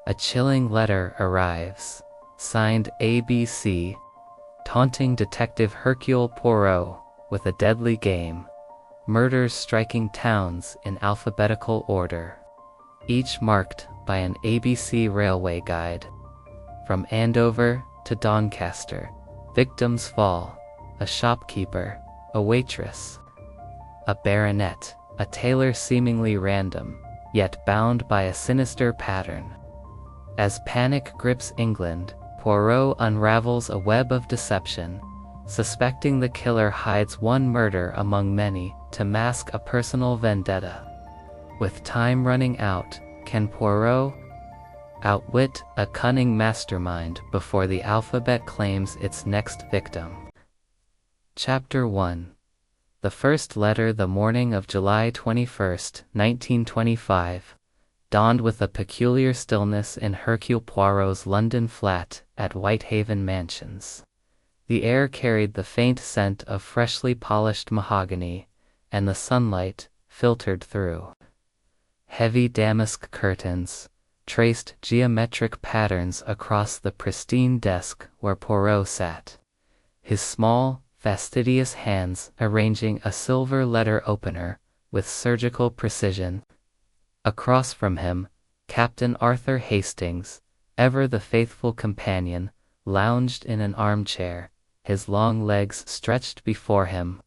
A chilling letter arrives, signed A.B.C., taunting Detective Hercule Poirot with a deadly game, murders striking towns in alphabetical order, each marked by an ABC railway guide. From Andover to Doncaster, victims fall, a shopkeeper, a waitress, a baronet, a tailor seemingly random, yet bound by a sinister pattern. As panic grips England, Poirot unravels a web of deception, suspecting the killer hides one murder among many to mask a personal vendetta. With time running out, can Poirot outwit a cunning mastermind before the alphabet claims its next victim? Chapter 1. The first letter, the morning of July 21st, 1925, dawned with a peculiar stillness in Hercule Poirot's London flat at Whitehaven Mansions. The air carried the faint scent of freshly polished mahogany, and the sunlight, filtered through heavy damask curtains, traced geometric patterns across the pristine desk where Poirot sat, his small, fastidious hands arranging a silver letter opener with surgical precision. Across from him, Captain Arthur Hastings, ever the faithful companion, lounged in an armchair, his long legs stretched before him,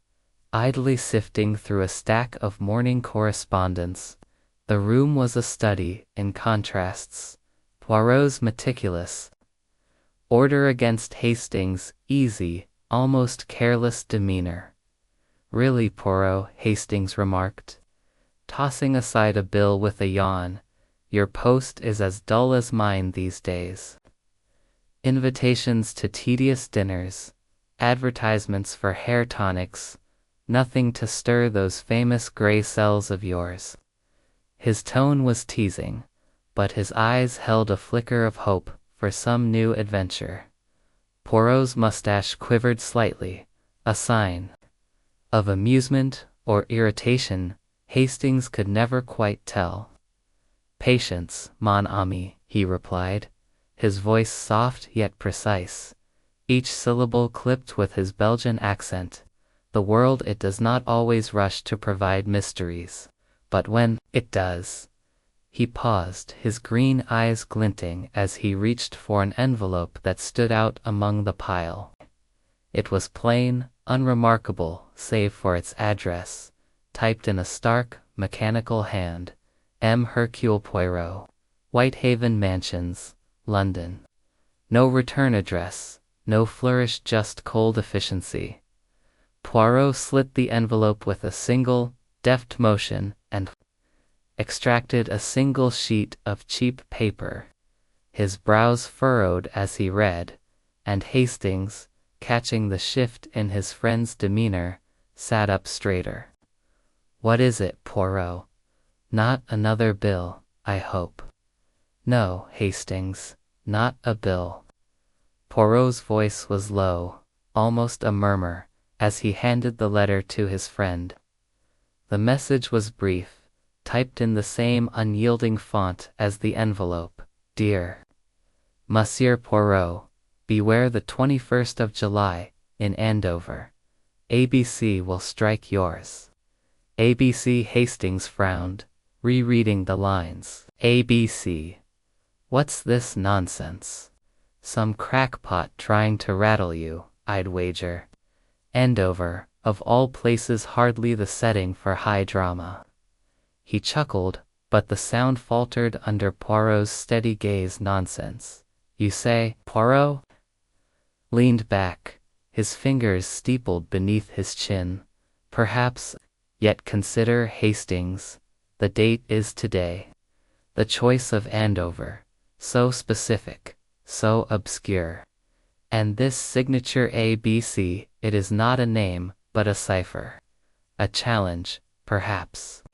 idly sifting through a stack of morning correspondence. The room was a study in contrasts, Poirot's meticulous order against Hastings' easy, almost careless demeanor. "Really, Poirot," Hastings remarked, tossing aside a bill with a yawn, "your post is as dull as mine these days. Invitations to tedious dinners, advertisements for hair tonics, nothing to stir those famous gray cells of yours." His tone was teasing, but his eyes held a flicker of hope for some new adventure. Poirot's mustache quivered slightly, a sign of amusement or irritation. Hastings could never quite tell. "Patience, mon ami," he replied, his voice soft yet precise, each syllable clipped with his Belgian accent. "The world, it does not always rush to provide mysteries, but when it does—" He paused, his green eyes glinting as he reached for an envelope that stood out among the pile. It was plain, unremarkable, save for its address, typed in a stark, mechanical hand: M. Hercule Poirot, Whitehaven Mansions, London. No return address, no flourish, just cold efficiency. Poirot slit the envelope with a single, deft motion and extracted a single sheet of cheap paper. His brows furrowed as he read, and Hastings, catching the shift in his friend's demeanor, sat up straighter. "What is it, Poirot? Not another bill, I hope?" "No, Hastings, not a bill." Poirot's voice was low, almost a murmur, as he handed the letter to his friend. The message was brief, typed in the same unyielding font as the envelope: "Dear Monsieur Poirot, beware the 21st of July, in Andover. A.B.C. will strike yours. A.B.C." Hastings frowned, rereading the lines. "A.B.C. What's this nonsense? Some crackpot trying to rattle you, I'd wager. Andover, of all places, hardly the setting for high drama." He chuckled, but the sound faltered under Poirot's steady gaze. "Nonsense, you say?" Poirot leaned back, his fingers steepled beneath his chin. "Perhaps, yet consider, Hastings, the date is today. The choice of Andover, so specific, so obscure. And this signature A.B.C., it is not a name, but a cipher. A challenge, perhaps."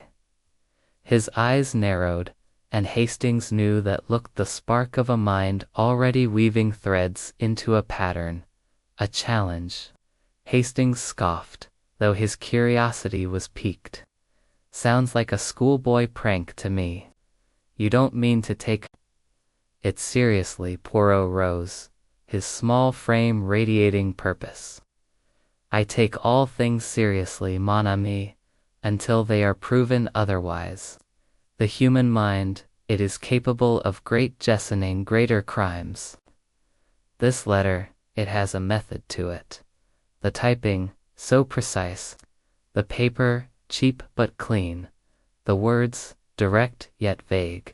His eyes narrowed, and Hastings knew that looked the spark of a mind already weaving threads into a pattern. A challenge. Hastings scoffed, though his curiosity was piqued. "Sounds like a schoolboy prank to me. You don't mean to take It seriously, Poirot rose, his small frame radiating purpose. I take all things seriously, mon ami, until they are proven otherwise. The human mind, it is capable of great jesting greater crimes. This letter, it has a method to it. The typing, so precise. The paper, cheap but clean. The words, direct yet vague.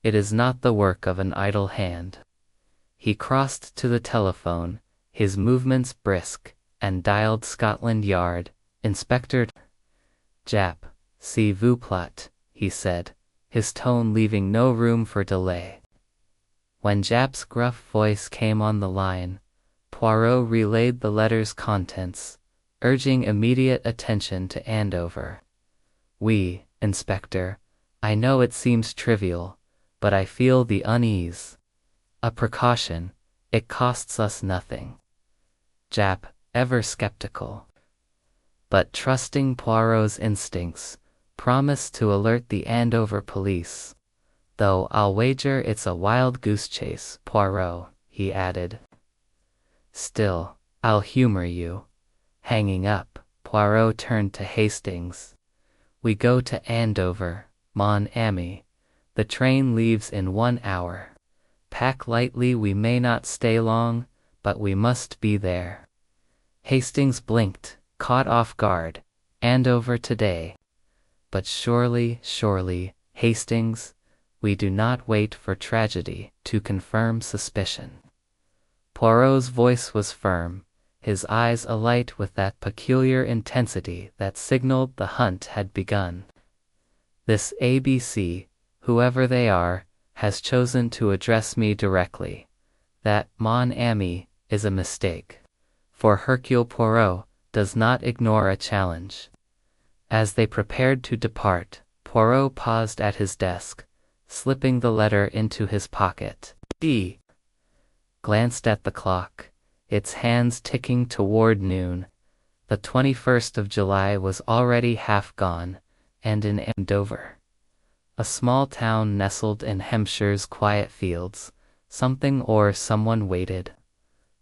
It is not the work of an idle hand. He crossed to the telephone, his movements brisk, and dialed Scotland Yard. Inspector Jap, s'il vous plaît, he said, his tone leaving no room for delay. When Jap's gruff voice came on the line, Poirot relayed the letter's contents, urging immediate attention to Andover. Oui, Inspector, I know it seems trivial, but I feel the unease. A precaution, it costs us nothing. Jap, ever skeptical, but trusting Poirot's instincts, promised to alert the Andover police. Though I'll wager it's a wild goose chase, Poirot, he added. Still, I'll humor you. Hanging up, Poirot turned to Hastings. We go to Andover, mon ami. The train leaves in 1 hour. Pack lightly, we may not stay long, but we must be there. Hastings blinked, caught off guard. Andover today. But surely, Hastings, we do not wait for tragedy to confirm suspicion. Poirot's voice was firm, his eyes alight with that peculiar intensity that signaled the hunt had begun. This A.B.C, whoever they are, has chosen to address me directly. That, mon ami, is a mistake. For Hercule Poirot does not ignore a challenge. As they prepared to depart, Poirot paused at his desk, slipping the letter into his pocket. He glanced at the clock, its hands ticking toward noon. The 21st of July was already half gone, and in Andover, a small town nestled in Hampshire's quiet fields, something or someone waited.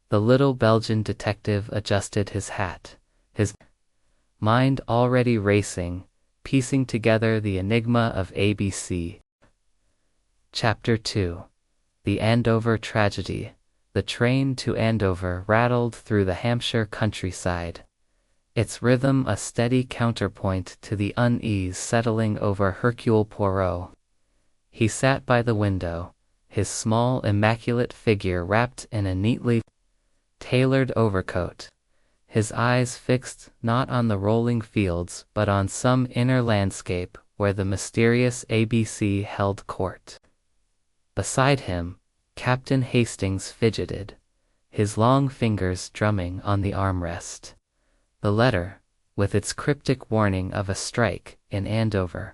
The little Belgian detective adjusted his hat, his mind already racing, piecing together the enigma of A.B.C. Chapter 2. The Andover Tragedy. The train to Andover rattled through the Hampshire countryside, its rhythm a steady counterpoint to the unease settling over Hercule Poirot. He sat by the window, his small immaculate figure wrapped in a neatly tailored overcoat, his eyes fixed not on the rolling fields but on some inner landscape where the mysterious A.B.C held court. Beside him, Captain Hastings fidgeted, his long fingers drumming on the armrest. The letter, with its cryptic warning of a strike in Andover,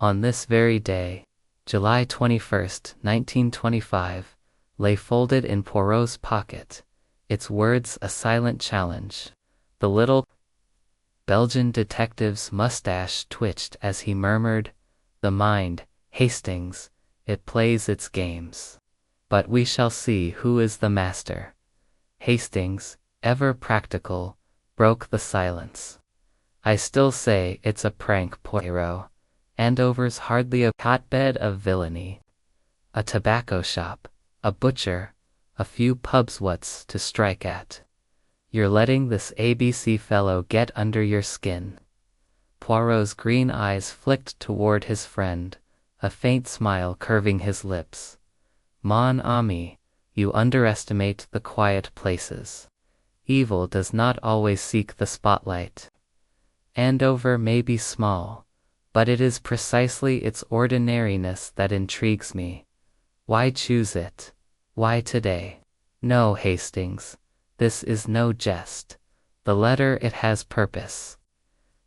on this very day, July 21st, 1925, lay folded in Poirot's pocket, its words a silent challenge. The little Belgian detective's mustache twitched as he murmured, "The mind, Hastings, it plays its games. But we shall see who is the master." Hastings, ever practical, broke the silence. "I still say it's a prank, Poirot. Andover's hardly a hotbed of villainy. A tobacco shop, a butcher, a few pubs, what's to strike at? You're letting this A.B.C fellow get under your skin." Poirot's green eyes flicked toward his friend, a faint smile curving his lips. "Mon ami, you underestimate the quiet places. Evil does not always seek the spotlight. Andover may be small, but it is precisely its ordinariness that intrigues me. Why choose it? Why today? No, Hastings, this is no jest. The letter, it has purpose."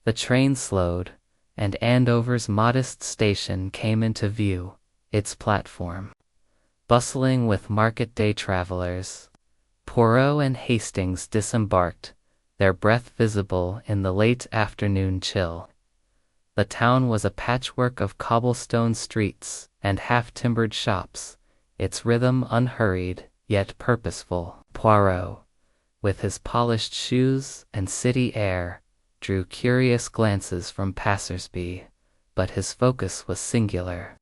The train slowed, and Andover's modest station came into view, its platform bustling with market-day travelers. Poirot and Hastings disembarked, their breath visible in the late afternoon chill. The town was a patchwork of cobblestone streets and half-timbered shops, its rhythm unhurried, yet purposeful. Poirot, with his polished shoes and city air, drew curious glances from passers-by, but his focus was singular.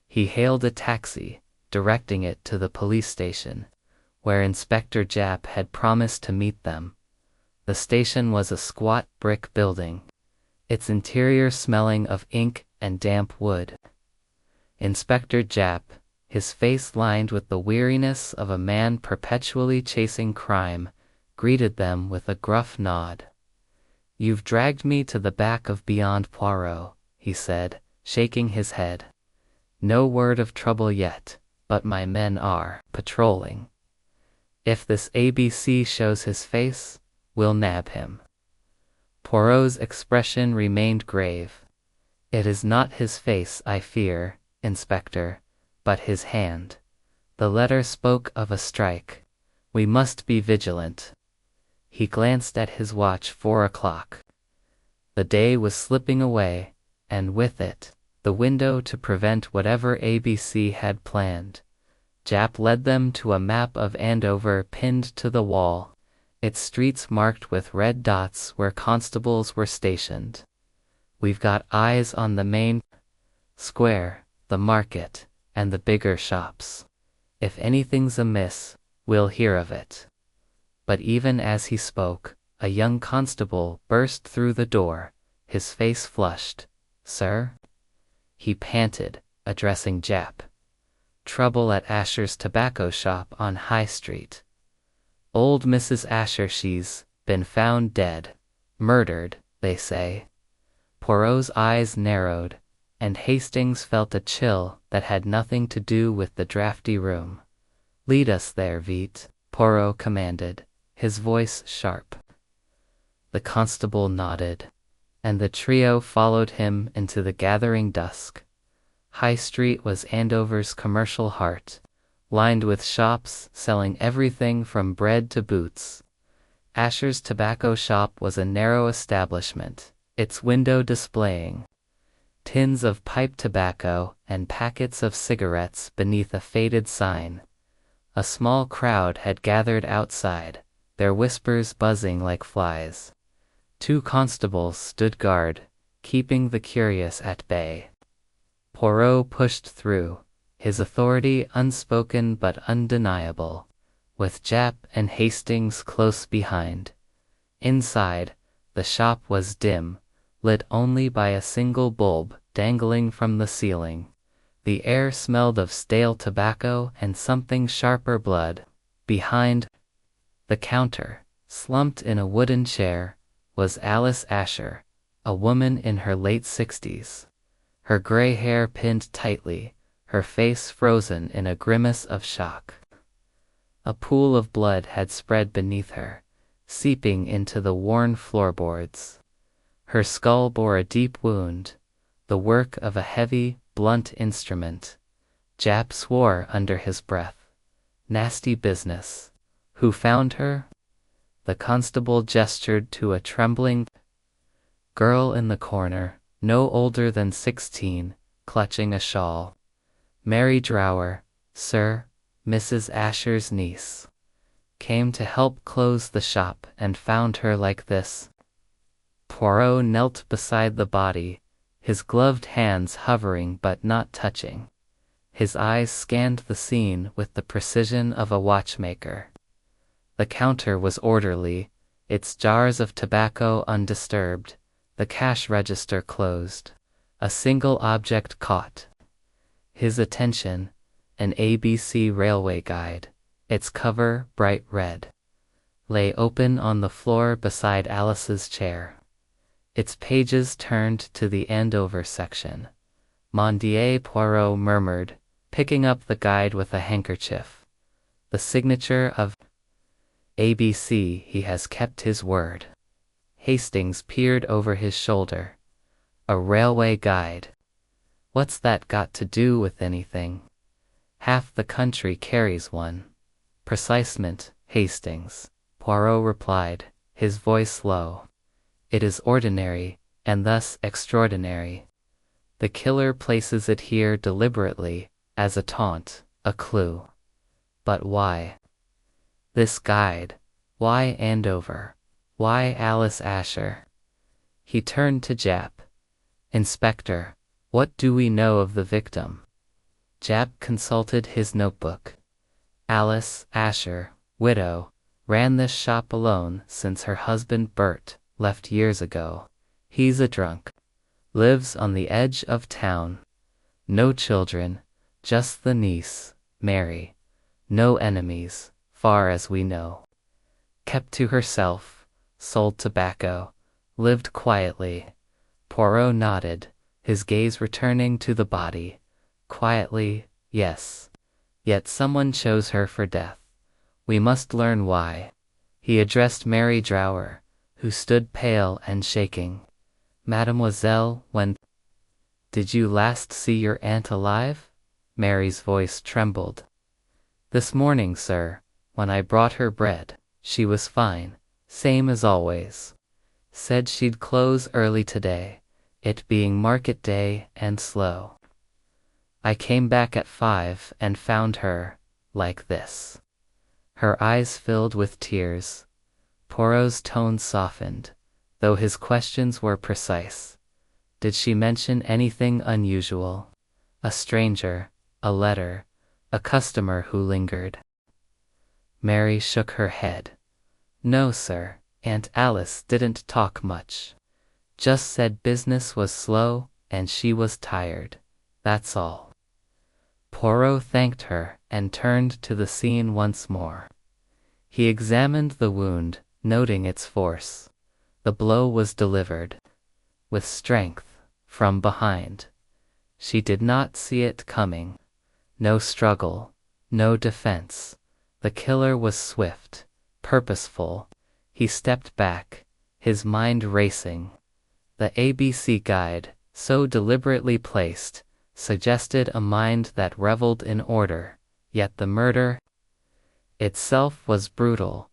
He hailed a taxi, directing it to the police station, where Inspector Japp had promised to meet them. The station was a squat brick building, its interior smelling of ink and damp wood. Inspector Japp, his face lined with the weariness of a man perpetually chasing crime, greeted them with a gruff nod. "You've dragged me to the back of Beyond Poirot," he said, shaking his head. "No word of trouble yet, but my men are patrolling. If this A.B.C. shows his face, we'll nab him." Poirot's expression remained grave. "It is not his face I fear, Inspector, but his hand. The letter spoke of a strike. We must be vigilant." He glanced at his watch. 4 o'clock. The day was slipping away, and with it, the window to prevent whatever A.B.C. had planned. Japp led them to a map of Andover pinned to the wall, its streets marked with red dots where constables were stationed. "We've got eyes on the main square, the market, and the bigger shops. If anything's amiss, we'll hear of it." But even as he spoke, a young constable burst through the door, his face flushed. "Sir?" he panted, addressing Japp. "Trouble at Asher's tobacco shop on High Street. Old Mrs. Asher, she's been found dead. Murdered, they say." Poirot's eyes narrowed, and Hastings felt a chill that had nothing to do with the drafty room. "Lead us there, Vite," Poirot commanded, his voice sharp. The constable nodded, and the trio followed him into the gathering dusk. High Street was Andover's commercial heart, lined with shops selling everything from bread to boots. Asher's tobacco shop was a narrow establishment, its window displaying tins of pipe tobacco and packets of cigarettes beneath a faded sign. A small crowd had gathered outside, their whispers buzzing like flies. 2 constables stood guard, keeping the curious at bay. Poirot pushed through, his authority unspoken but undeniable, with Japp and Hastings close behind. Inside, the shop was dim, lit only by a single bulb dangling from the ceiling. The air smelled of stale tobacco and something sharper blood. Behind the counter, slumped in a wooden chair, was Alice Asher, a woman in her late 60s. Her gray hair pinned tightly, her face frozen in a grimace of shock. A pool of blood had spread beneath her, seeping into the worn floorboards. Her skull bore a deep wound, the work of a heavy, blunt instrument. Japp swore under his breath. "Nasty business. Who found her?" The constable gestured to a trembling girl in the corner, no older than 16, clutching a shawl. "Mary Drower, sir, Mrs. Asher's niece. Came to help close the shop and found her like this." Poirot knelt beside the body, his gloved hands hovering but not touching. His eyes scanned the scene with the precision of a watchmaker. The counter was orderly, its jars of tobacco undisturbed, the cash register closed. A single object caught his attention, an A.B.C. railway guide, its cover bright red, lay open on the floor beside Alice's chair. Its pages turned to the Andover section. "Mon Dieu," Poirot murmured, picking up the guide with a handkerchief. "The signature of A.B.C. He has kept his word." Hastings peered over his shoulder. "A railway guide. What's that got to do with anything? Half the country carries one." "Precisement, Hastings," Poirot replied, his voice low. "It is ordinary, and thus extraordinary. The killer places it here deliberately, as a taunt, A clue. But why? This guide. Why Andover? Why Alice Asher? He turned to Jap. Inspector, what do we know of the victim? Jap consulted his notebook. Alice Asher, widow, ran this shop alone since her husband Bert left years ago. He's a drunk. Lives on the edge of town. No children, just the niece, Mary. No enemies, far as we know. Kept to herself, sold tobacco, lived quietly. Poirot nodded, his gaze returning to the body. Quietly, yes. Yet someone chose her for death. We must learn why. He addressed Mary Drower, who stood pale and shaking. Mademoiselle, when did you last see your aunt alive? Mary's voice trembled. This morning, sir, when I brought her bread. She was fine, same as always. Said she'd close early today, it being market day and slow. I came back at 5 and found her, like this. Her eyes filled with tears. Poirot's tone softened, though his questions were precise. Did she mention anything unusual? A stranger, a letter, a customer who lingered? Mary shook her head. No, sir, Aunt Alice didn't talk much. Just said business was slow and she was tired. That's all. Poirot thanked her and turned to the scene once more. He examined the wound, noting its force. The blow was delivered with strength from behind. She did not see it coming. No struggle, no defense. The killer was swift, purposeful. He stepped back, his mind racing. The A.B.C. guide, so deliberately placed, suggested a mind that reveled in order, yet the murder itself was brutal,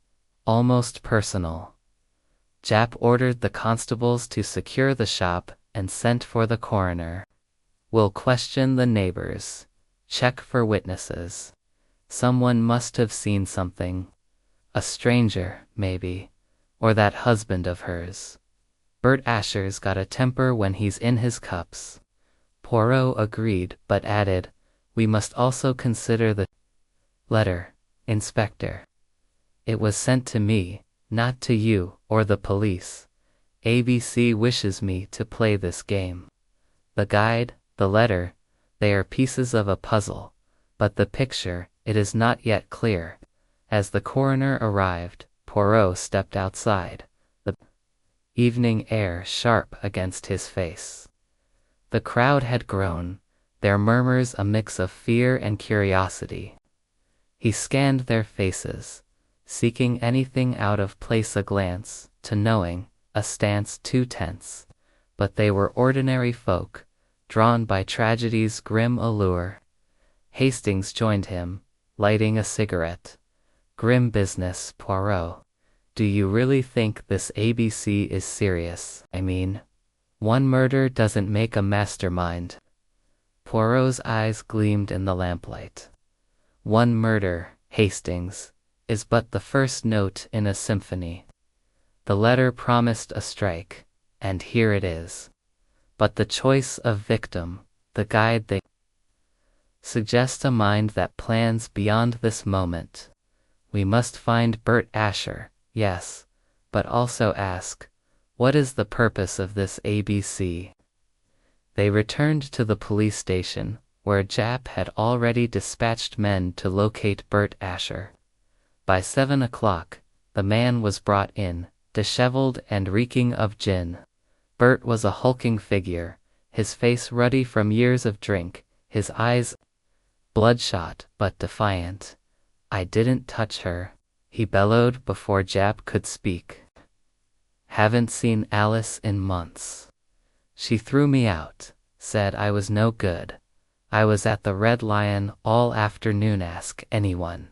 almost personal. Jap ordered the constables to secure the shop and sent for the coroner. We'll question the neighbors, check for witnesses. Someone must have seen something. A stranger, maybe, or that husband of hers. Bert Asher's got a temper when he's in his cups. Poirot agreed, but added, we must also consider the letter, Inspector. It was sent to me, not to you or the police. A.B.C. wishes me to play this game. The guide, the letter, they are pieces of a puzzle, but the picture, it is not yet clear. As the coroner arrived, Poirot stepped outside, the evening air sharp against his face. The crowd had grown, their murmurs a mix of fear and curiosity. He scanned their faces, seeking anything out of place, a glance, to knowing, a stance too tense. But they were ordinary folk, drawn by tragedy's grim allure. Hastings joined him, lighting a cigarette. Grim business, Poirot. Do you really think this A.B.C. is serious? I mean, one murder doesn't make a mastermind. Poirot's eyes gleamed in the lamplight. One murder, Hastings, is but the first note in a symphony. The letter promised a strike, and here it is. But the choice of victim, the guide they suggest a mind that plans beyond this moment. We must find Bert Asher, yes, but also ask, what is the purpose of this A.B.C.? They returned to the police station, where Jap had already dispatched men to locate Bert Asher. By 7 o'clock, the man was brought in, disheveled and reeking of gin. Bert was a hulking figure, his face ruddy from years of drink, his eyes bloodshot but defiant. I didn't touch her, he bellowed before Jap could speak. Haven't seen Alice in months. She threw me out, said I was no good. I was at the Red Lion all afternoon, ask anyone.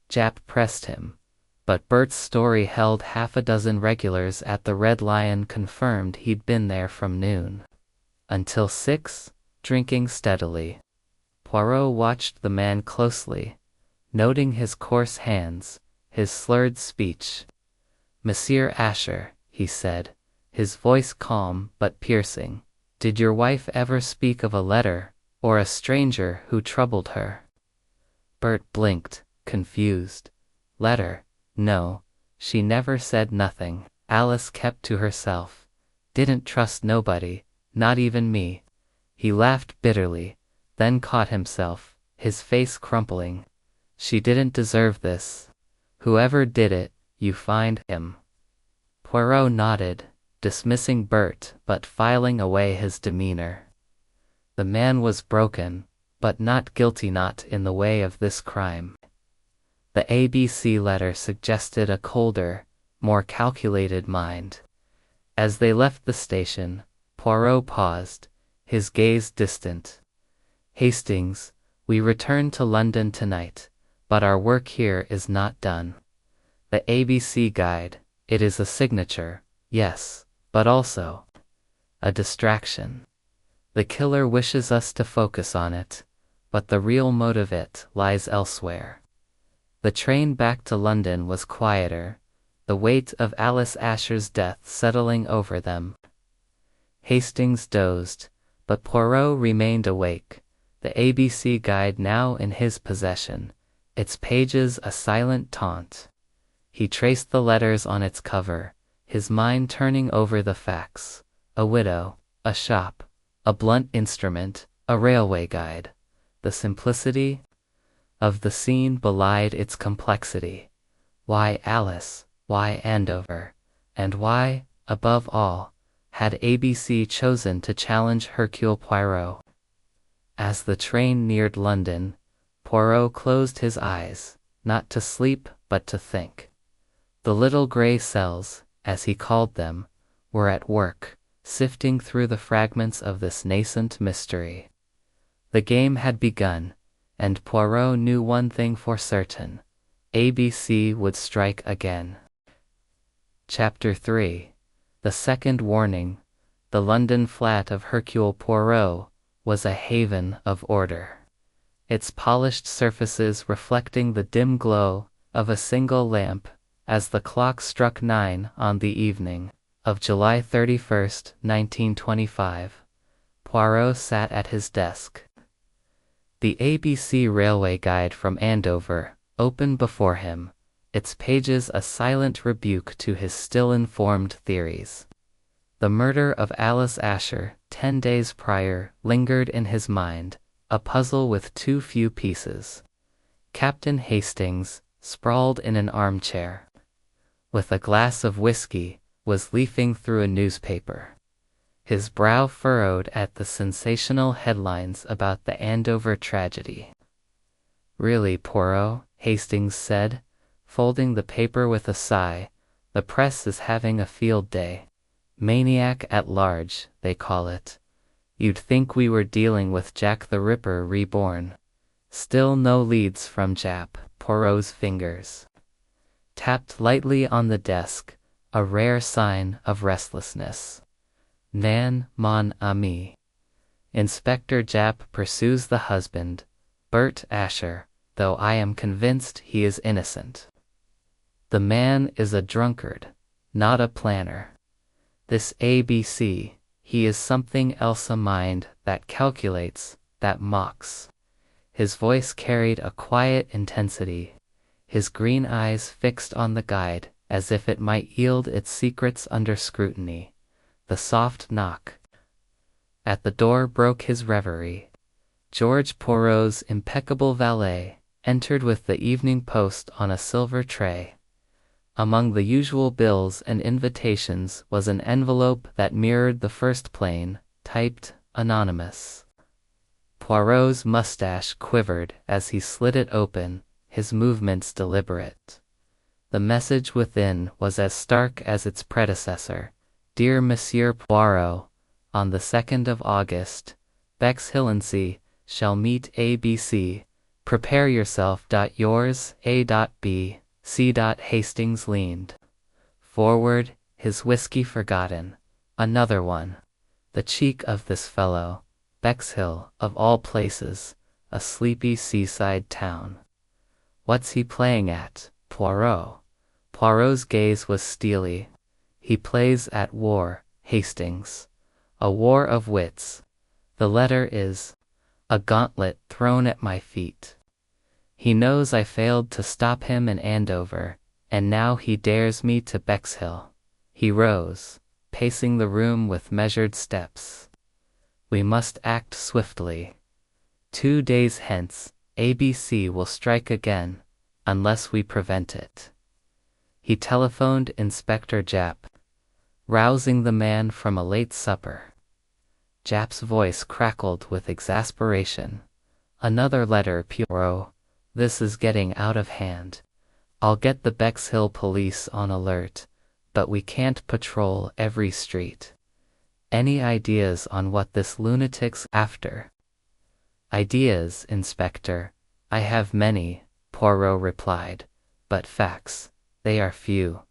Jap pressed him, but Bert's story held half a dozen regulars at the Red Lion confirmed he'd been there from noon until 6, drinking steadily. Poirot watched the man closely, noting his coarse hands, his slurred speech. "Monsieur Asher," he said, his voice calm but piercing, "did your wife ever speak of a letter, or a stranger who troubled her?" Bert blinked, confused. "Letter? No, she never said nothing. Alice kept to herself. Didn't trust nobody, not even me." He laughed bitterly, then caught himself, his face crumpling. "She didn't deserve this. Whoever did it, you find him." Poirot nodded, dismissing Bert but filing away his demeanor. The man was broken, but not guilty, not in the way of this crime. The A.B.C. letter suggested a colder, more calculated mind. As they left the station, Poirot paused, his gaze distant. "Hastings, we return to London tonight, but our work here is not done. The A.B.C. guide, it is a signature, yes, but also a distraction. The killer wishes us to focus on it, but the real motive it lies elsewhere." The train back to London was quieter, the weight of Alice Asher's death settling over them. Hastings dozed, but Poirot remained awake, the A.B.C. guide now in his possession, its pages a silent taunt. He traced the letters on its cover, his mind turning over the facts: a widow, a shop, a blunt instrument, a railway guide. The simplicity of the scene belied its complexity. Why Alice? Why Andover? And why, above all, had A.B.C. chosen to challenge Hercule Poirot? As the train neared London, Poirot closed his eyes, not to sleep but to think. The little grey cells, as he called them, were at work, sifting through the fragments of this nascent mystery. The game had begun, and Poirot knew one thing for certain: A.B.C. would strike again. Chapter 3. The second warning. The London flat of Hercule Poirot was a haven of order, its polished surfaces reflecting the dim glow of a single lamp as the clock struck 9 on the evening of July 31st, 1925. Poirot sat at his desk. The A.B.C. railway guide from Andover, open before him, its pages a silent rebuke to his still-informed theories. The murder of Alice Asher, 10 days prior, lingered in his mind, a puzzle with too few pieces. Captain Hastings, sprawled in an armchair, with a glass of whiskey, was leafing through a newspaper, his brow furrowed at the sensational headlines about the Andover tragedy. "Really, Poirot," Hastings said, folding the paper with a sigh, "the press is having a field day. Maniac at large, they call it. You'd think we were dealing with Jack the Ripper reborn." Still no leads from Jap. Poirot's fingers tapped lightly on the desk, a rare sign of restlessness. "Nan, mon ami. Inspector Jap pursues the husband, Bert Asher, though I am convinced he is innocent. The man is a drunkard, not a planner. This A.B.C., he is something else, a mind that calculates, that mocks." His voice carried a quiet intensity, his green eyes fixed on the guide as if it might yield its secrets under scrutiny. The soft knock at the door broke his reverie. George Poirot's impeccable valet entered with the Evening Post on a silver tray. Among the usual bills and invitations was an envelope that mirrored the first plain, typed, "Anonymous." Poirot's mustache quivered as he slid it open, his movements deliberate. The message within was as stark as its predecessor: "Dear Monsieur Poirot, on the 2nd of August, Bexhill&C shall meet A.B.C. Prepare yourself. Yours, A.B. C. Hastings leaned forward, his whiskey forgotten. Another one. The cheek of this fellow. Bexhill, of all places. a sleepy seaside town. What's he playing at, Poirot? Poirot's gaze was steely. He plays at war, Hastings. A war of wits. The letter is a gauntlet thrown at my feet. He knows I failed to stop him in Andover, and now he dares me to Bexhill. He rose, pacing the room with measured steps. We must act swiftly. 2 days hence, A.B.C. will strike again, unless we prevent it. He telephoned Inspector Japp, rousing the man from a late supper. Japp's voice crackled with exasperation. Another letter, Poirot. This is getting out of hand. I'll get the Bexhill police on alert, but we can't patrol every street. Any ideas on what this lunatic's after? Ideas, Inspector. I have many, Poirot replied, but facts, they are few.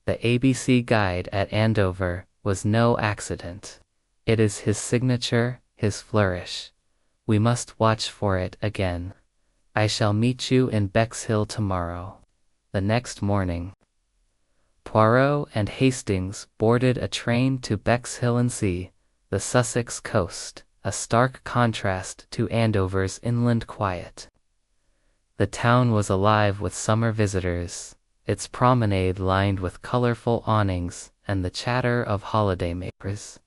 The A.B.C. guide at Andover was no accident. It is his signature, his flourish. We must watch for it again. I shall meet you in Bexhill tomorrow. The next morning, Poirot and Hastings boarded a train to Bexhill-on-Sea, the Sussex coast, a stark contrast to Andover's inland quiet. The town was alive with summer visitors, its promenade lined with colorful awnings and the chatter of holidaymakers.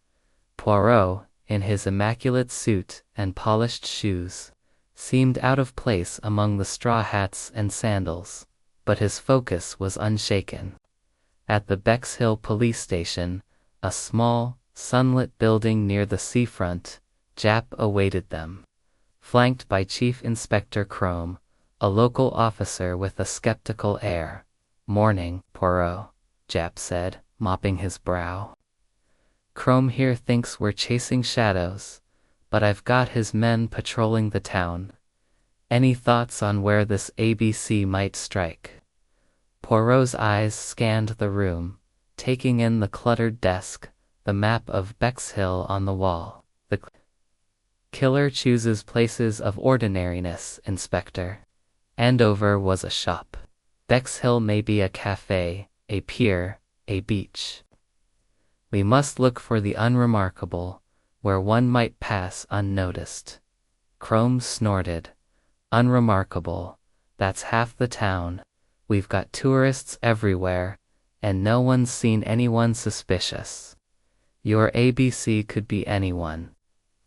Poirot, in his immaculate suit and polished shoes, seemed out of place among the straw hats and sandals, but his focus was unshaken. At the Bexhill police station, a small, sunlit building near the seafront, Japp awaited them. Flanked by Chief Inspector Crome, a local officer with a skeptical air. "Morning, Poirot," Japp said, mopping his brow. "Crome here thinks we're chasing shadows, but I've got his men patrolling the town. Any thoughts on where this A.B.C. might strike?" Poirot's eyes scanned the room, taking in the cluttered desk, the map of Bexhill on the wall. "The killer chooses places of ordinariness, Inspector. Andover was a shop. Bexhill may be a cafe, a pier, a beach. We must look for the unremarkable, where one might pass unnoticed." Crome snorted. "Unremarkable, that's half the town. We've got tourists everywhere, and no one's seen anyone suspicious. Your A.B.C. could be anyone."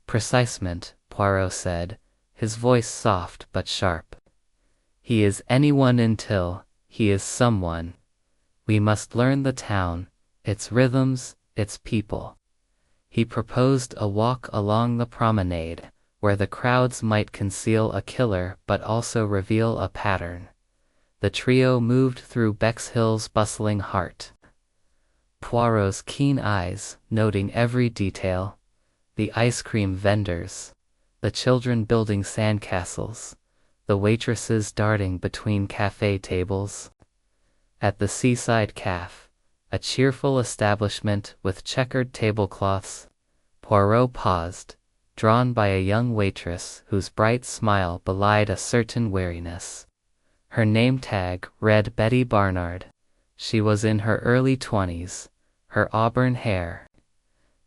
"Precisement," Poirot said, his voice soft but sharp. "He is anyone until he is someone. We must learn the town, its rhythms, its people." He proposed a walk along the promenade, where the crowds might conceal a killer but also reveal a pattern. The trio moved through Bexhill's bustling heart. Poirot's keen eyes noting every detail: the ice cream vendors, the children building sandcastles, the waitresses darting between cafe tables. At the Seaside Cafe, a cheerful establishment with checkered tablecloths, Poirot paused, drawn by a young waitress whose bright smile belied a certain weariness. Her name tag read Betty Barnard. She was in her early 20s, her auburn hair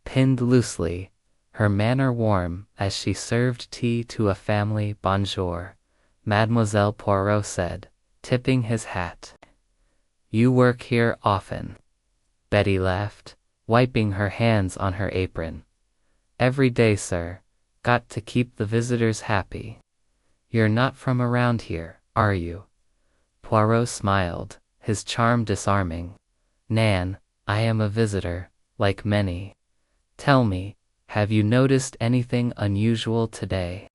pinned loosely, her manner warm as she served tea to a family. "Bonjour, Mademoiselle," Poirot said, tipping his hat. "You work here often?" Betty laughed, wiping her hands on her apron. "Every day, sir. Got to keep the visitors happy." "You're not from around here, are you?" Poirot smiled, his charm disarming. "Nan, I am a visitor, like many. Tell me, have you noticed anything unusual today?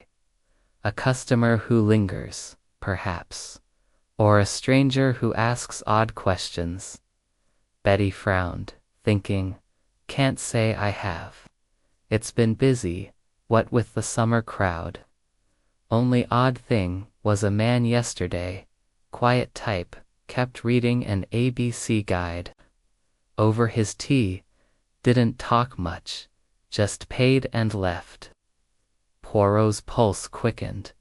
A customer who lingers, perhaps, or a stranger who asks odd questions?" Betty frowned, thinking, "Can't say I have. It's been busy, what with the summer crowd. Only odd thing was a man yesterday, quiet type, kept reading an A.B.C. guide. Over his tea, didn't talk much, just paid and left." Poirot's pulse quickened.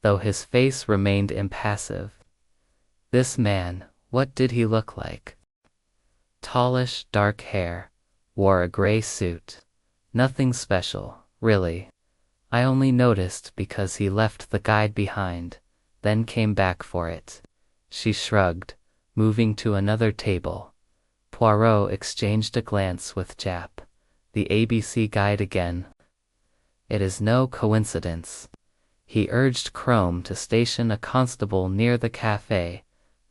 though his face remained impassive. This man, what did he look like? Tallish, dark hair, wore a gray suit. Nothing special, really. I only noticed because he left the guide behind, then came back for it. She shrugged, moving to another table. Poirot exchanged a glance with Jap. The ABC guide again. It is no coincidence. He urged Crome to station a constable near the cafe,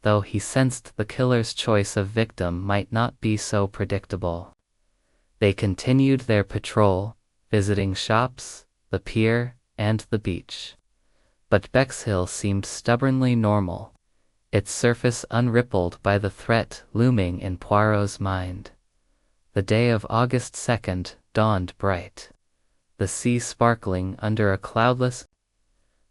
though he sensed the killer's choice of victim might not be so predictable. They continued their patrol, visiting shops, the pier, and the beach. But Bexhill seemed stubbornly normal, its surface unrippled by the threat looming in Poirot's mind. The day of August 2nd dawned bright, the sea sparkling under a cloudless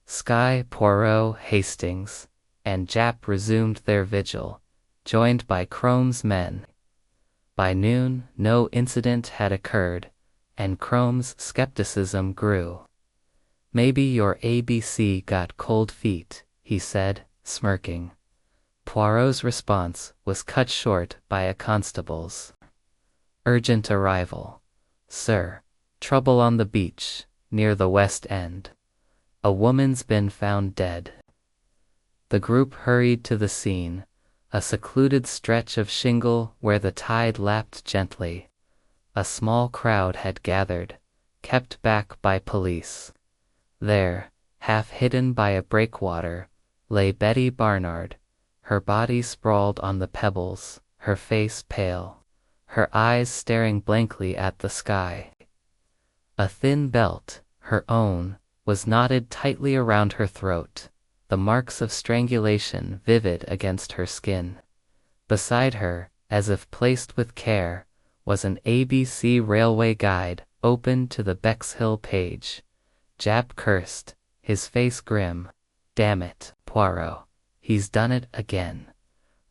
sky. Poirot, Hastings, and Jap resumed their vigil, joined by Crome's men. By noon, no incident had occurred, and Crome's skepticism grew. "Maybe your ABC got cold feet," he said, smirking. Poirot's response was cut short by a constable's urgent arrival. "Sir, trouble on the beach, near the West End. A woman's been found dead." The group hurried to the scene, a secluded stretch of shingle where the tide lapped gently. A small crowd had gathered, kept back by police. There, half hidden by a breakwater, lay Betty Barnard, her body sprawled on the pebbles, her face pale, her eyes staring blankly at the sky. A thin belt, her own, was knotted tightly around her throat, the marks of strangulation vivid against her skin. Beside her, as if placed with care, was an ABC railway guide, open to the Bexhill page. Jap cursed, his face grim. "Damn it, Poirot. He's done it again.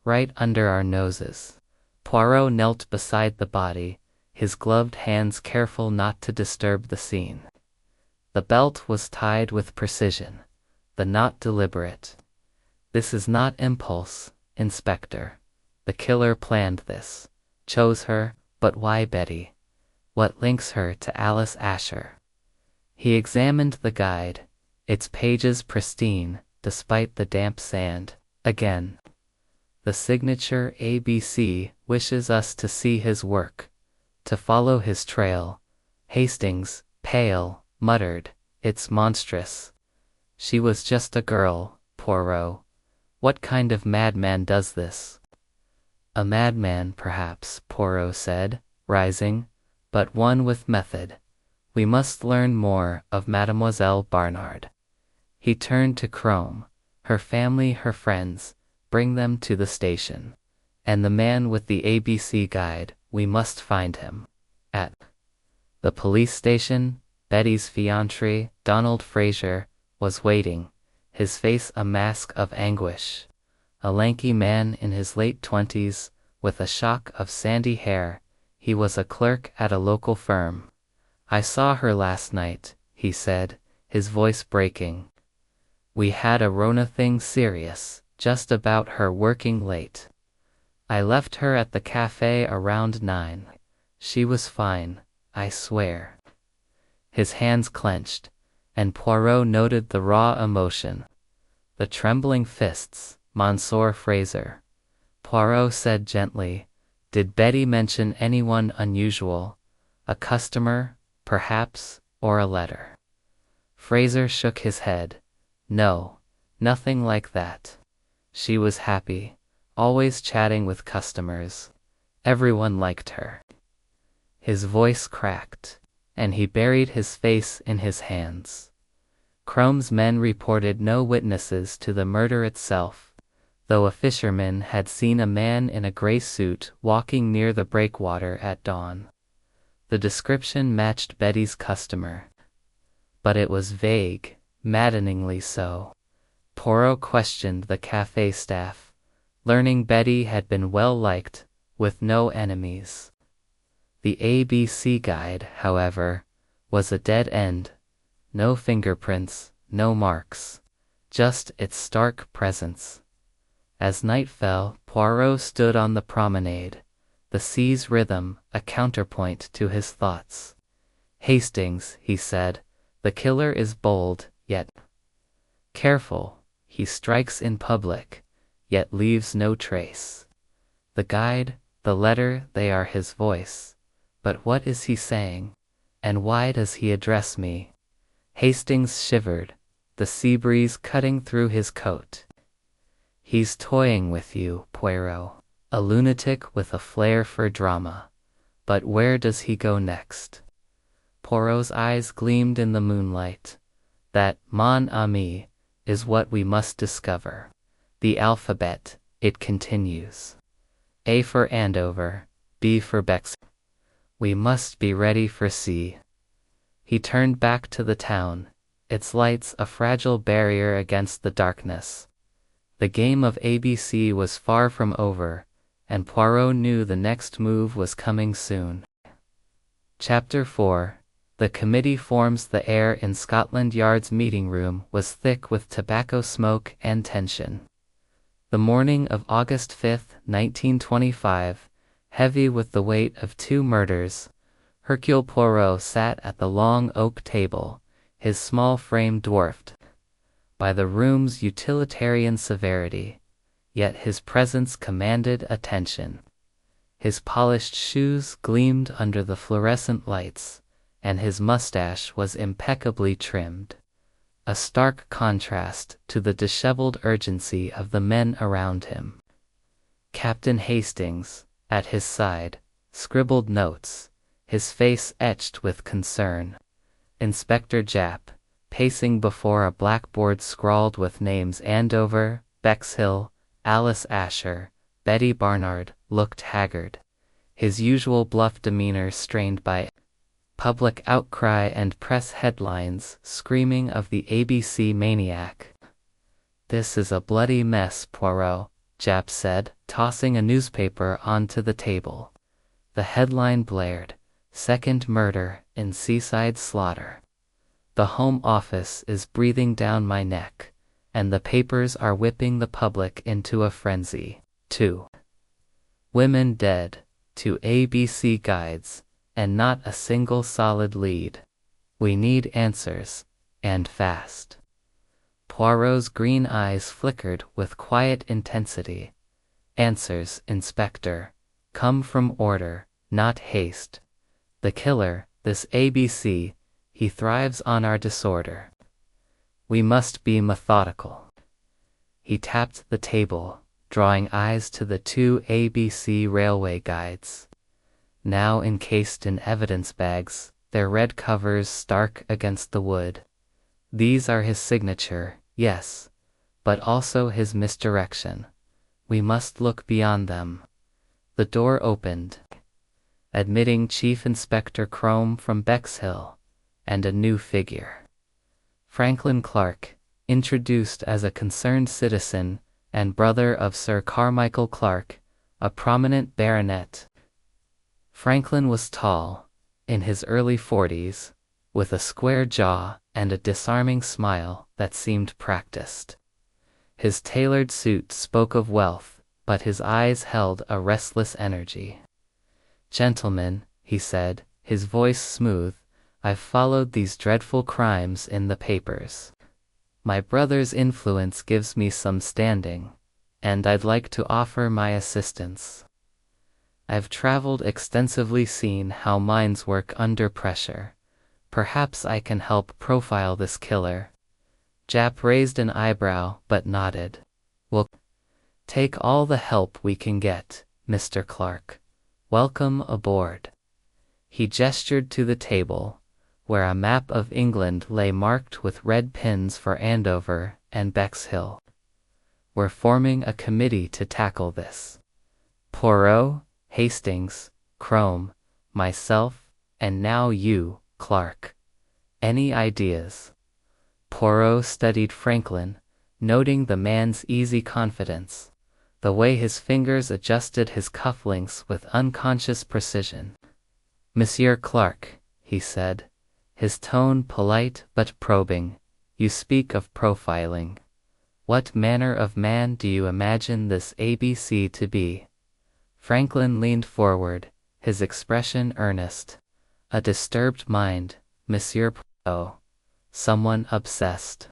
Right under our noses." Poirot knelt beside the body, his gloved hands careful not to disturb the scene. The belt was tied with precision, the knot deliberate. "This is not impulse, Inspector. The killer planned this. Chose her, but why Betty? What links her to Alice Asher?" He examined the guide, its pages pristine, despite the damp sand. Again. "The signature ABC wishes us to see his work, to follow his trail." Hastings, pale, muttered, "It's monstrous." "She was just a girl, Poirot. What kind of madman does this?" "A madman, perhaps," Poirot said, rising, "but one with method. We must learn more of Mademoiselle Barnard." He turned to Crome. "Her family, her friends, bring them to the station. And the man with the ABC guide, we must find him." At the police station, Betty's fiancé, Donald Fraser, was waiting, his face a mask of anguish. A lanky man in his late 20s, with a shock of sandy hair, he was a clerk at a local firm. "I saw her last night," he said, his voice breaking. "We had a Rona thing serious, just about her working late. I left her at the cafe around 9. She was fine, I swear." His hands clenched, and Poirot noted the raw emotion. The trembling fists. "Monsieur Fraser," Poirot said gently, "did Betty mention anyone unusual? A customer, perhaps, or a letter?" Fraser shook his head. "No, nothing like that. She was happy, always chatting with customers. Everyone liked her." His voice cracked, and he buried his face in his hands. Crome's men reported no witnesses to the murder itself, though a fisherman had seen a man in a gray suit walking near the breakwater at dawn. The description matched Betty's customer. But it was vague, maddeningly so. Poirot questioned the cafe staff, learning Betty had been well liked, with no enemies. The ABC guide, however, was a dead end. No fingerprints, no marks. just its stark presence. As night fell, Poirot stood on the promenade, the sea's rhythm a counterpoint to his thoughts. "Hastings," he said, "the killer is bold, yet careful. He strikes in public, yet leaves no trace. The guide, the letter, they are his voice. But what is he saying? And why does he address me?" Hastings shivered, the sea breeze cutting through his coat. "He's toying with you, Poirot, a lunatic with a flair for drama. But where does he go next?" Poirot's eyes gleamed in the moonlight. "That, mon ami, is what we must discover. The alphabet," it continues. "A for Andover, B for Bex. We must be ready for C." He turned back to the town, its lights a fragile barrier against the darkness. The game of A.B.C. was far from over, and Poirot knew the next move was coming soon. Chapter 4. The committee forms. The air in Scotland Yard's meeting room was thick with tobacco smoke and tension. The morning of August 5, 1925, heavy with the weight of 2 murders, Hercule Poirot sat at the long oak table, his small frame dwarfed by the room's utilitarian severity, yet his presence commanded attention. His polished shoes gleamed under the fluorescent lights, and his mustache was impeccably trimmed, a stark contrast to the disheveled urgency of the men around him. Captain Hastings, at his side, scribbled notes, his face etched with concern. Inspector Japp, pacing before a blackboard scrawled with names Andover, Bexhill, Alice Asher, Betty Barnard, looked haggard, his usual bluff demeanor strained by public outcry and press headlines screaming of the A.B.C. maniac. "This is a bloody mess, Poirot," Japp said, tossing a newspaper onto the table. The headline blared, "Second Murder in Seaside Slaughter." "The Home Office is breathing down my neck, and the papers are whipping the public into a frenzy. 2 women dead, 2 A.B.C. guides, and not a single solid lead. We need answers, and fast." Poirot's green eyes flickered with quiet intensity. "Answers, Inspector, come from order, not haste. The killer, this A.B.C., he thrives on our disorder. We must be methodical." He tapped the table, drawing eyes to the 2 A.B.C. railway guides, now encased in evidence bags, their red covers stark against the wood. These are his signature, yes, but also his misdirection. We must look beyond them. The door opened, admitting Chief Inspector Crome from Bexhill, and a new figure. Franklin Clark, introduced as a concerned citizen and brother of Sir Carmichael Clark, a prominent baronet. Franklin was tall, in his early 40s, with a square jaw and a disarming smile that seemed practiced. His tailored suit spoke of wealth, but his eyes held a restless energy. "Gentlemen," he said, his voice smooth, "I've followed these dreadful crimes in the papers. My brother's influence gives me some standing, and I'd like to offer my assistance. I've traveled extensively, seen how minds work under pressure. Perhaps I can help profile this killer." Japp raised an eyebrow but nodded. "We'll take all the help we can get, Mr. Clark. Welcome aboard." He gestured to the table, where a map of England lay marked with red pins for Andover and Bexhill. "We're forming a committee to tackle this. Poirot, Hastings, Crome, myself, and now you, Clark. Any ideas?" Poirot studied Franklin, noting the man's easy confidence, the way his fingers adjusted his cufflinks with unconscious precision. "Monsieur Clark," he said, his tone polite but probing, "you speak of profiling. What manner of man do you imagine this A.B.C. to be? Franklin leaned forward, his expression earnest. A disturbed mind, Monsieur Poirot. Someone obsessed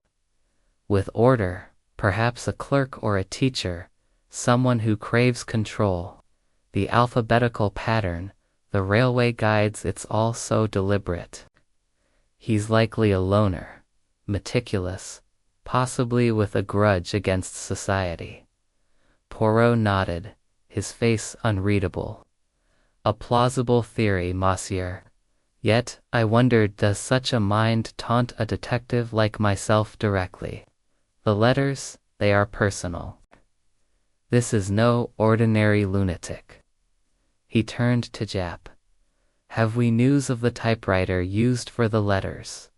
with order, perhaps a clerk or a teacher, someone who craves control. The alphabetical pattern, the railway guides, it's all so deliberate. He's likely a loner, meticulous, possibly with a grudge against society. Poirot nodded, his face unreadable. A plausible theory, monsieur. Yet, I wondered, does such a mind taunt a detective like myself directly? The letters, they are personal. This is no ordinary lunatic. He turned to Jap. Have we news of the typewriter used for the letters?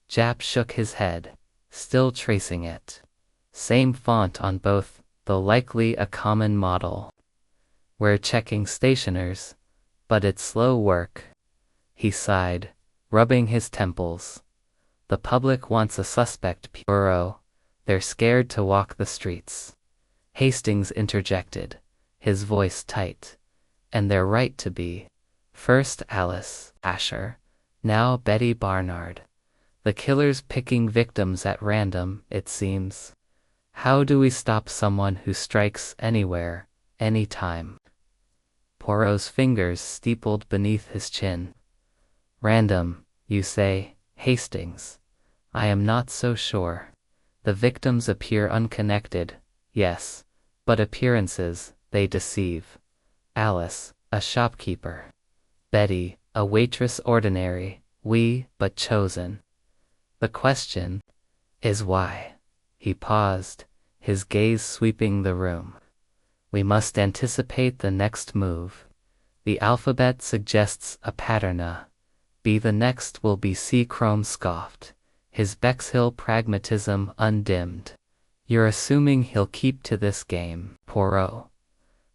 Jap shook his head, still tracing it. Same font on both, though likely a common model. We're checking stationers, but it's slow work. He sighed, rubbing his temples. The public wants a suspect, Poirot. They're scared to walk the streets. Hastings interjected, his voice tight. And they're right to be. First Alice Asher, now Betty Barnard. The killer's picking victims at random, it seems. How do we stop someone who strikes anywhere, anytime? Poirot's fingers steepled beneath his chin. Random, you say, Hastings. I am not so sure. The victims appear unconnected, yes, but appearances, they deceive. Alice, a shopkeeper. Betty, a waitress ordinary, but chosen. The question is why? He paused, his gaze sweeping the room. We must anticipate the next move. The alphabet suggests a pattern. B. The next will be C. Crome scoffed, his Bexhill pragmatism undimmed. You're assuming he'll keep to this game, Poirot.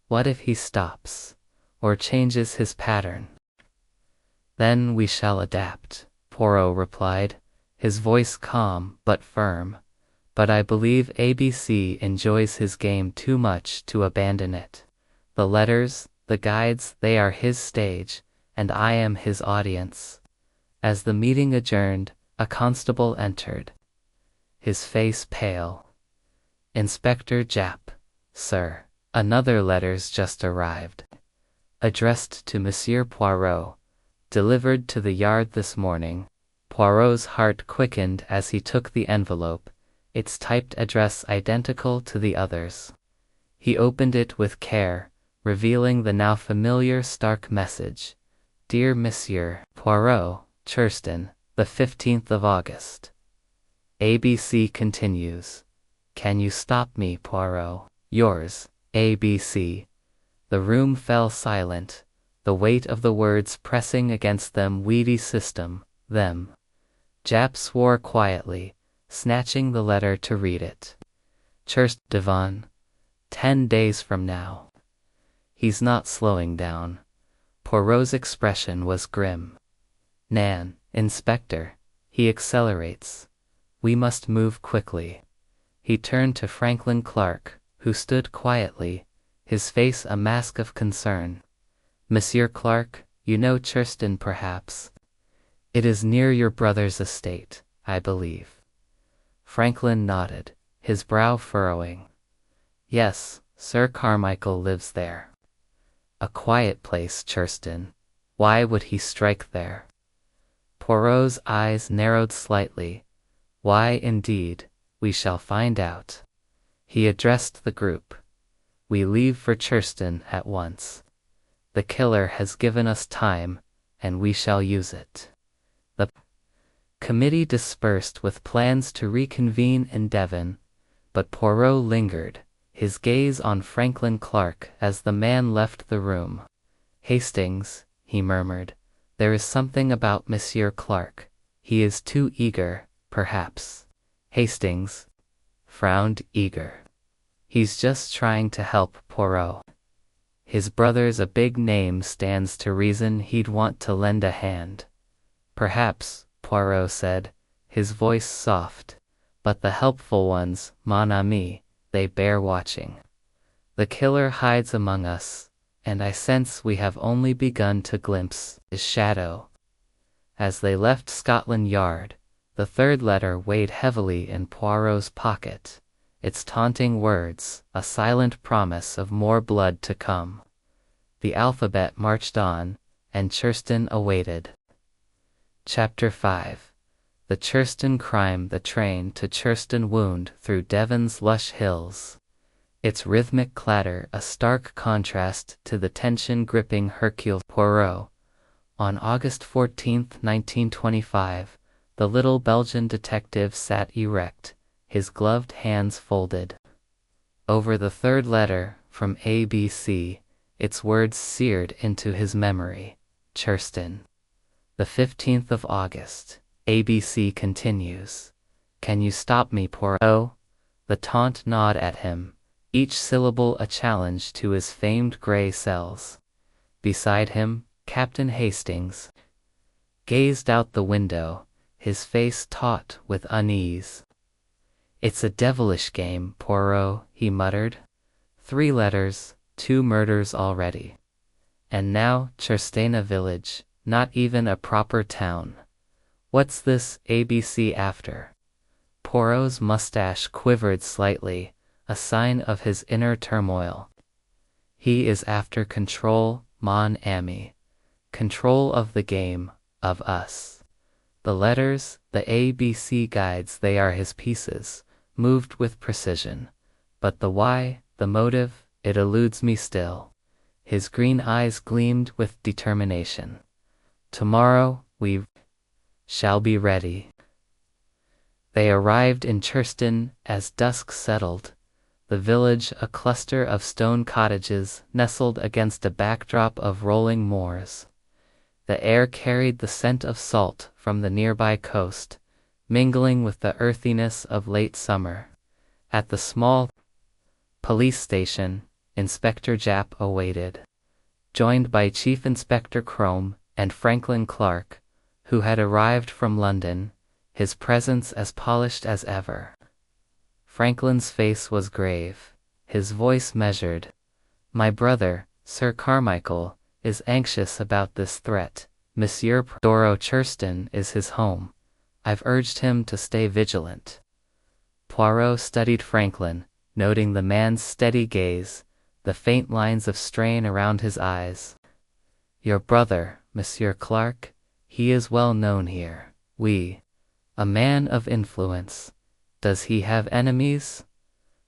What if he stops, or changes his pattern? Then we shall adapt, Poirot replied, his voice calm but firm. But I believe A.B.C. enjoys his game too much to abandon it. The letters, the guides, they are his stage, and I am his audience. As the meeting adjourned, a constable entered, his face pale. Inspector Jap, sir. Another letter's just arrived. Addressed to Monsieur Poirot. Delivered to the yard this morning. Poirot's heart quickened as he took the envelope, its typed address identical to the others. He opened it with care, revealing the now familiar stark message. Dear Monsieur Poirot, Churston, the 15th of August. A.B.C. continues. Can you stop me, Poirot? Yours, A.B.C. The room fell silent, the weight of the words pressing against them. Weedy system, them. Jap swore quietly, snatching the letter to read it. Churst Devon. 10 days from now. He's not slowing down. Poirot's expression was grim. Nan, Inspector. He accelerates. We must move quickly. He turned to Franklin Clark, who stood quietly, his face a mask of concern. Monsieur Clark, you know Churston perhaps? It is near your brother's estate, I believe. Franklin nodded, his brow furrowing. Yes, Sir Carmichael lives there. A quiet place, Churston. Why would he strike there? Poirot's eyes narrowed slightly. Why indeed, we shall find out. He addressed the group. We leave for Churston at once. The killer has given us time, and we shall use it. The committee dispersed with plans to reconvene in Devon, but Poirot lingered, his gaze on Franklin Clark as the man left the room. Hastings, he murmured, there is something about Monsieur Clark. He is too eager, perhaps. Hastings frowned, eager. He's just trying to help, Poirot. His brother's a big name, stands to reason he'd want to lend a hand. Perhaps, Poirot said, his voice soft, but the helpful ones, mon ami, they bear watching. The killer hides among us, and I sense we have only begun to glimpse his shadow. As they left Scotland Yard, the third letter weighed heavily in Poirot's pocket, its taunting words, a silent promise of more blood to come. The alphabet marched on, and Churston awaited. Chapter 5. The Churston Crime. The train to Churston wound through Devon's lush hills, its rhythmic clatter a stark contrast to the tension-gripping Hercule Poirot. On August 14, 1925, the little Belgian detective sat erect, his gloved hands folded. Over the third letter, from A.B.C., its words seared into his memory. Churston. The 15th of August. A.B.C. continues. Can you stop me, Poirot? The taunt gnawed at him, each syllable a challenge to his famed grey cells. Beside him, Captain Hastings gazed out the window, his face taut with unease. It's a devilish game, Poirot, he muttered. 3 letters, 2 murders already. And now Churstana village, not even a proper town. What's this A.B.C. after? Poirot's mustache quivered slightly, a sign of his inner turmoil. He is after control, mon ami. Control of the game, of us. The letters, the A.B.C. guides, they are his pieces, moved with precision. But the why, the motive, it eludes me still. His green eyes gleamed with determination. Tomorrow, we shall be ready. They arrived in Churston as dusk settled. The village, a cluster of stone cottages, nestled against a backdrop of rolling moors. The air carried the scent of salt from the nearby coast, mingling with the earthiness of late summer. At the small police station, Inspector Japp awaited, joined by Chief Inspector Crome and Franklin Clark, who had arrived from London, his presence as polished as ever. Franklin's face was grave, his voice measured. My brother, Sir Carmichael, is anxious about this threat. Monsieur Poirot. Churston is his home. I've urged him to stay vigilant. Poirot studied Franklin, noting the man's steady gaze, the faint lines of strain around his eyes. Your brother, Monsieur Clark, he is well known here. A man of influence. Does he have enemies?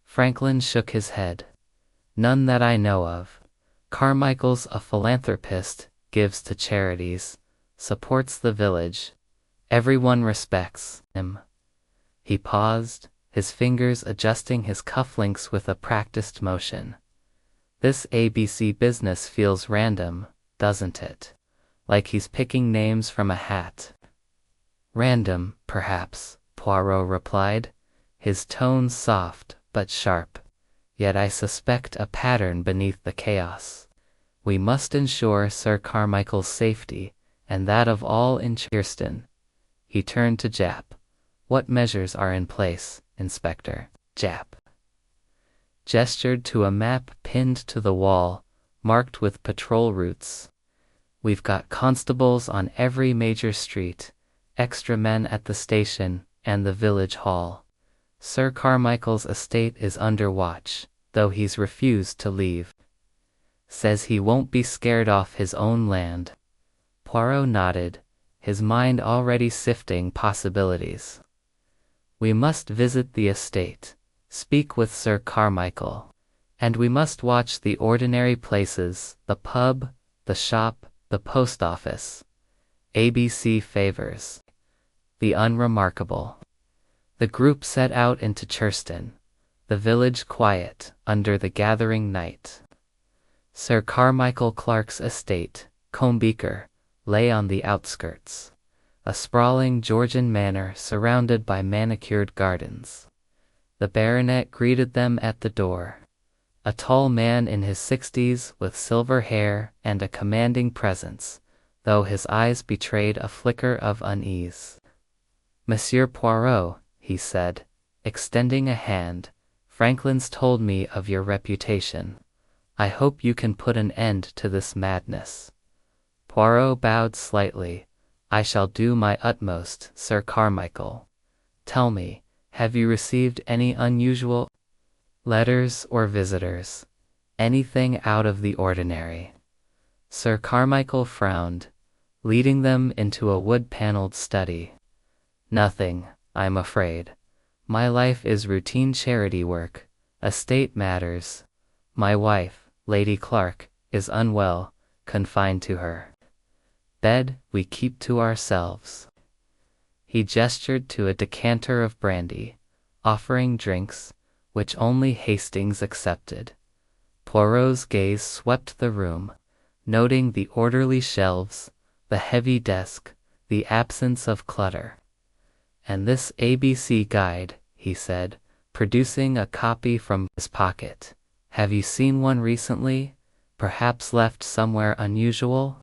Franklin shook his head. None that I know of. Carmichael's a philanthropist, gives to charities, supports the village. Everyone respects him. He paused, his fingers adjusting his cufflinks with a practiced motion. This A.B.C. business feels random, doesn't it? Like he's picking names from a hat. Random, perhaps, Poirot replied, his tone soft but sharp. Yet I suspect a pattern beneath the chaos. We must ensure Sir Carmichael's safety, and that of all in Churston. He turned to Japp. What measures are in place, Inspector? Japp gestured to a map pinned to the wall, marked with patrol routes. We've got constables on every major street, extra men at the station and the village hall. Sir Carmichael's estate is under watch, though he's refused to leave. Says he won't be scared off his own land. Poirot nodded, his mind already sifting possibilities. We must visit the estate, speak with Sir Carmichael, and we must watch the ordinary places, the pub, the shop, the post office. A.B.C. favors the unremarkable. The group set out into Churston, the village quiet under the gathering night. Sir Carmichael Clark's estate, Combeaker, lay on the outskirts, a sprawling Georgian manor surrounded by manicured gardens. The baronet greeted them at the door, a tall man in his 60s with silver hair and a commanding presence, though his eyes betrayed a flicker of unease. Monsieur Poirot, he said, extending a hand. "Franklin's told me of your reputation. I hope you can put an end to this madness." Poirot bowed slightly. "I shall do my utmost, Sir Carmichael. Tell me, have you received any unusual letters or visitors? Anything out of the ordinary?" Sir Carmichael frowned, leading them into a wood-paneled study. "Nothing, I'm afraid. My life is routine charity work, estate matters. My wife, Lady Clark, is unwell, confined to her bed. We keep to ourselves." He gestured to a decanter of brandy, offering drinks, which only Hastings accepted. Poirot's gaze swept the room, noting the orderly shelves, the heavy desk, the absence of clutter. "And this A.B.C. guide," he said, producing a copy from his pocket. "Have you seen one recently? Perhaps left somewhere unusual?"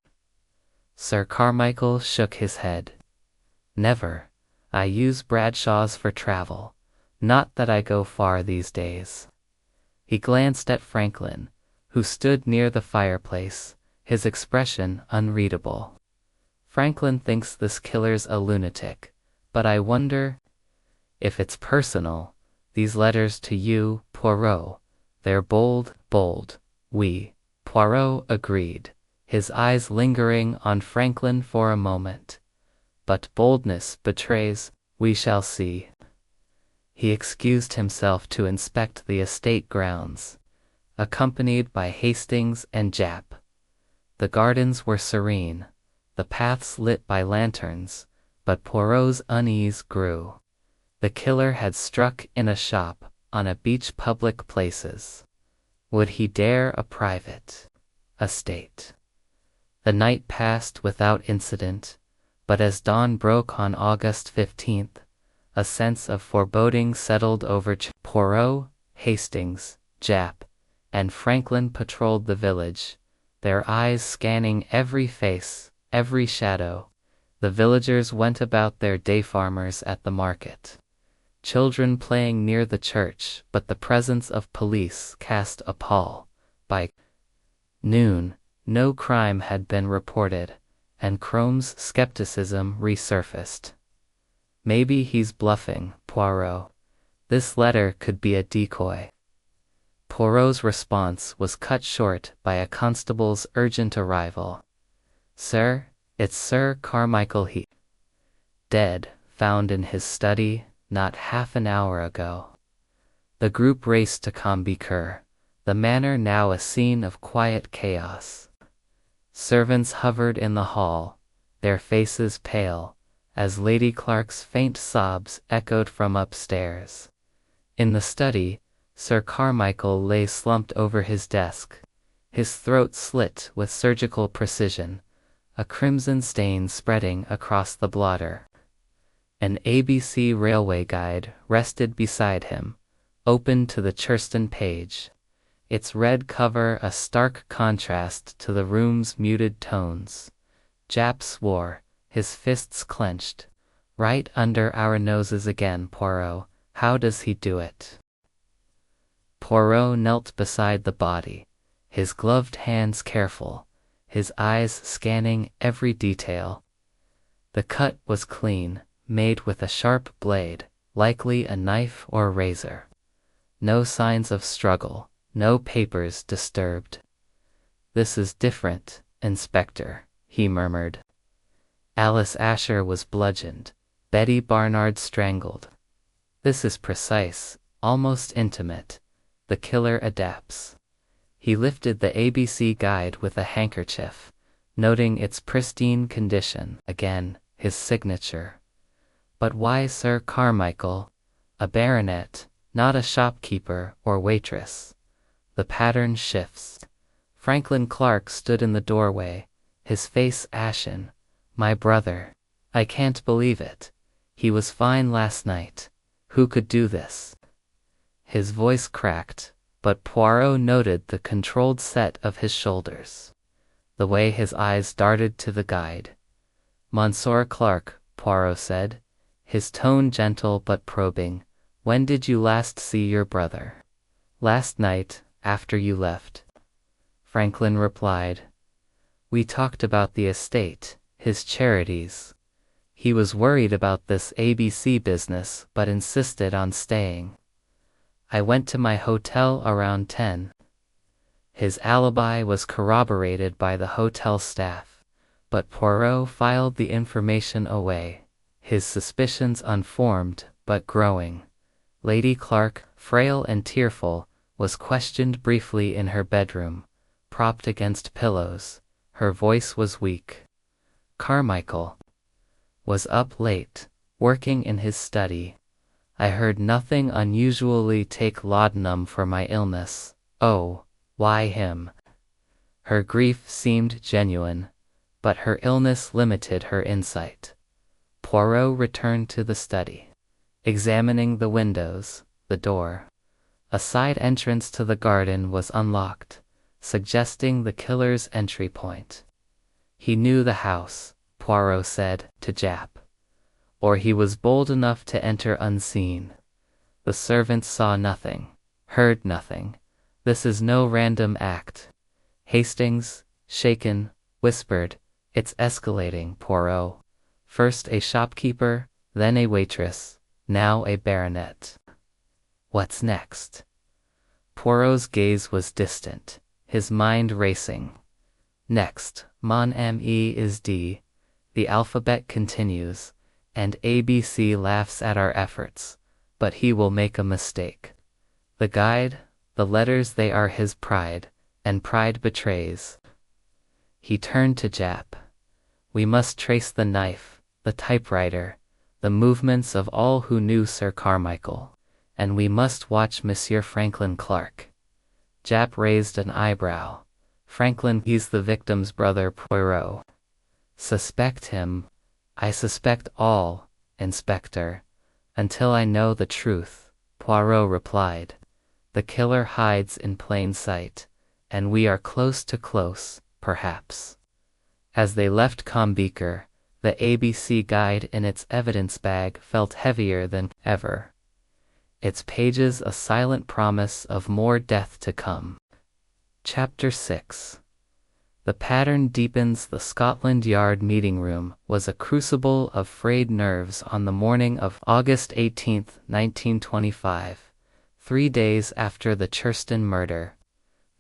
Sir Carmichael shook his head. "Never. I use Bradshaw's for travel. Not that I go far these days." He glanced at Franklin, who stood near the fireplace, his expression unreadable. "Franklin thinks this killer's a lunatic, but I wonder if it's personal. These letters to you, Poirot, they're bold." "Oui," Poirot agreed, his eyes lingering on Franklin for a moment. "But boldness betrays, we shall see." He excused himself to inspect the estate grounds, accompanied by Hastings and Japp. The gardens were serene, the paths lit by lanterns, but Poirot's unease grew. The killer had struck in a shop, on a beach, public places. Would he dare a private estate? The night passed without incident, but as dawn broke on August 15th, a sense of foreboding settled over Poirot. Hastings, Japp, and Franklin patrolled the village, their eyes scanning every face, every shadow. The villagers went about their day, farmers at the market, children playing near the church, but the presence of police cast a pall. By noon, no crime had been reported, and Crome's skepticism resurfaced. "Maybe he's bluffing, Poirot. This letter could be a decoy." Poirot's response was cut short by a constable's urgent arrival. "Sir, it's Sir Carmichael. He dead, found in his study, not half an hour ago." The group raced to Combeferre, the manor now a scene of quiet chaos. Servants hovered in the hall, their faces pale, as Lady Clark's faint sobs echoed from upstairs. In the study, Sir Carmichael lay slumped over his desk, his throat slit with surgical precision, a crimson stain spreading across the blotter. An A.B.C. railway guide rested beside him, open to the Churston page, its red cover a stark contrast to the room's muted tones. Japp swore, his fists clenched. "Right under our noses again, Poirot. How does he do it?" Poirot knelt beside the body, his gloved hands careful, his eyes scanning every detail. The cut was clean, made with a sharp blade, likely a knife or razor. No signs of struggle, no papers disturbed. "This is different, Inspector," he murmured. "Alice Asher was bludgeoned, Betty Barnard strangled. This is precise, almost intimate. The killer adapts." He lifted the A.B.C. guide with a handkerchief, noting its pristine condition. Again, his signature. "But why Sir Carmichael? A baronet, not a shopkeeper or waitress." The pattern shifts. Franklin Clark stood in the doorway, his face ashen. "My brother. I can't believe it. He was fine last night. Who could do this?" His voice cracked, but Poirot noted the controlled set of his shoulders, the way his eyes darted to the guide. "Monsieur Clark," Poirot said, his tone gentle but probing, When did you last see your brother? Last night, after you left. Franklin replied. We talked about the estate, his charities. He was worried about this A.B.C. business but insisted on staying. I went to my hotel around 10. His alibi was corroborated by the hotel staff, but Poirot filed the information away, his suspicions unformed but growing. Lady Clark, frail and tearful, was questioned briefly in her bedroom, propped against pillows. Her voice was weak. Carmichael was up late, working in his study. I heard nothing unusually take laudanum for my illness. Oh, why him? Her grief seemed genuine, but her illness limited her insight. Poirot returned to the study, examining the windows, the door. A side entrance to the garden was unlocked, suggesting the killer's entry point. He knew the house, Poirot said to Jap. Or he was bold enough to enter unseen. The servants saw nothing, heard nothing. This is no random act. Hastings, shaken, whispered, It's escalating, Poirot. First a shopkeeper, then a waitress, now a baronet. What's next? Poirot's gaze was distant, his mind racing. Next, mon ami is D. The alphabet continues, and A.B.C. laughs at our efforts, but he will make a mistake. The guide, the letters, they are his pride, and pride betrays. He turned to Jap. We must trace the knife, the typewriter, the movements of all who knew Sir Carmichael, and we must watch Monsieur Franklin Clark. Jap raised an eyebrow. Franklin, he's the victim's brother, Poirot. Suspect him? I suspect all, Inspector, until I know the truth, Poirot replied. The killer hides in plain sight, and we are close to close, perhaps. As they left Combeaker, the A.B.C. guide in its evidence bag felt heavier than ever. Its pages a silent promise of more death to come. Chapter 6. The pattern deepens. The Scotland Yard meeting room was a crucible of frayed nerves on the morning of August 18, 1925, 3 days after the Churston murder.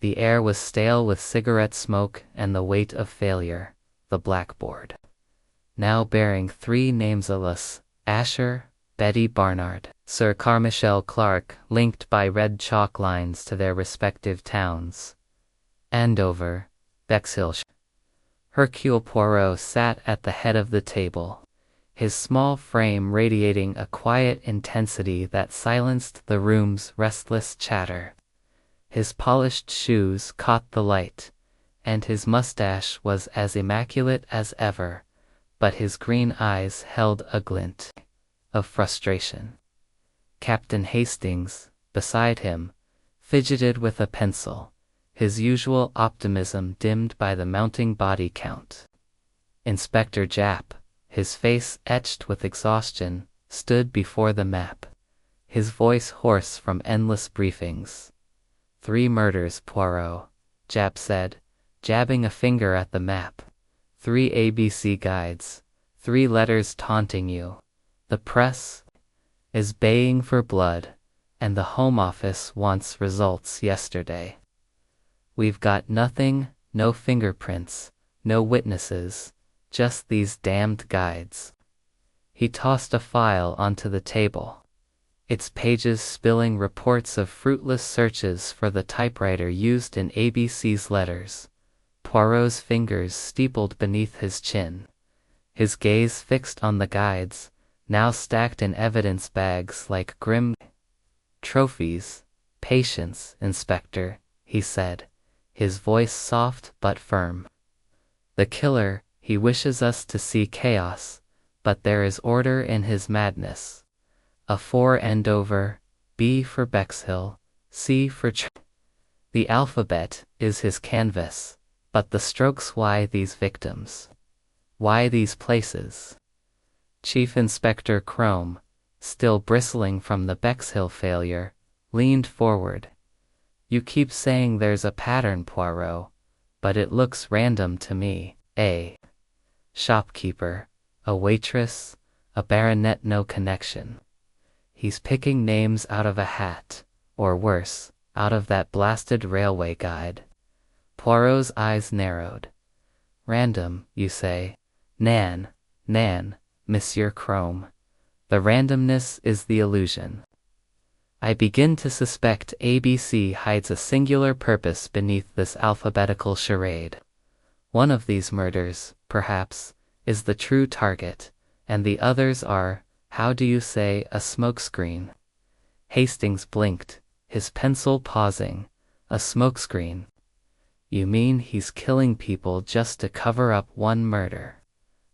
The air was stale with cigarette smoke and the weight of failure. The blackboard, now bearing 3 names: Alice, Asher, Betty Barnard, Sir Carmichael Clark, linked by red chalk lines to their respective towns. Andover, Bexhill. Hercule Poirot sat at the head of the table, his small frame radiating a quiet intensity that silenced the room's restless chatter. His polished shoes caught the light, and his mustache was as immaculate as ever, but his green eyes held a glint of frustration. Captain Hastings, beside him, fidgeted with a pencil, his usual optimism dimmed by the mounting body count. Inspector Jap, his face etched with exhaustion, stood before the map, his voice hoarse from endless briefings. 3 murders, Poirot, Jap said, jabbing a finger at the map. 3 A.B.C. guides, 3 letters taunting you. The press is baying for blood, and the Home Office wants results yesterday. We've got nothing, no fingerprints, no witnesses, just these damned guides. He tossed a file onto the table, its pages spilling reports of fruitless searches for the typewriter used in A.B.C.'s letters. Poirot's fingers steepled beneath his chin, his gaze fixed on the guides, now stacked in evidence bags like grim trophies. Patience, Inspector, he said, his voice soft but firm. The killer, he wishes us to see chaos, but there is order in his madness. A 4 Andover, B for Bexhill, C for The alphabet is his canvas, but the strokes. Why these victims? Why these places? Chief Inspector Crome, still bristling from the Bexhill failure, leaned forward. You keep saying there's a pattern, Poirot, but it looks random to me. A shopkeeper, a waitress, a baronet, no connection. He's picking names out of a hat, or worse, out of that blasted railway guide. Poirot's eyes narrowed. Random, you say? Nan, Monsieur Crome. The randomness is the illusion. I begin to suspect A.B.C. hides a singular purpose beneath this alphabetical charade. One of these murders, perhaps, is the true target, and the others are, how do you say, a smokescreen? Hastings blinked, his pencil pausing. A smokescreen? You mean he's killing people just to cover up one murder?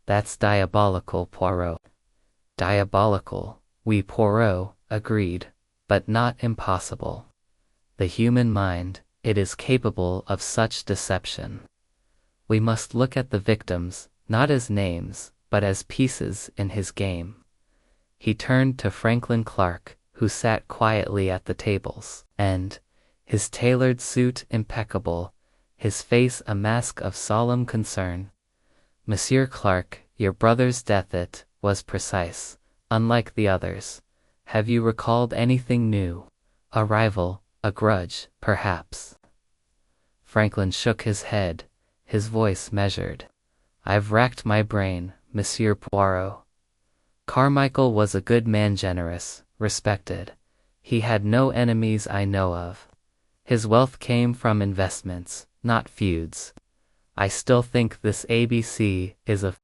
That's diabolical, Poirot. Diabolical, oui, Poirot agreed, but not impossible. The human mind, it is capable of such deception. We must look at the victims, not as names, but as pieces in his game. He turned to Franklin Clark, who sat quietly at the tables, and, his tailored suit impeccable, his face a mask of solemn concern. Monsieur Clark, your brother's death, it was precise, unlike the others. Have you recalled anything new? A rival, a grudge, perhaps? Franklin shook his head, his voice measured. I've racked my brain, Monsieur Poirot. Carmichael was a good man, generous, respected. He had no enemies I know of. His wealth came from investments, not feuds. I still think this A.B.C. is a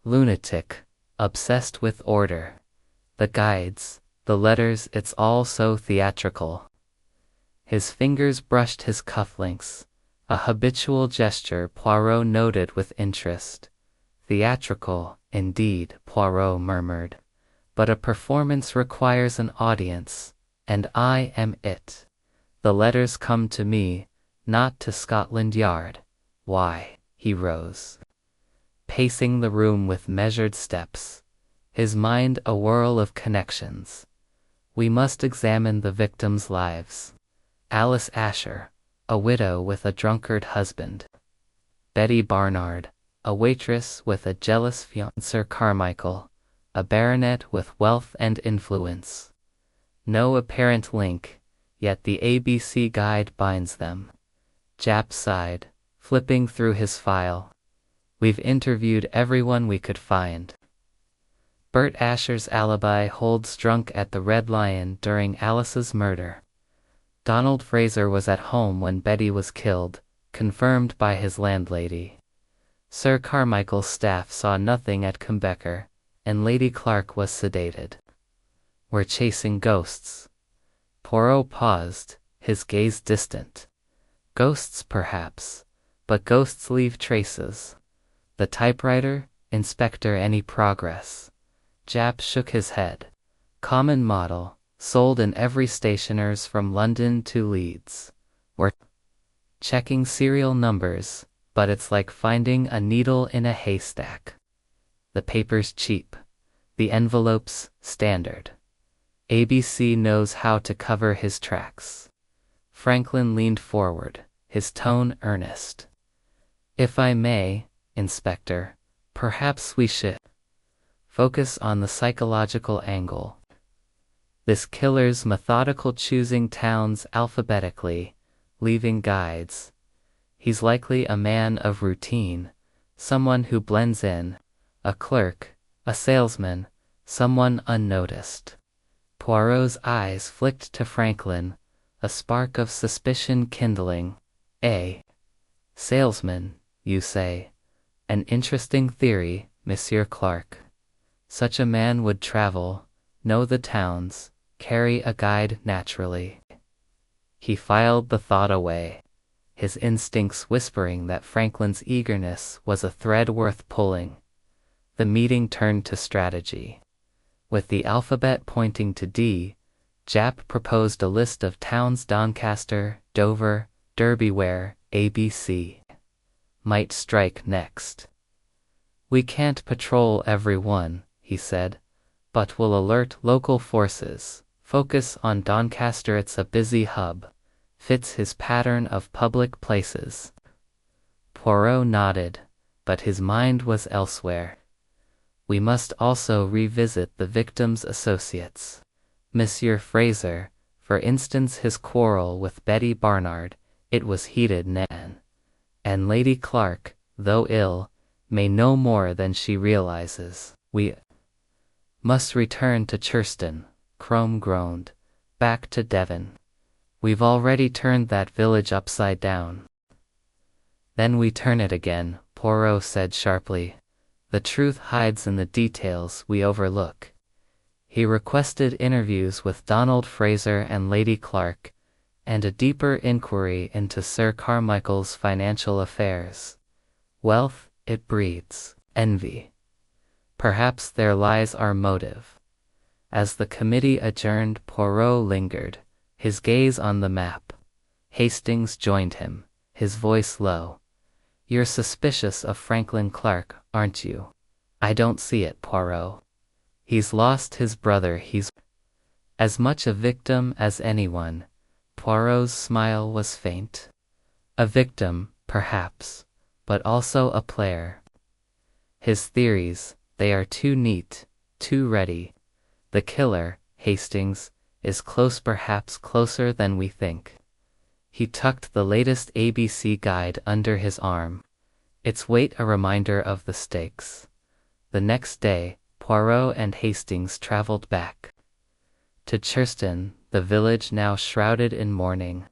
lunatic, obsessed with order. The guides, the letters, it's all so theatrical. His fingers brushed his cufflinks, a habitual gesture Poirot noted with interest. Theatrical, indeed, Poirot murmured. But a performance requires an audience, and I am it. The letters come to me, not to Scotland Yard. Why? He rose, pacing the room with measured steps, his mind a whirl of connections. We must examine the victims' lives. Alice Asher, a widow with a drunkard husband. Betty Barnard, a waitress with a jealous fiancé. Sir Carmichael, a baronet with wealth and influence. No apparent link, yet the A.B.C. guide binds them. Japp sighed, flipping through his file. We've interviewed everyone we could find. Bert Asher's alibi holds drunk at the Red Lion during Alice's murder. Donald Fraser was at home when Betty was killed, confirmed by his landlady. Sir Carmichael's staff saw nothing at Combecker, and Lady Clark was sedated. We're chasing ghosts. Poirot paused, his gaze distant. Ghosts, perhaps, but ghosts leave traces. The typewriter, Inspector, any progress? Japp shook his head. Common model, sold in every stationer's from London to Leeds. We're checking serial numbers, but it's like finding a needle in a haystack. The paper's cheap. The envelope's standard. A.B.C. knows how to cover his tracks. Franklin leaned forward, his tone earnest. If I may, Inspector, perhaps we should focus on the psychological angle. This killer's methodical, choosing towns alphabetically, leaving guides. He's likely a man of routine, someone who blends in, a clerk, a salesman, someone unnoticed. Poirot's eyes flicked to Franklin, a spark of suspicion kindling. A salesman, you say? An interesting theory, Monsieur Clark. Such a man would travel, know the towns, carry a guide naturally. He filed the thought away, his instincts whispering that Franklin's eagerness was a thread worth pulling. The meeting turned to strategy. With the alphabet pointing to D, Japp proposed a list of towns Doncaster, Dover, Derby where A.B.C. might strike next. We can't patrol every one, he said, but will alert local forces. Focus on Doncaster, it's a busy hub. Fits his pattern of public places. Poirot nodded, but his mind was elsewhere. We must also revisit the victim's associates. Monsieur Fraser, for instance, his quarrel with Betty Barnard, it was heated then. And Lady Clark, though ill, may know more than she realizes. We must return to Churston, Crome groaned. Back to Devon. We've already turned that village upside down. Then we turn it again, Poirot said sharply. The truth hides in the details we overlook. He requested interviews with Donald Fraser and Lady Clark, and a deeper inquiry into Sir Carmichael's financial affairs. Wealth, it breeds envy. Perhaps there lies our motive. As the committee adjourned, Poirot lingered, his gaze on the map. Hastings joined him, his voice low. You're suspicious of Franklin Clark, aren't you? I don't see it, Poirot. He's lost his brother, he's as much a victim as anyone. Poirot's smile was faint. A victim, perhaps, but also a player. His theories, they are too neat, too ready. The killer, Hastings, is close, perhaps closer than we think. He tucked the latest A.B.C. guide under his arm, its weight a reminder of the stakes. The next day, Poirot and Hastings traveled back to Churston, the village now shrouded in mourning.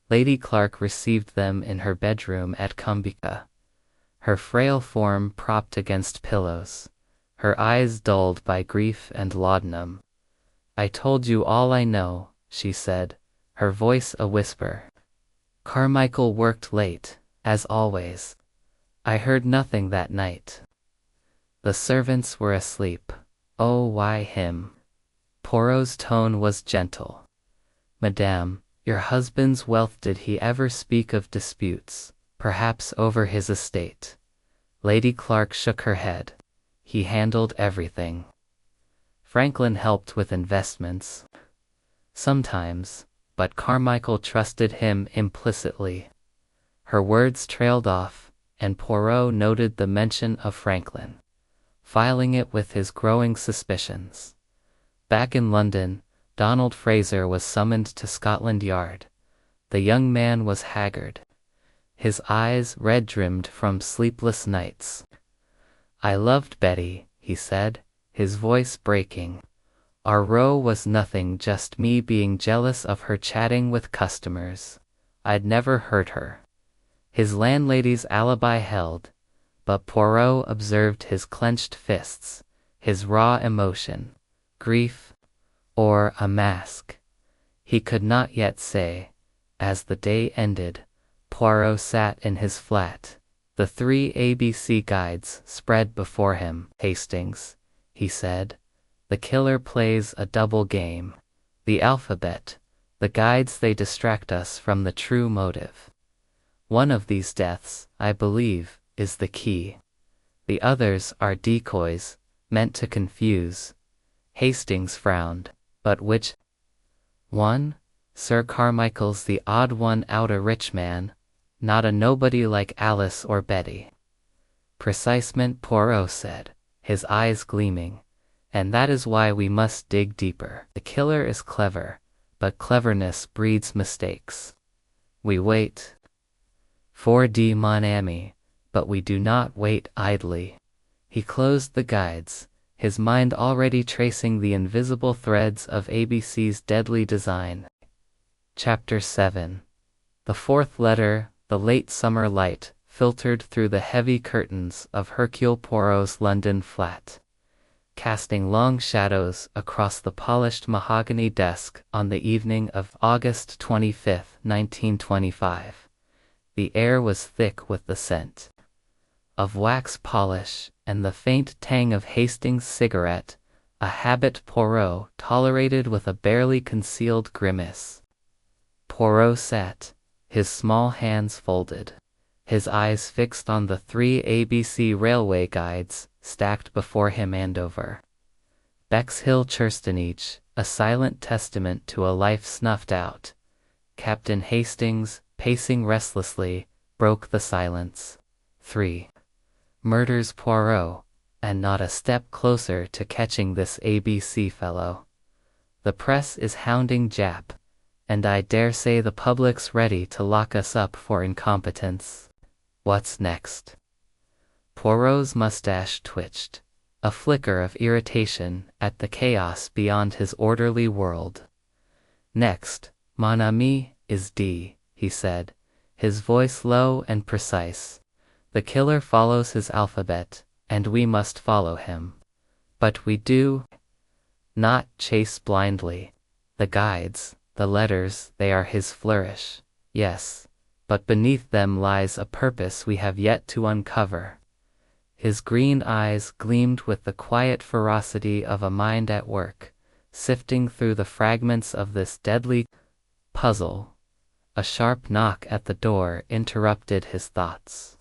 Lady Clark received them in her bedroom at Cumbicka, her frail form propped against pillows, her eyes dulled by grief and laudanum. I told you all I know, she said, her voice a whisper. Carmichael worked late, as always. I heard nothing that night. The servants were asleep. Oh, why him? Poirot's tone was gentle. Madame, your husband's wealth, did he ever speak of disputes, perhaps over his estate? Lady Clark shook her head. He handled everything. Franklin helped with investments. Sometimes, but Carmichael trusted him implicitly. Her words trailed off, and Poirot noted the mention of Franklin, filing it with his growing suspicions. Back in London, Donald Fraser was summoned to Scotland Yard. The young man was haggard, his eyes red-rimmed from sleepless nights. I loved Betty, he said, his voice breaking. Our row was nothing, just me being jealous of her chatting with customers. I'd never hurt her. His landlady's alibi held, but Poirot observed his clenched fists, his raw emotion, grief, or a mask. He could not yet say. As the day ended, Poirot sat in his flat, the 3 A.B.C. guides spread before him. Hastings, he said, the killer plays a double game. The alphabet, the guides, they distract us from the true motive. One of these deaths, I believe, is the key. The others are decoys, meant to confuse. Hastings frowned. But which one? Sir Carmichael's the odd one out, a rich man, not a nobody like Alice or Betty. Precisement, Poirot said, his eyes gleaming. And that is why we must dig deeper. The killer is clever, but cleverness breeds mistakes. We wait for mon ami, but we do not wait idly. He closed the guides, his mind already tracing the invisible threads of A.B.C.'s deadly design. Chapter 7. The fourth letter, the late summer light, filtered through the heavy curtains of Hercule Poirot's London flat, casting long shadows across the polished mahogany desk on the evening of August 25, 1925. The air was thick with the scent of wax polish and the faint tang of Hastings' cigarette, a habit Poirot tolerated with a barely concealed grimace. Poirot sat, his small hands folded, his eyes fixed on the 3 A.B.C. railway guides stacked before him. Andover, Bexhill Churstonage, a silent testament to a life snuffed out. Captain Hastings, pacing restlessly, broke the silence. 3. Murders Poirot, and not a step closer to catching this A.B.C. fellow. The press is hounding Jap, and I dare say the public's ready to lock us up for incompetence. What's next? Poirot's mustache twitched, a flicker of irritation at the chaos beyond his orderly world. Next, mon ami, is D, he said, his voice low and precise. The killer follows his alphabet, and we must follow him. But we do not chase blindly. The guides, the letters, they are his flourish. Yes, but beneath them lies a purpose we have yet to uncover. His green eyes gleamed with the quiet ferocity of a mind at work, sifting through the fragments of this deadly puzzle. A sharp knock at the door interrupted his thoughts.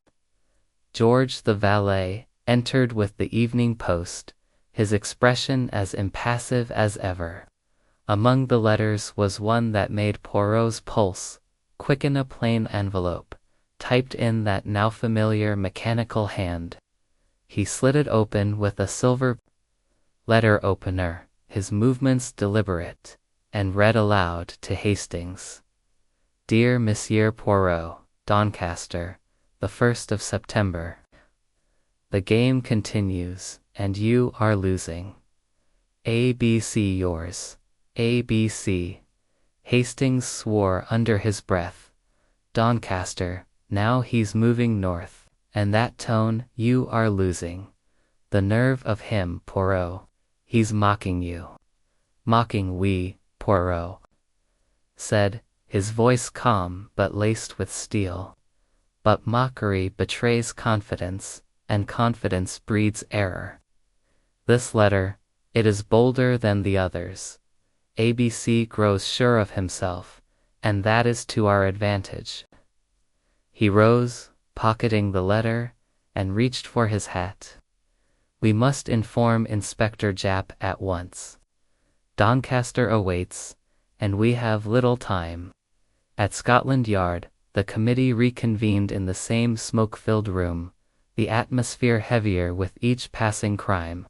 George the valet entered with the evening post, his expression as impassive as ever. Among the letters was one that made Poirot's pulse quicken, a plain envelope, typed in that now familiar mechanical hand. He slid it open with a silver letter opener, his movements deliberate, and read aloud to Hastings. Dear Monsieur Poirot, Doncaster, the 1st of September. The game continues, and you are losing. A.B.C. yours. A.B.C. Hastings swore under his breath. Doncaster, now he's moving north, and that tone, you are losing. The nerve of him, Poirot. He's mocking you. Mocking we, Poirot said, his voice calm but laced with steel. But mockery betrays confidence, and confidence breeds error. This letter, it is bolder than the others. A.B.C. grows sure of himself, and that is to our advantage. He rose, pocketing the letter, and reached for his hat. We must inform Inspector Japp at once. Doncaster awaits, and we have little time. At Scotland Yard, the committee reconvened in the same smoke-filled room, the atmosphere heavier with each passing crime.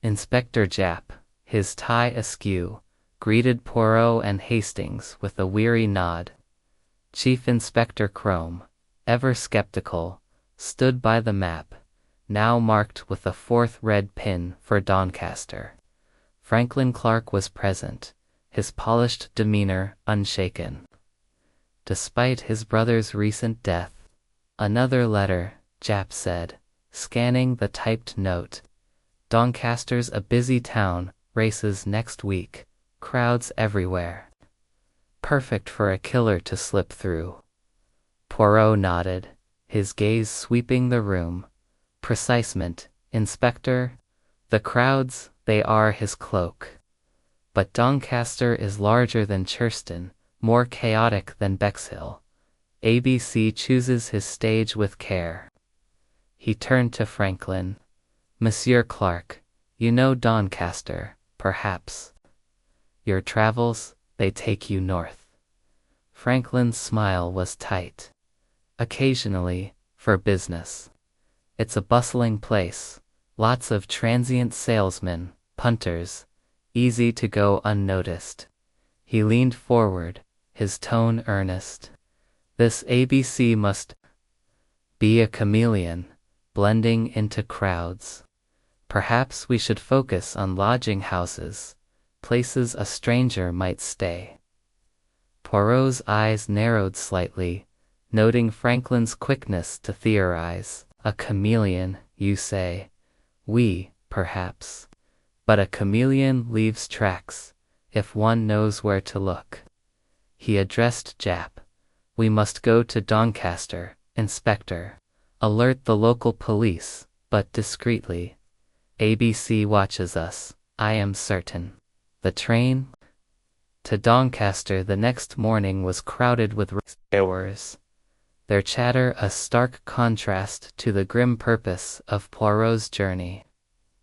Inspector Japp, his tie askew, greeted Poirot and Hastings with a weary nod. Chief Inspector Crome, ever skeptical, stood by the map, now marked with a 4th red pin for Doncaster. Franklin Clark was present, his polished demeanor unshaken. Despite his brother's recent death. Another letter, Japp said, scanning the typed note. Doncaster's a busy town, races next week, crowds everywhere. Perfect for a killer to slip through. Poirot nodded, his gaze sweeping the room. Precisement, Inspector. The crowds, they are his cloak. But Doncaster is larger than Churston, more chaotic than Bexhill. A.B.C. chooses his stage with care. He turned to Franklin. Monsieur Clark, you know Doncaster, perhaps. Your travels, they take you north. Franklin's smile was tight. Occasionally, for business. It's a bustling place, lots of transient salesmen, punters, easy to go unnoticed. He leaned forward, his tone earnest. This A.B.C. must be a chameleon, blending into crowds. Perhaps we should focus on lodging houses, places a stranger might stay. Poirot's eyes narrowed slightly, noting Franklin's quickness to theorize. A chameleon, you say? We, perhaps. But a chameleon leaves tracks, if one knows where to look. He addressed Japp. We must go to Doncaster, Inspector. Alert the local police, but discreetly. A.B.C. watches us, I am certain. The train to Doncaster the next morning was crowded with rescuers, their chatter a stark contrast to the grim purpose of Poirot's journey.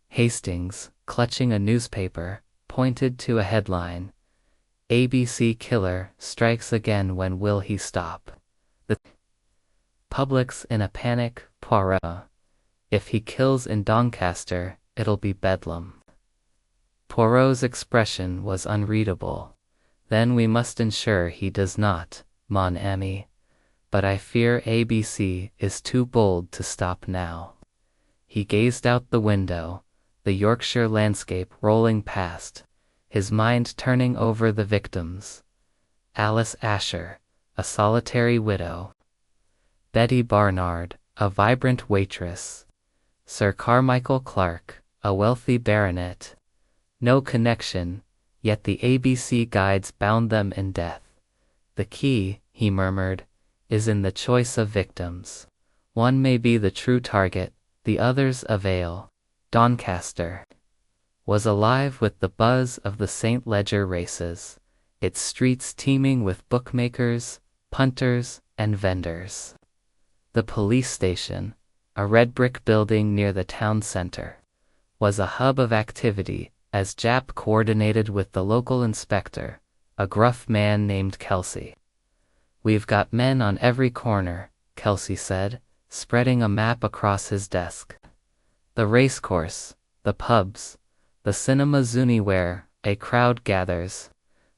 Hastings, clutching a newspaper, pointed to a headline. A.B.C. killer strikes again, when will he stop? The public's in a panic. Poirot. If he kills in Doncaster, it'll be bedlam. Poirot's expression was unreadable. Then we must ensure he does not, mon ami. But I fear A.B.C. is too bold to stop now. He gazed out the window, the Yorkshire landscape rolling past, his mind turning over the victims. Alice Asher, a solitary widow. Betty Barnard, a vibrant waitress. Sir Carmichael Clark, a wealthy baronet. No connection, yet the A.B.C. guides bound them in death. The key, he murmured, is in the choice of victims. One may be the true target, the others avail. Doncaster was alive with the buzz of the St. Leger races, its streets teeming with bookmakers, punters, and vendors. The police station, a red brick building near the town center, was a hub of activity as Jap coordinated with the local inspector, a gruff man named Kelsey. "We've got men on every corner," Kelsey said, spreading a map across his desk. "The racecourse, the pubs, the cinemas, anywhere a crowd gathers.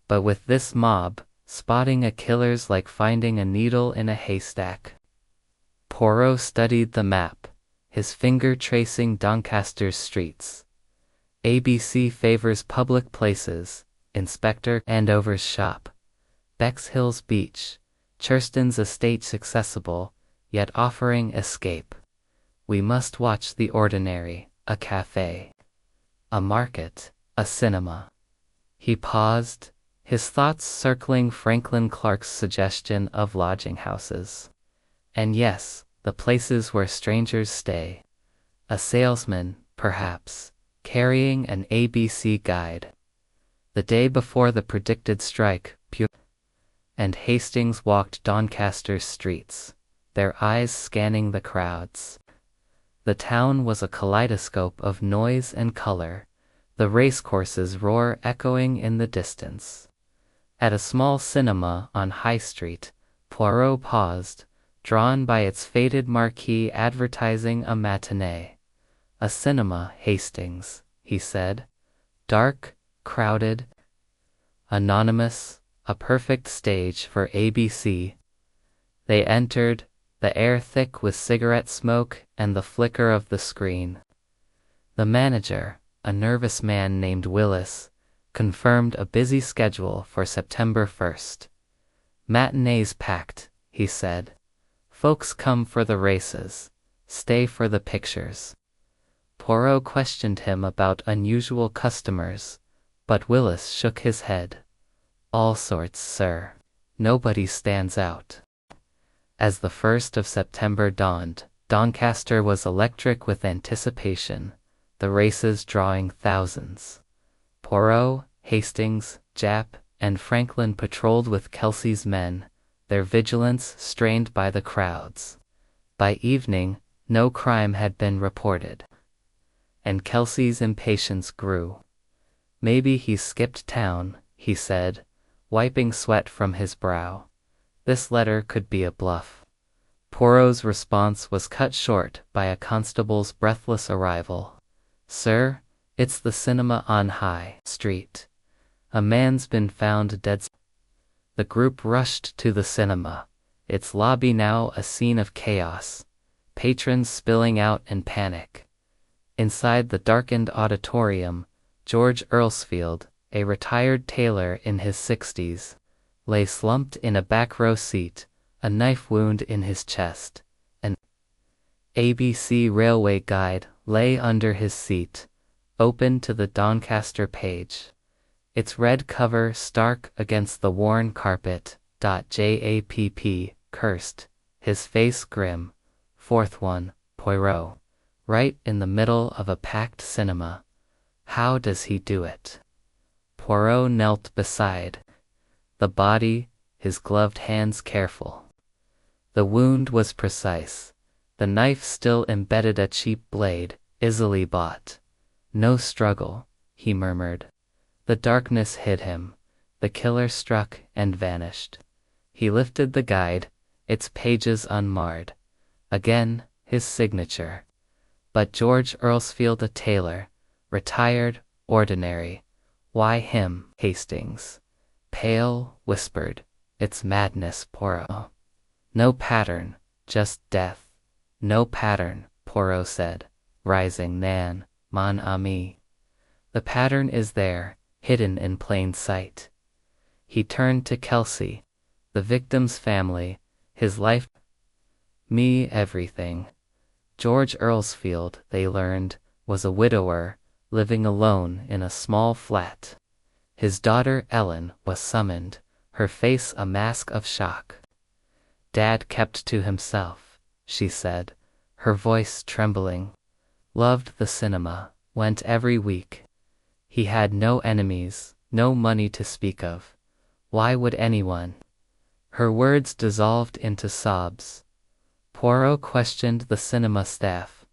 But with this mob, spotting a killer's like finding a needle in a haystack." Poirot studied the map, his finger tracing Doncaster's streets. A.B.C. favors public places, Inspector Andover's shop, Bexhill's beach, Churston's estates accessible, yet offering escape. We must watch the ordinary, a cafe, a market, a cinema. He paused, his thoughts circling Franklin Clark's suggestion of lodging houses. And yes, the places where strangers stay. A salesman, perhaps, carrying an A.B.C. guide. The day before the predicted strike, and Hastings walked Doncaster's streets, their eyes scanning the crowds. The town was a kaleidoscope of noise and color, the racecourse's roar echoing in the distance. At a small cinema on High Street, Poirot paused, drawn by its faded marquee advertising a matinee. "A cinema, Hastings," he said. "Dark, crowded, anonymous, a perfect stage for A.B.C. They entered, the air thick with cigarette smoke and the flicker of the screen. The manager, a nervous man named Willis, confirmed a busy schedule for September 1st. "Matinees packed," he said. "Folks come for the races, stay for the pictures." Poirot questioned him about unusual customers, but Willis shook his head. "All sorts, sir. Nobody stands out." As the 1st of September dawned, Doncaster was electric with anticipation, the races drawing thousands. Poirot, Hastings, Jap, and Franklin patrolled with Kelsey's men, their vigilance strained by the crowds. By evening, no crime had been reported. And Kelsey's impatience grew. "Maybe he skipped town," he said, wiping sweat from his brow. "This letter could be a bluff." Poirot's response was cut short by a constable's breathless arrival. "Sir, it's the cinema on High Street. A man's been found dead." The group rushed to the cinema, its lobby now a scene of chaos, patrons spilling out in panic. Inside the darkened auditorium, George Earlsfield, a retired tailor in his 60s, lay slumped in a back row seat, a knife wound in his chest. An A.B.C. railway guide lay under his seat, open to the Doncaster page. Its red cover stark against the worn carpet. Japp cursed, his face grim. "Fourth one, Poirot. Right in the middle of a packed cinema. How does he do it?" Poirot knelt beside the body, his gloved hands careful. The wound was precise, the knife still embedded, a cheap blade, easily bought. No struggle, he murmured. The darkness hid him. The killer struck and vanished. He lifted the guide, its pages unmarred. Again, his signature. But George Earlsfield, a tailor, retired, ordinary. Why him? Hastings, pale, whispered. It's madness, Poirot. No pattern, just death. No pattern, Poirot said, rising. Nan, mon ami. The pattern is there, hidden in plain sight. He turned to Kelsey, the victim's family, his life. Me, everything. George Earlsfield, they learned, was a widower, living alone in a small flat. His daughter Ellen was summoned, her face a mask of shock. Dad kept to himself, she said, her voice trembling. Loved the cinema, went every week. He had no enemies, no money to speak of. Why would anyone? Her words dissolved into sobs. Poirot questioned the cinema staff,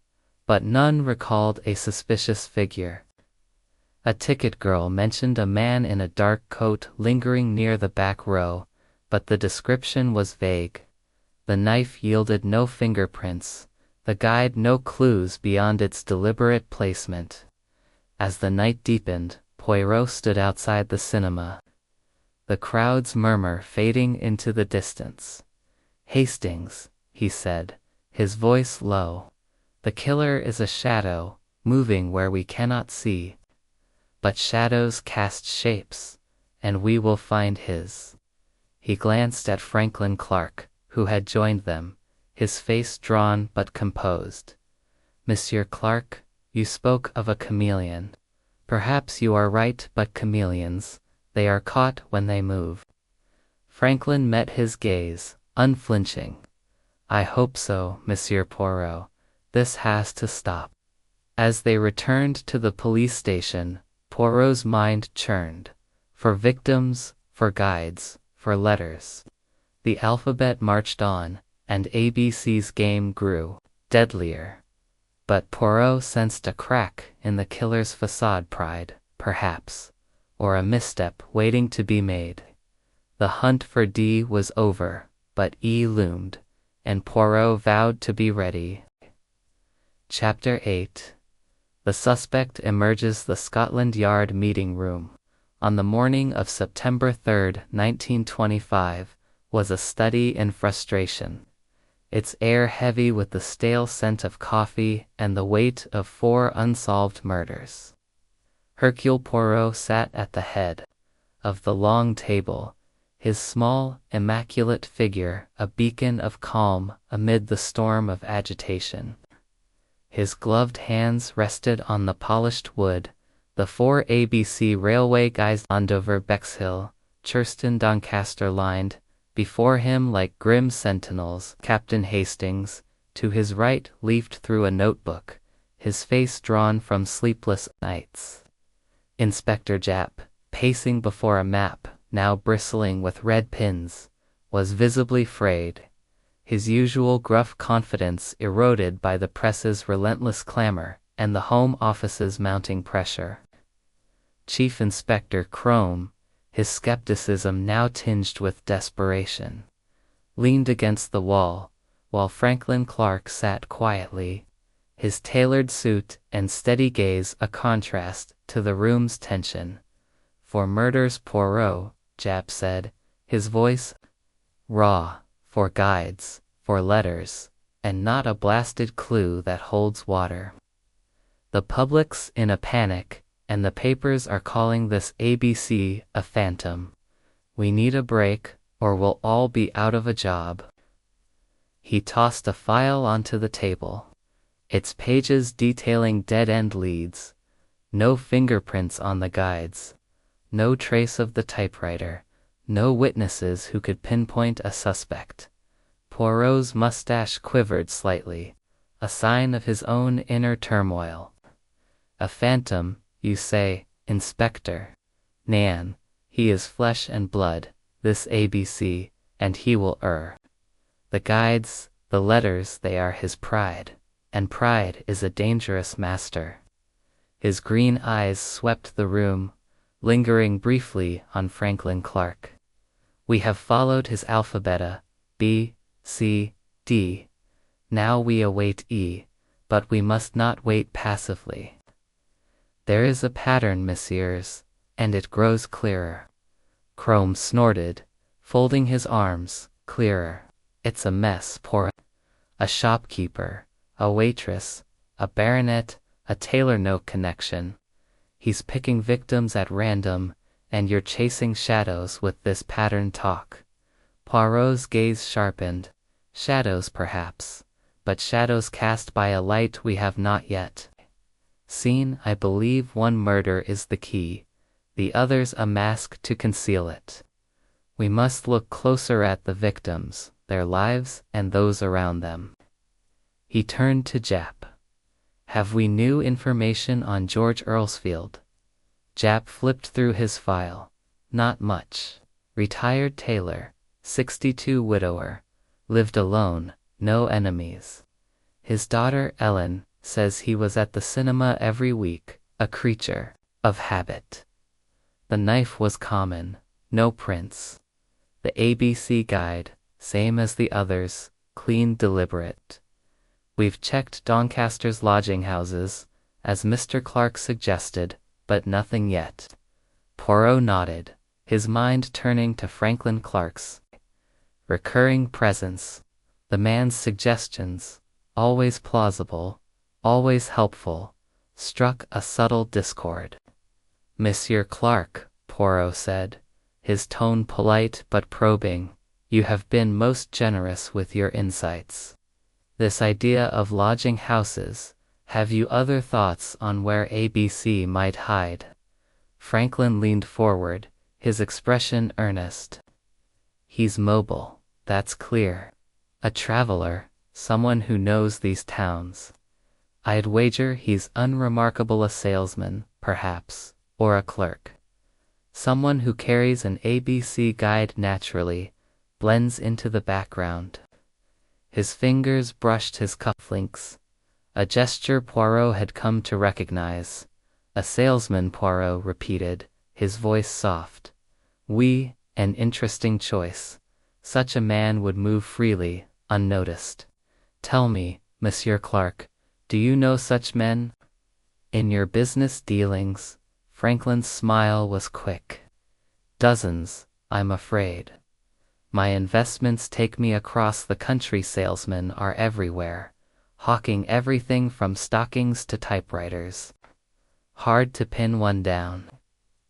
but none recalled a suspicious figure. A ticket girl mentioned a man in a dark coat lingering near the back row, but the description was vague. The knife yielded no fingerprints, the guide no clues beyond its deliberate placement. As the night deepened, Poirot stood outside the cinema, the crowd's murmur fading into the distance. Hastings, he said, his voice low. The killer is a shadow, moving where we cannot see. But shadows cast shapes, and we will find his. He glanced at Franklin Clark, who had joined them, his face drawn but composed. Monsieur Clark, you spoke of a chameleon. Perhaps you are right, but chameleons, they are caught when they move. Franklin met his gaze, unflinching. I hope so, Monsieur Poirot. This has to stop. As they returned to the police station, Poirot's mind churned. For victims, for guides, for letters. The alphabet marched on, and A.B.C.'s game grew deadlier. But Poirot sensed a crack in the killer's facade. Pride, perhaps, or a misstep waiting to be made. The hunt for D was over, but E loomed, and Poirot vowed to be ready. Chapter 8. The suspect emerges the Scotland Yard meeting room. On the morning of September 3, 1925, was a study in frustration. Its air heavy with the stale scent of coffee and the weight of 4 unsolved murders. Hercule Poirot sat at the head of the long table, his small, immaculate figure a beacon of calm amid the storm of agitation. His gloved hands rested on the polished wood, the 4 A.B.C. railway guys Andover Bexhill, Churston Doncaster lined, before him like grim sentinels. Captain Hastings, to his right, leafed through a notebook, his face drawn from sleepless nights. Inspector Japp, pacing before a map, now bristling with red pins, was visibly frayed, his usual gruff confidence eroded by the press's relentless clamor and the Home Office's mounting pressure. Chief Inspector Crome, his skepticism now tinged with desperation, leaned against the wall, while Franklin Clark sat quietly, his tailored suit and steady gaze a contrast to the room's tension. For murders, Poirot, Japp said, his voice raw. For guides, for letters, and not a blasted clue that holds water. The public's in a panic, and the papers are calling this A.B.C. a phantom. We need a break, or we'll all be out of a job. He tossed a file onto the table, its pages detailing dead-end leads. No fingerprints on the guides. No trace of the typewriter. No witnesses who could pinpoint a suspect. Poirot's mustache quivered slightly, a sign of his own inner turmoil. A phantom, you say, Inspector? Nan, he is flesh and blood, this A.B.C., and he will err. The guides, the letters, they are his pride, and pride is a dangerous master. His green eyes swept the room, lingering briefly on Franklin Clark. We have followed his alphabet, B, C, D. Now we await E, but we must not wait passively. There is a pattern, messieurs, and it grows clearer. Crome snorted, folding his arms. Clearer. It's a mess, Poirot. A shopkeeper, a waitress, a baronet, a tailor-no connection. He's picking victims at random, and you're chasing shadows with this pattern talk. Poirot's gaze sharpened. Shadows, perhaps, but shadows cast by a light we have not yet seen. I believe one murder is the key, the other's a mask to conceal it. We must look closer at the victims, their lives, and those around them. He turned to Jap. Have we new information on George Earlsfield? Jap flipped through his file. Not much. Retired tailor, 62, widower, lived alone, no enemies. His daughter Ellen says he was at the cinema every week, a creature of habit. The knife was common, no prints. The A.B.C. guide, same as the others, clean, deliberate. We've checked Doncaster's lodging houses, as Mr. Clark suggested, but nothing yet. Poirot nodded, his mind turning to Franklin Clark's recurring presence. The man's suggestions, always plausible, always helpful, struck a subtle discord. Monsieur Clark, Poirot said, his tone polite but probing, you have been most generous with your insights. This idea of lodging houses, have you other thoughts on where A.B.C. might hide? Franklin leaned forward, his expression earnest. He's mobile, that's clear. A traveler, someone who knows these towns. I'd wager he's unremarkable, a salesman, perhaps, or a clerk. Someone who carries an A.B.C. guide naturally, blends into the background. His fingers brushed his cufflinks, a gesture Poirot had come to recognize. A salesman, Poirot repeated, his voice soft. An interesting choice. Such a man would move freely, unnoticed. Tell me, Monsieur Clark, do you know such men? In your business dealings, Franklin's smile was quick. Dozens, I'm afraid. My investments take me across the country. Salesmen are everywhere, hawking everything from stockings to typewriters. Hard to pin one down.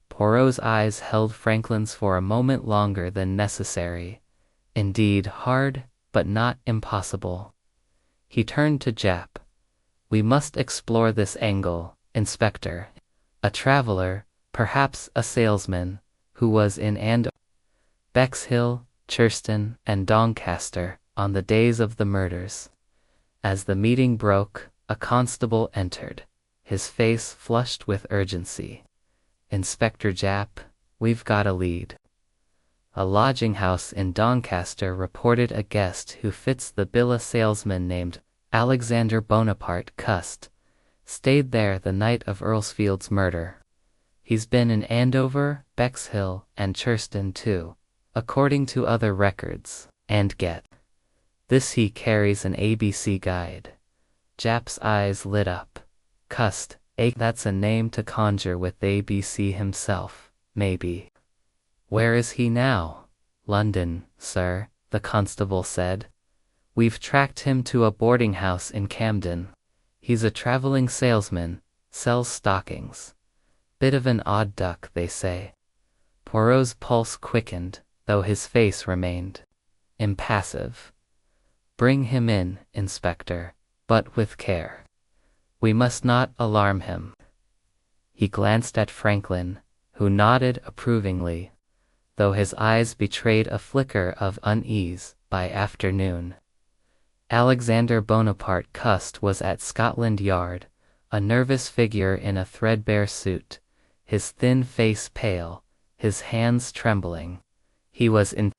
Poirot's eyes held Franklin's for a moment longer than necessary. Indeed, hard, but not impossible. He turned to Jap. We must explore this angle, Inspector. A traveler, perhaps a salesman, who was in Bexhill, Churston, and Doncaster on the days of the murders. As the meeting broke, a constable entered, his face flushed with urgency. Inspector Jap, we've got a lead. A lodging house in Doncaster reported a guest who fits the bill, a salesman named Alexander Bonaparte Cust. Stayed there the night of Earlsfield's murder. He's been in Andover, Bexhill, and Churston too, according to other records, and get this, he carries an A.B.C. guide. Jap's eyes lit up. Cust, that's a name to conjure with. A.B.C. himself, maybe. Where is he now? London, sir, the constable said. We've tracked him to a boarding house in Camden. He's a traveling salesman, sells stockings. Bit of an odd duck, they say. Poirot's pulse quickened, though his face remained impassive. Bring him in, Inspector, but with care. We must not alarm him. He glanced at Franklin, who nodded approvingly, though his eyes betrayed a flicker of unease. By afternoon, Alexander Bonaparte Cust was at Scotland Yard, a nervous figure in a threadbare suit, his thin face pale, his hands trembling. He was in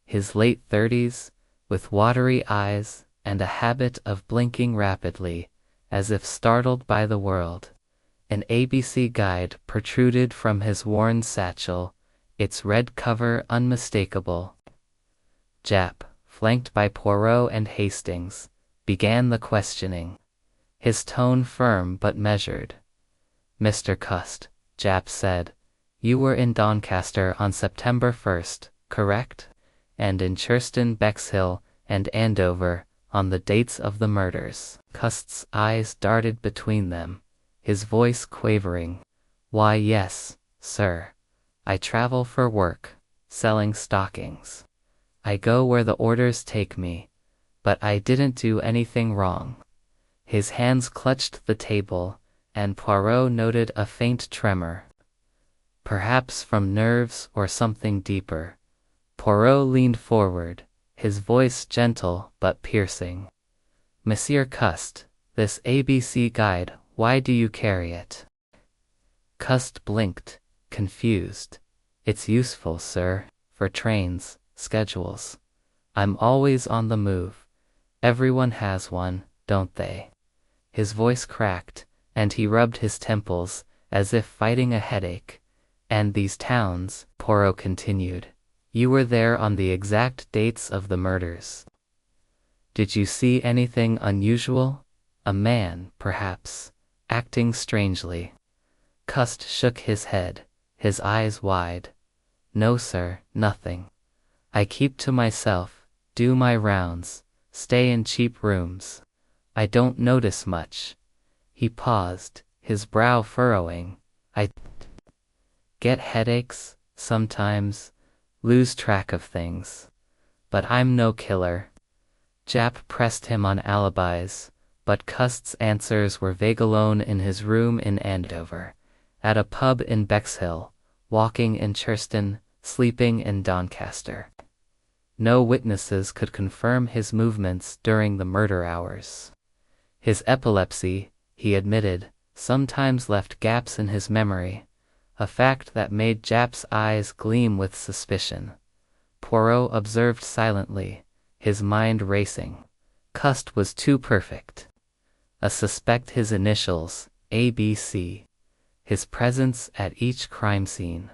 his late 30s, with watery eyes and a habit of blinking rapidly, as if startled by the world. An ABC guide protruded from his worn satchel, its red cover unmistakable. Japp, flanked by Poirot and Hastings, began the questioning, his tone firm but measured. "Mr. Cust," Japp said, "you were in Doncaster on September 1st, correct? And in Churston, Bexhill, and Andover, on the dates of the murders." Cust's eyes darted between them, his voice quavering. "Why, yes, sir. I travel for work, selling stockings. I go where the orders take me, but I didn't do anything wrong." His hands clutched the table, and Poirot noted a faint tremor. Perhaps from nerves or something deeper. Poirot leaned forward, his voice gentle but piercing. "Monsieur Cust, this ABC guide, why do you carry it?" Cust blinked, confused. "It's useful, sir, for trains, schedules. I'm always on the move. Everyone has one, don't they?" His voice cracked, and he rubbed his temples, as if fighting a headache. "And these towns," Poirot continued. "You were there on the exact dates of the murders. Did you see anything unusual? A man, perhaps, acting strangely?" Cust shook his head, his eyes wide. "No, sir, nothing. I keep to myself, do my rounds, stay in cheap rooms. I don't notice much." He paused, his brow furrowing. "I get headaches, sometimes, lose track of things. But I'm no killer." Japp pressed him on alibis, but Cust's answers were vague. Alone in his room in Andover, at a pub in Bexhill, walking in Churston, sleeping in Doncaster. No witnesses could confirm his movements during the murder hours. His epilepsy, he admitted, sometimes left gaps in his memory, a fact that made Japp's eyes gleam with suspicion. Poirot observed silently, his mind racing. Cust was too perfect. A suspect his initials, A.B.C. His presence at each crime scene.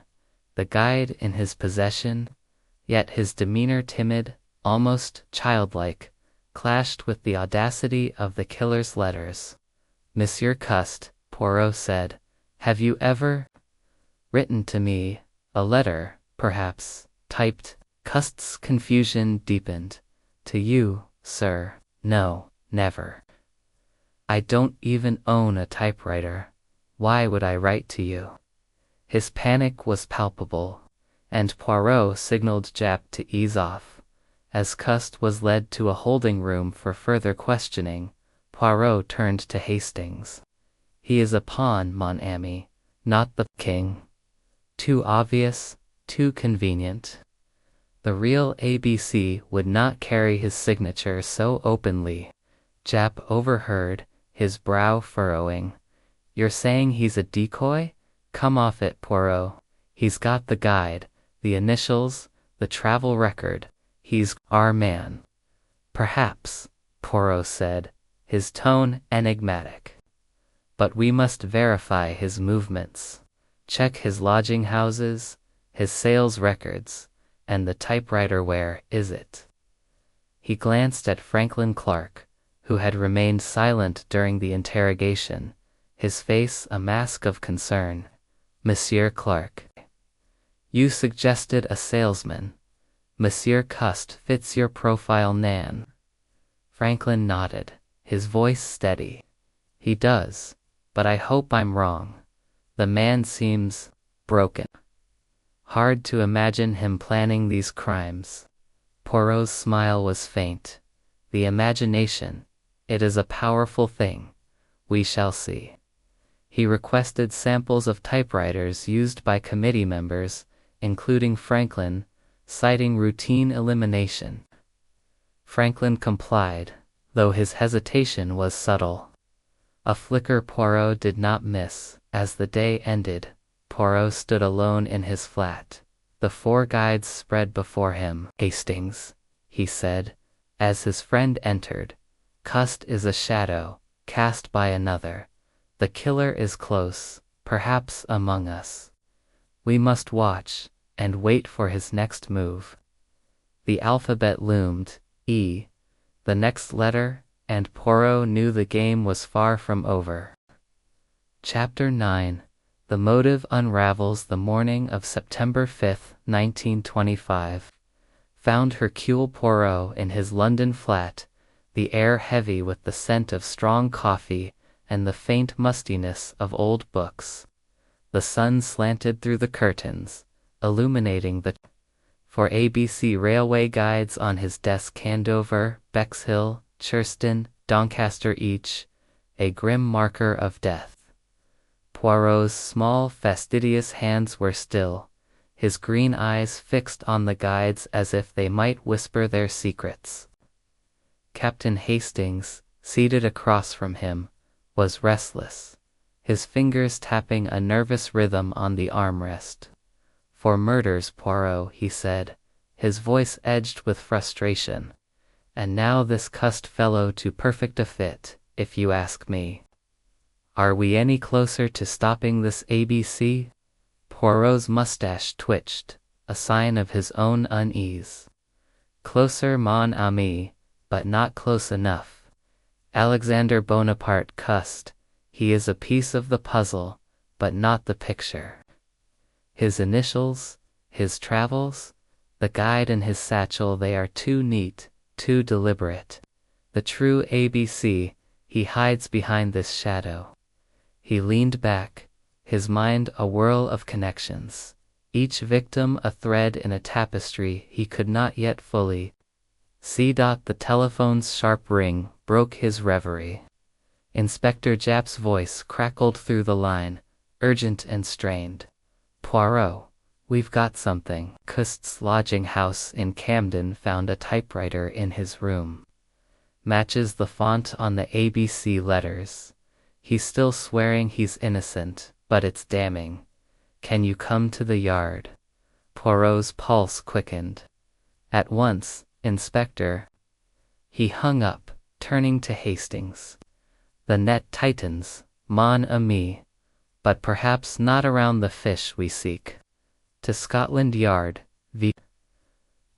The guide in his possession, yet his demeanor timid, almost childlike, clashed with the audacity of the killer's letters. "Monsieur Cust," Poirot said, "have you ever written to me a letter, perhaps, typed?" Cust's confusion deepened. "To you, sir? No, never. I don't even own a typewriter. Why would I write to you?" His panic was palpable, and Poirot signaled Japp to ease off. As Cust was led to a holding room for further questioning, Poirot turned to Hastings. "He is a pawn, mon ami, not the king. Too obvious, too convenient. The real ABC would not carry his signature so openly." Japp overheard, his brow furrowing. "You're saying he's a decoy? Come off it, Poirot. He's got the guide, the initials, the travel record. He's our man." "Perhaps," Poirot said, his tone enigmatic. "But we must verify his movements. Check his lodging houses, his sales records, and the typewriter. Where is it?" He glanced at Franklin Clark, who had remained silent during the interrogation, his face a mask of concern. "Monsieur Clark, you suggested a salesman. Monsieur Cust fits your profile, Nan." Franklin nodded, his voice steady. "He does, but I hope I'm wrong. The man seems broken. Hard to imagine him planning these crimes." Poirot's smile was faint. "The imagination, it is a powerful thing. We shall see." He requested samples of typewriters used by committee members, including Franklin, citing routine elimination. Franklin complied, though his hesitation was subtle. A flicker Poirot did not miss. As the day ended, Poirot stood alone in his flat, the four guides spread before him. "Hastings," he said, as his friend entered, "Cust is a shadow, cast by another. The killer is close, perhaps among us. We must watch, and wait for his next move. The alphabet loomed, E, the next letter, and Poirot knew the game was far from over. Chapter 9. The motive unravels. The morning of September 5, 1925, found Hercule Poirot in his London flat, the air heavy with the scent of strong coffee and the faint mustiness of old books. The sun slanted through the curtains, illuminating the for A.B.C. railway guides on his desk. Andover, Bexhill, Churston, Doncaster, each a grim marker of death. Poirot's small, fastidious hands were still, his green eyes fixed on the guides as if they might whisper their secrets. Captain Hastings, seated across from him, was restless, his fingers tapping a nervous rhythm on the armrest. "For murders, Poirot," he said, his voice edged with frustration. "And now this cussed fellow to perfect a fit, if you ask me. Are we any closer to stopping this A.B.C.?" Poirot's mustache twitched, a sign of his own unease. "Closer, mon ami, but not close enough. Alexander Bonaparte cussed. He is a piece of the puzzle, but not the picture. His initials, his travels, the guide in his satchel, they are too neat, too deliberate. The true A.B.C., he hides behind this shadow." He leaned back, his mind a whirl of connections, each victim a thread in a tapestry he could not yet fully see. The telephone's sharp ring broke his reverie. Inspector Japp's voice crackled through the line, urgent and strained. "Poirot, we've got something." Cust's lodging house in Camden found a typewriter in his room. "Matches the font on the A.B.C. letters. He's still swearing he's innocent, but it's damning. Can you come to the Yard?" Poirot's pulse quickened. "At once, Inspector." He hung up, turning to Hastings. "The net tightens, mon ami, but perhaps not around the fish we seek. To Scotland Yard, v."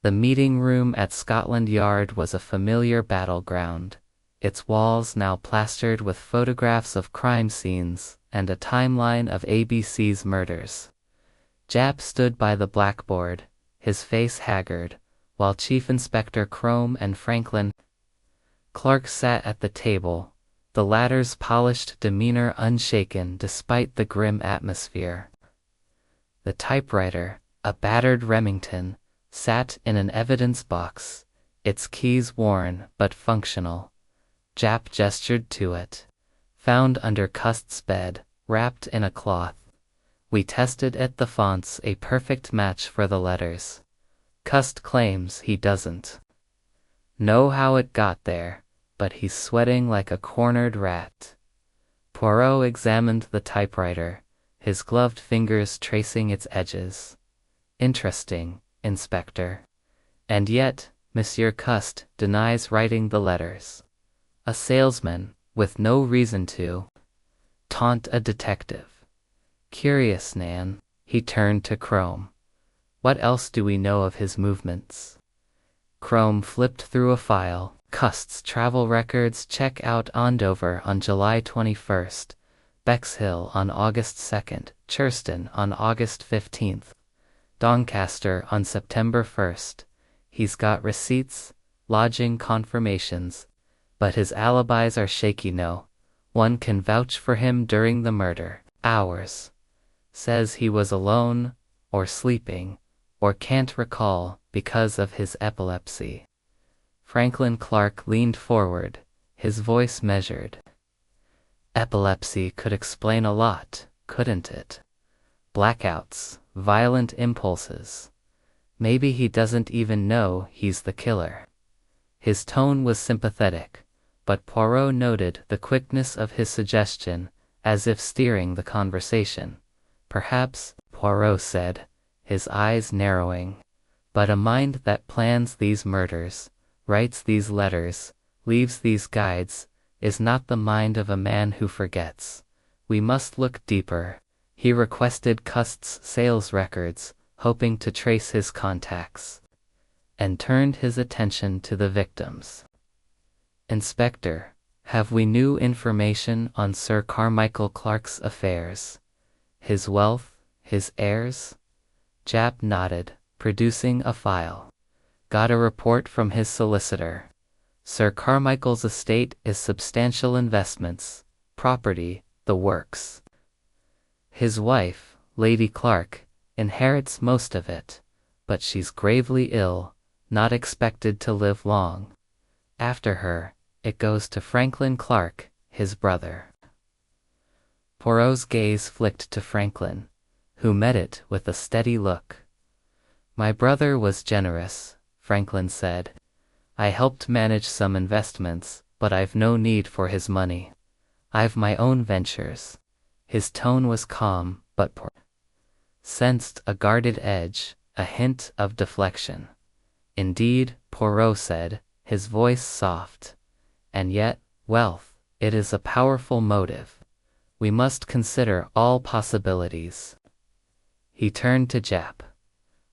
The meeting room at Scotland Yard was a familiar battleground, its walls now plastered with photographs of crime scenes and a timeline of A.B.C.'s murders. Japp stood by the blackboard, his face haggard, while Chief Inspector Crome and Franklin Clark sat at the table, the latter's polished demeanor unshaken despite the grim atmosphere. The typewriter, a battered Remington, sat in an evidence box, its keys worn but functional. Japp gestured to it. "Found under Cust's bed, wrapped in a cloth. We tested it. The font's a perfect match for the letters. Cust claims he doesn't know how it got there, but he's sweating like a cornered rat." Poirot examined the typewriter, his gloved fingers tracing its edges. "Interesting, Inspector. And yet, Monsieur Cust denies writing the letters. A salesman, with no reason to taunt a detective. Curious, Nan." He turned to Crome. "What else do we know of his movements?" Crome flipped through a file. "Cust's travel records check out: Andover on July 21st, Bexhill on August 2nd, Churston on August 15th, Doncaster on September 1st. He's got receipts, lodging confirmations, but his alibis are shaky. No one can vouch for him during the murder hours. Says he was alone, or sleeping, or can't recall because of his epilepsy." Franklin Clark leaned forward, his voice measured. "Epilepsy could explain a lot, couldn't it? Blackouts, violent impulses. Maybe he doesn't even know he's the killer." His tone was sympathetic, but Poirot noted the quickness of his suggestion, as if steering the conversation. "Perhaps," Poirot said, his eyes narrowing, "but a mind that plans these murders, writes these letters, leaves these guides, is not the mind of a man who forgets, We must look deeper. He requested Cust's sales records, hoping to trace his contacts, and turned his attention to the victims. Inspector, have we new information on Sir Carmichael Clark's affairs? His wealth, his heirs? Japp nodded, producing a file. Got a report from his solicitor. Sir Carmichael's estate is substantial investments, property, the works. His wife, Lady Clark, inherits most of it, but she's gravely ill, not expected to live long. After her, it goes to Franklin Clark, his brother. Poirot's gaze flicked to Franklin, who met it with a steady look. My brother was generous, Franklin said. I helped manage some investments, but I've no need for his money. I've my own ventures. His tone was calm, but Poirot sensed a guarded edge, a hint of deflection. Indeed, Poirot said, his voice soft. And yet, wealth, it is a powerful motive. We must consider all possibilities. He turned to Japp.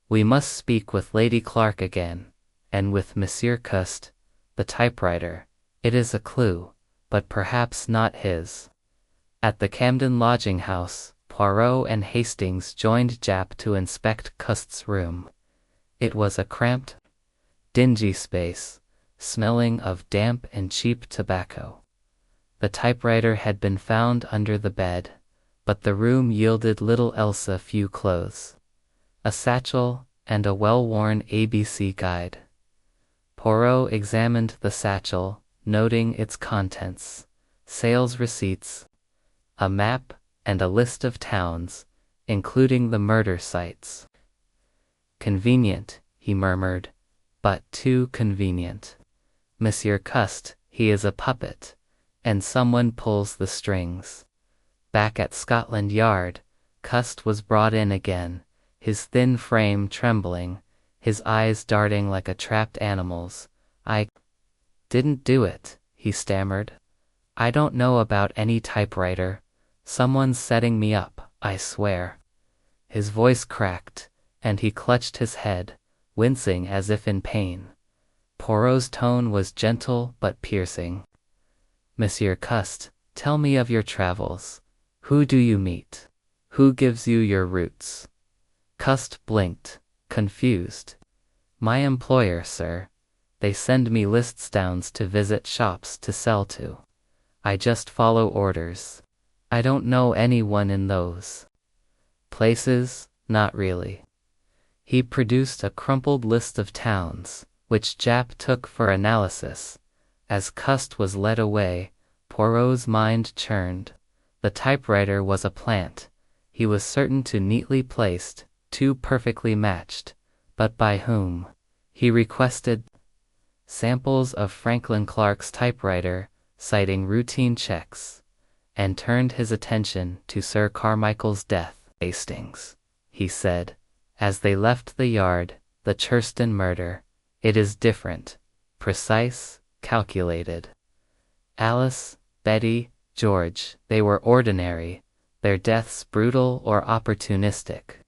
We must speak with Lady Clark again, and with Monsieur Cust, the typewriter. It is a clue, but perhaps not his. At the Camden lodging house, Poirot and Hastings joined Japp to inspect Cust's room. It was a cramped, dingy space, smelling of damp and cheap tobacco. The typewriter had been found under the bed, but the room yielded little else, a few clothes, a satchel, and a well-worn A.B.C. guide. Poirot examined the satchel, noting its contents, sales receipts, a map, and a list of towns, including the murder sites. Convenient, he murmured, but too convenient. Monsieur Cust, he is a puppet, and someone pulls the strings. Back at Scotland Yard, Cust was brought in again, his thin frame trembling, his eyes darting like a trapped animal's. I didn't do it, he stammered. I don't know about any typewriter. Someone's setting me up, I swear. His voice cracked, and he clutched his head, wincing as if in pain. Poirot's tone was gentle but piercing. Monsieur Cust, tell me of your travels. Who do you meet? Who gives you your routes? Cust blinked, confused. My employer, sir. They send me lists down to visit shops to sell to. I just follow orders. I don't know anyone in those places, not really. He produced a crumpled list of towns, which Japp took for analysis. As Cust was led away, Poirot's mind churned. The typewriter was a plant. He was certain to neatly placed, too perfectly matched. But by whom? He requested samples of Franklin Clark's typewriter, citing routine checks, and turned his attention to Sir Carmichael's death. Hastings, he said, as they left the yard, the Churston murder. It is different, precise, calculated. Alice, Betty, George, they were ordinary, their deaths brutal or opportunistic.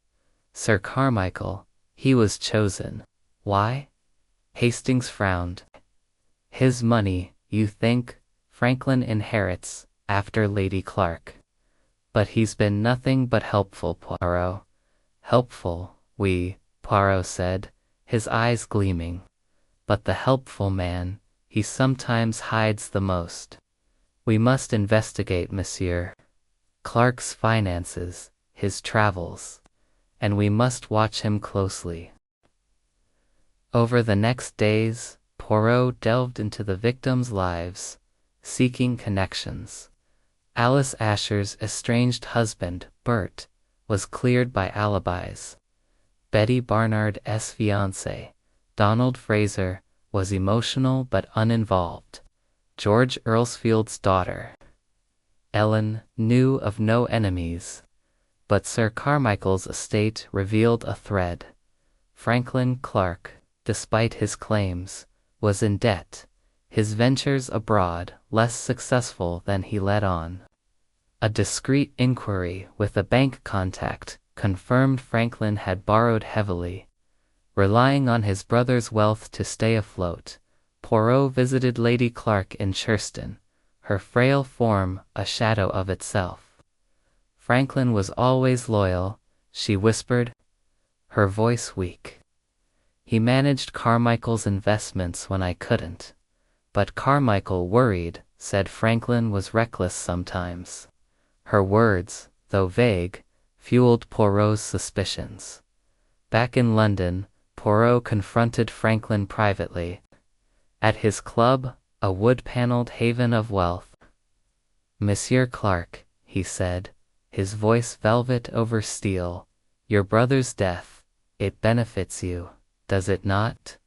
Sir Carmichael, he was chosen. Why? Hastings frowned. His money, you think, Franklin inherits, after Lady Clark. But he's been nothing but helpful, Poirot. Helpful, oui, Poirot said, his eyes gleaming. But the helpful man, he sometimes hides the most. We must investigate Monsieur Clark's finances, his travels, and we must watch him closely. Over the next days, Poirot delved into the victims' lives, seeking connections. Alice Asher's estranged husband, Bert, was cleared by alibis. Betty Barnard's fiancé, Donald Fraser, was emotional but uninvolved. George Earlsfield's daughter, Ellen, knew of no enemies. But Sir Carmichael's estate revealed a thread. Franklin Clark, despite his claims, was in debt, his ventures abroad less successful than he let on. A discreet inquiry with a bank contact confirmed Franklin had borrowed heavily. Relying on his brother's wealth to stay afloat, Poirot visited Lady Clark in Churston, her frail form a shadow of itself. Franklin was always loyal, she whispered, her voice weak. He managed Carmichael's investments when I couldn't. But Carmichael worried, said Franklin was reckless sometimes. Her words, though vague, fueled Poirot's suspicions. Back in London, Poirot confronted Franklin privately. At his club, a wood-paneled haven of wealth. "Monsieur Clark," he said, his voice velvet over steel, "your brother's death, it benefits you, does it not?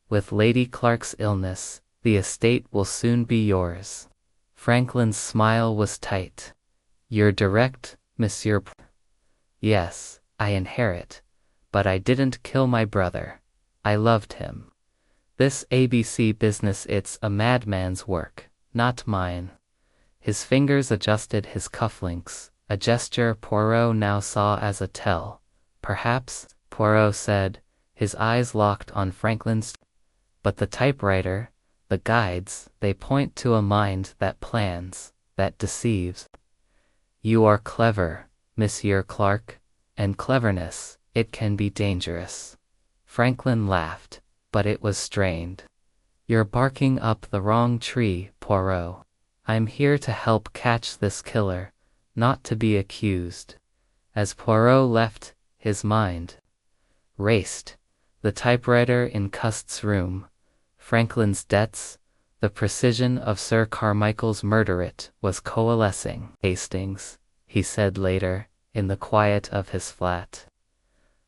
With Lady Clark's illness, the estate will soon be yours." Franklin's smile was tight. "You're direct, Monsieur." "Yes, I inherit. But I didn't kill my brother. I loved him. This A.B.C. business, it's a madman's work, not mine." His fingers adjusted his cufflinks, a gesture Poirot now saw as a tell. "Perhaps," Poirot said, his eyes locked on Franklin's. "But the typewriter, the guides, they point to a mind that plans, that deceives." "You are clever, Monsieur Clark, and cleverness, it can be dangerous." Franklin laughed, but it was strained. "You're barking up the wrong tree, Poirot. I'm here to help catch this killer, not to be accused." As Poirot left, his mind raced. The typewriter in Cust's room, Franklin's debts, the precision of Sir Carmichael's murder, it was coalescing. "Hastings," he said later, in the quiet of his flat.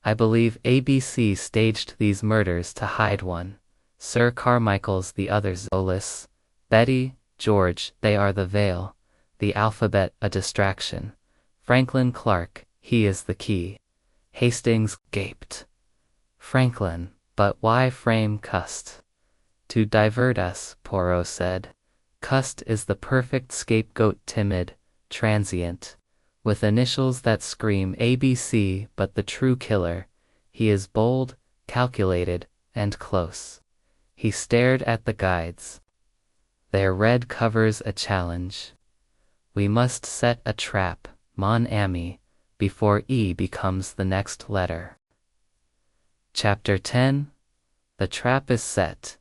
"I believe A.B.C. staged these murders to hide one. Sir Carmichael's the others. Olis, Betty, George, they are the veil. The alphabet a distraction. Franklin Clark, he is the key." Hastings gaped. "Franklin, but why frame Cust?" "To divert us," Poirot said. "Cust is the perfect scapegoat, timid, transient, with initials that scream A.B.C. But the true killer, he is bold, calculated, and close." He stared at the guides. Their red covers a challenge. "We must set a trap, mon ami, before E becomes the next letter." Chapter 10. The trap is set.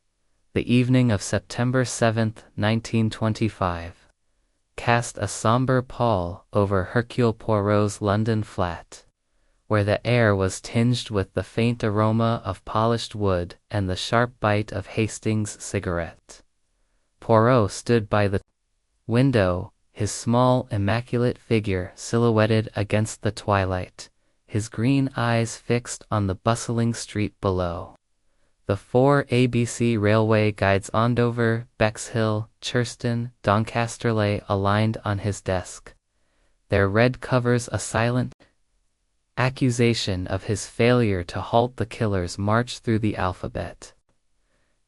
The evening of September 7, 1925. Cast a somber pall over Hercule Poirot's London flat, where the air was tinged with the faint aroma of polished wood and the sharp bite of Hastings' cigarette. Poirot stood by the window, his small, immaculate figure silhouetted against the twilight, his green eyes fixed on the bustling street below. The 4 A.B.C. railway guides Andover, Bexhill, Churston, Doncaster lay aligned on his desk, their red covers a silent accusation of his failure to halt the killer's march through the alphabet.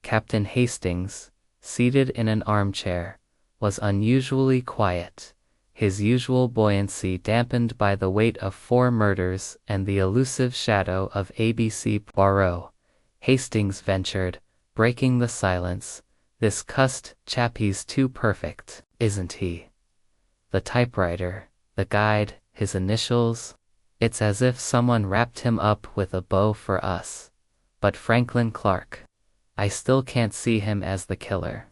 Captain Hastings, seated in an armchair, was unusually quiet, his usual buoyancy dampened by the weight of 4 murders and the elusive shadow of A.B.C. Poirot. Hastings ventured, breaking the silence, "This Cust chap, he's too perfect, isn't he? The typewriter, the guide, his initials, it's as if someone wrapped him up with a bow for us. But Franklin Clark, I still can't see him as the killer.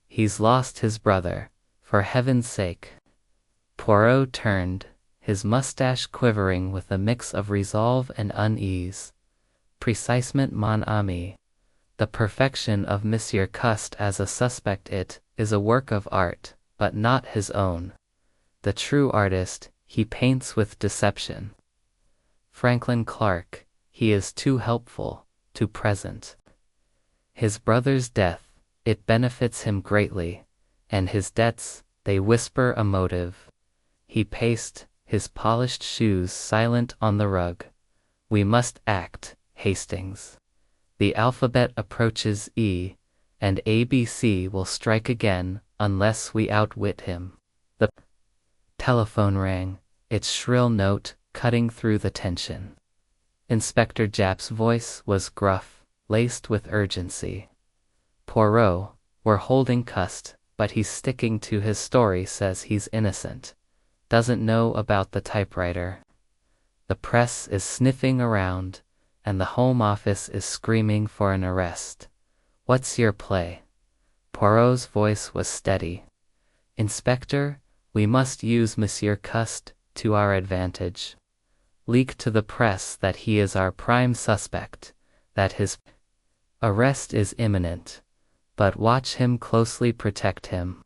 He's lost his brother, for heaven's sake." Poirot turned, his mustache quivering with a mix of resolve and unease. "Precisement, mon ami. The perfection of Monsieur Cust as a suspect, it is a work of art, but not his own. The true artist, he paints with deception. Franklin Clark, he is too helpful, too present. His brother's death, it benefits him greatly, and his debts, they whisper a motive." He paced, his polished shoes silent on the rug. "We must act, Hastings. The alphabet approaches E, and A.B.C. will strike again unless we outwit him." The Telephone rang, its shrill note cutting through the tension. Inspector Japp's voice was gruff, laced with urgency. Poirot, we're holding Cust, but he's sticking to his story, says he's innocent. Doesn't know about the typewriter. The press is sniffing around, and the Home Office is screaming for an arrest. What's your play? Poirot's voice was steady. Inspector, we must use Monsieur Cust to our advantage. Leak to the press that he is our prime suspect, that his arrest is imminent, but watch him closely, protect him.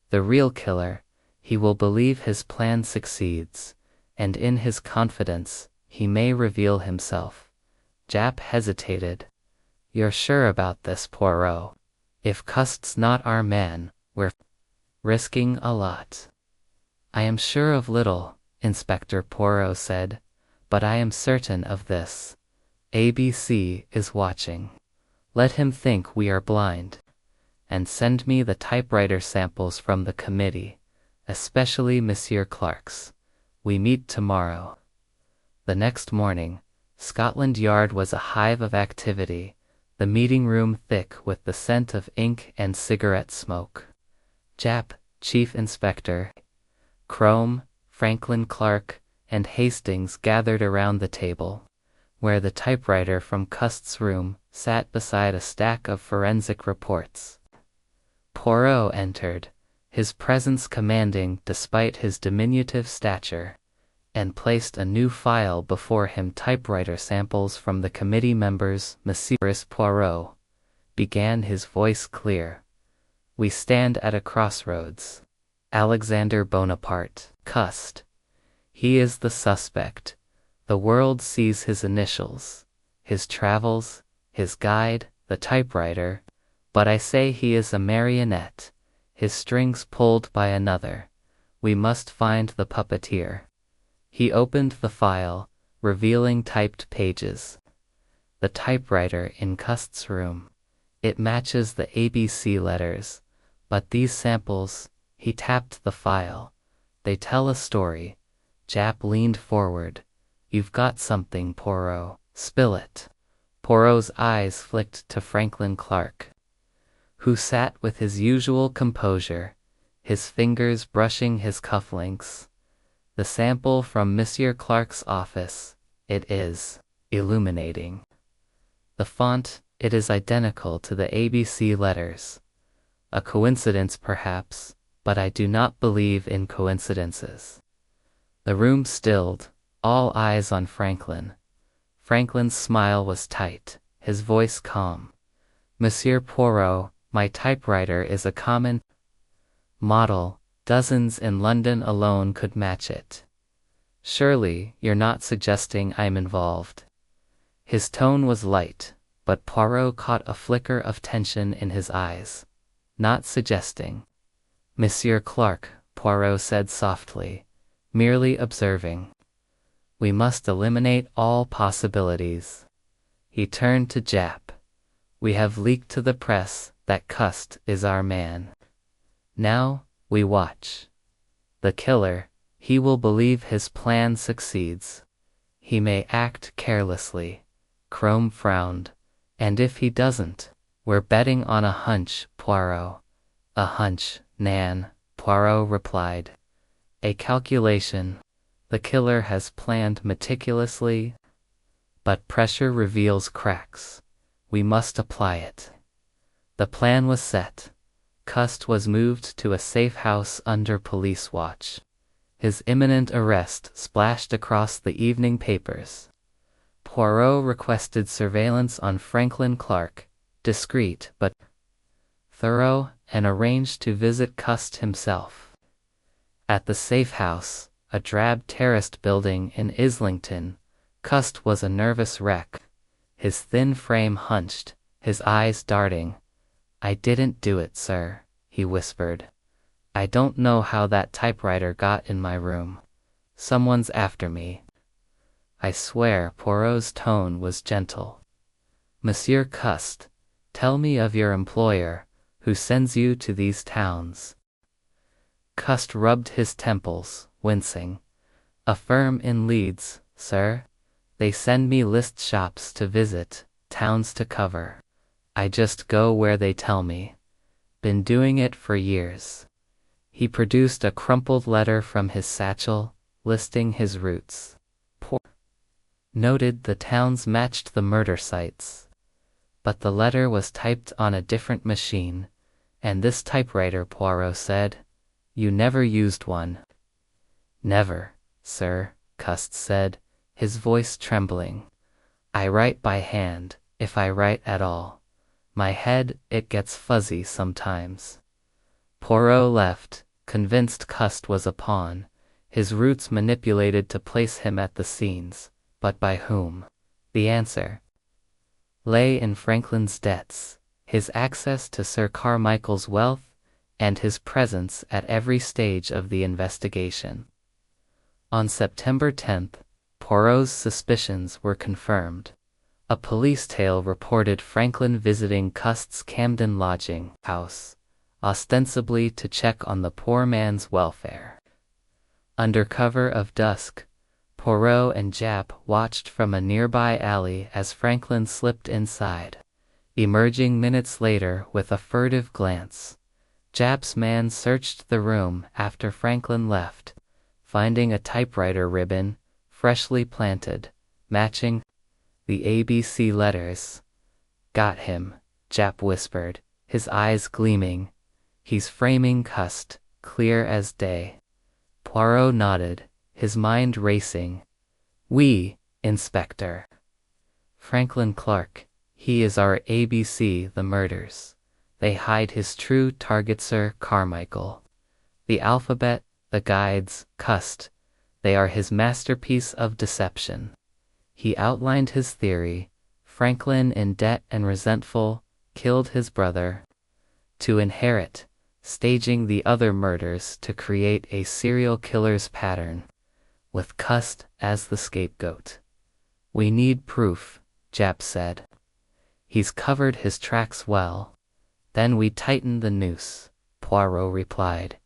The real killer, he will believe his plan succeeds, and in his confidence, he may reveal himself. Japp hesitated. You're sure about this, Poirot? If Cust's not our man, we're risking a lot. I am sure of little, Inspector Poirot said, but I am certain of this. A.B.C. is watching. Let him think we are blind. And send me the typewriter samples from the committee, especially Monsieur Clark's. We meet tomorrow. The next morning, Scotland Yard was a hive of activity, the meeting room thick with the scent of ink and cigarette smoke. Japp, Chief Inspector, Crome, Franklin Clark, and Hastings gathered around the table, where the typewriter from Cust's room sat beside a stack of forensic reports. Poirot entered, his presence commanding despite his diminutive stature, and placed a new file before him. Typewriter samples from the committee members. Monsieur Poirot, began his voice clear. We stand at a crossroads. Alexander Bonaparte, Cust. He is the suspect. The world sees his initials, his travels, his guide, the typewriter, but I say he is a marionette, his strings pulled by another. We must find the puppeteer. He opened the file, revealing typed pages. The typewriter in Cust's room. It matches the A.B.C. letters, but these samples, he tapped the file. They tell a story. Japp leaned forward. You've got something, Poirot. Spill it. Poirot's eyes flicked to Franklin Clark, who sat with his usual composure, his fingers brushing his cufflinks. The sample from Monsieur Clark's office. It is illuminating. The font, it is identical to the A.B.C. letters. A coincidence perhaps, but I do not believe in coincidences. The room stilled, all eyes on Franklin. Franklin's smile was tight, his voice calm. Monsieur Poirot, my typewriter is a common model. Dozens in London alone could match it. Surely, you're not suggesting I'm involved. His tone was light, but Poirot caught a flicker of tension in his eyes. Not suggesting. Monsieur Clark, Poirot said softly, merely observing. We must eliminate all possibilities. He turned to Japp. We have leaked to the press that Cust is our man. Now, we watch. The killer, he will believe his plan succeeds. He may act carelessly. Crome frowned. And if he doesn't, we're betting on a hunch, Poirot. A hunch, Nan, Poirot replied. A calculation. The killer has planned meticulously, but pressure reveals cracks. We must apply it. The plan was set. Cust was moved to a safe house under police watch. His imminent arrest splashed across the evening papers. Poirot requested surveillance on Franklin Clark, discreet but thorough, and arranged to visit Cust himself. At the safe house, a drab terraced building in Islington, Cust was a nervous wreck, his thin frame hunched, his eyes darting. I didn't do it, sir, he whispered. I don't know how that typewriter got in my room. Someone's after me. I swear. Poirot's tone was gentle. Monsieur Cust, tell me of your employer, who sends you to these towns. Cust rubbed his temples. wincing. A firm in Leeds, sir. They send me list shops to visit, towns to cover. I just go where they tell me. Been doing it for years. He produced a crumpled letter from his satchel, listing his routes. Noted the towns matched the murder sites. But the letter was typed on a different machine, and this typewriter, Poirot said. You never used one. Never, sir, Cust said, his voice trembling. I write by hand, if I write at all. My head, it gets fuzzy sometimes. Poirot left, convinced Cust was a pawn, his roots manipulated to place him at the scenes, but by whom? The answer lay in Franklin's debts, his access to Sir Carmichael's wealth, and his presence at every stage of the investigation. On September 10th, Poirot's suspicions were confirmed. A police tale reported Franklin visiting Cust's Camden lodging house, ostensibly to check on the poor man's welfare. Under cover of dusk, Poirot and Japp watched from a nearby alley as Franklin slipped inside, emerging minutes later with a furtive glance. Japp's man searched the room after Franklin left, finding a typewriter ribbon, freshly planted, matching the A.B.C. letters. Got him, Japp whispered, his eyes gleaming. He's framing Cust, clear as day. Poirot nodded, his mind racing. We, Inspector. Franklin Clark, he is our A.B.C. The murders. They hide his true target, Sir Carmichael. The alphabet, the guides, Cust, they are his masterpiece of deception. He outlined his theory. Franklin, in debt and resentful, killed his brother to inherit, staging the other murders to create a serial killer's pattern, with Cust as the scapegoat. We need proof, Japp said. He's covered his tracks well. Then we tighten the noose, Poirot replied.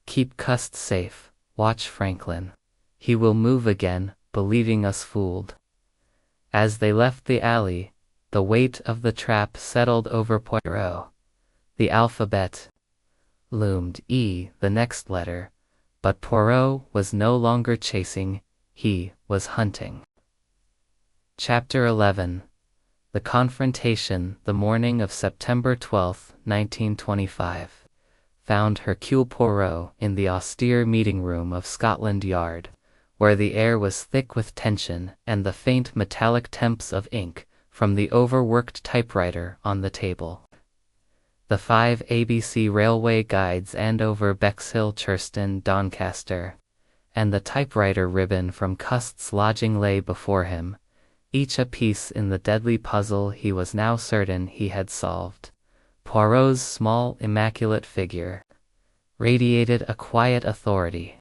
Keep Cust safe, watch Franklin. He will move again, believing us fooled. As they left the alley, the weight of the trap settled over Poirot. The alphabet loomed the next letter, but Poirot was no longer chasing, he was hunting. Chapter 11. The confrontation, the morning of September 12, 1925, found Hercule Poirot in the austere meeting room of Scotland Yard, where the air was thick with tension and the faint metallic temps of ink from the overworked typewriter on the table. The 5 A.B.C. railway guides Andover, Bexhill, Churston, Doncaster, and the typewriter ribbon from Cust's lodging lay before him, each a piece in the deadly puzzle he was now certain he had solved. Poirot's small, immaculate figure radiated a quiet authority,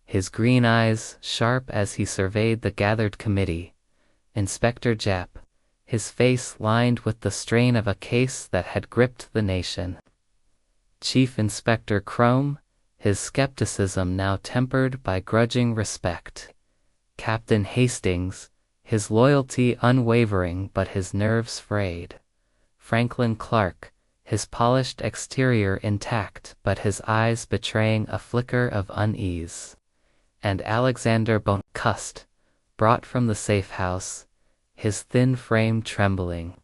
his green eyes sharp as he surveyed the gathered committee. Inspector Japp, his face lined with the strain of a case that had gripped the nation. Chief Inspector Crome, his skepticism now tempered by grudging respect. Captain Hastings, his loyalty unwavering but his nerves frayed. Franklin Clark, his polished exterior intact but his eyes betraying a flicker of unease. And Alexander Cust, brought from the safe house, his thin frame trembling,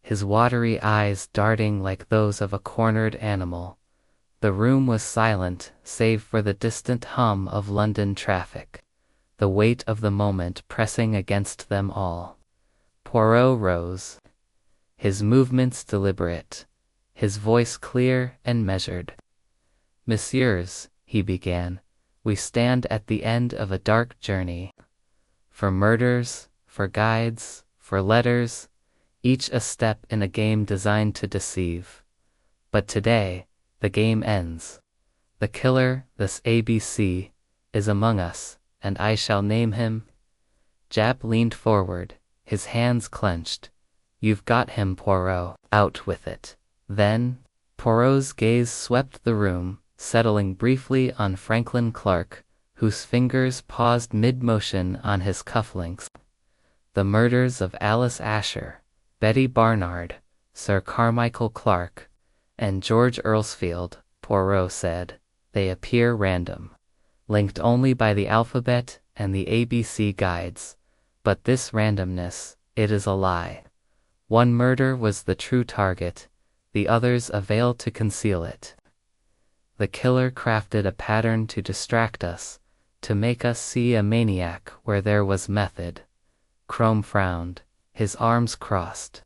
his watery eyes darting like those of a cornered animal. The room was silent, save for the distant hum of London traffic, the weight of the moment pressing against them all. Poirot rose, his movements deliberate, his voice clear and measured. Messieurs, he began, we stand at the end of a dark journey. For murders, for guides, for letters, each a step in a game designed to deceive. But today, the game ends. The killer, this A.B.C., is among us, and I shall name him. Japp leaned forward, his hands clenched. You've got him, Poirot. Out with it. Then, Poirot's gaze swept the room, settling briefly on Franklin Clark, whose fingers paused mid-motion on his cufflinks. The murders of Alice Asher, Betty Barnard, Sir Carmichael Clark, and George Earlsfield, Poirot said. They appear random, linked only by the alphabet and the ABC guides. But this randomness, it is a lie. One murder was the true target, the others availed to conceal it. The killer crafted a pattern to distract us, to make us see a maniac where there was method. Crome frowned, his arms crossed.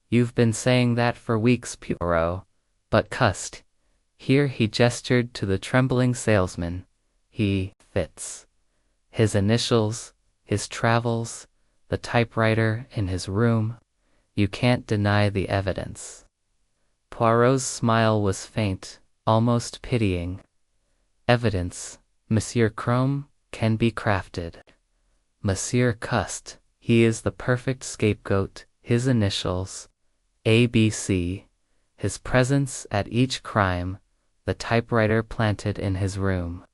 You've been saying that for weeks, Poirot, but cussed. Here he gestured to the trembling salesman. He fits. His initials, his travels, the typewriter in his room. You can't deny the evidence. Poirot's smile was faint, almost pitying. Evidence, Monsieur Crome, can be crafted. Monsieur cussed. He is the perfect scapegoat, his initials, A.B.C., his presence at each crime, the typewriter planted in his room.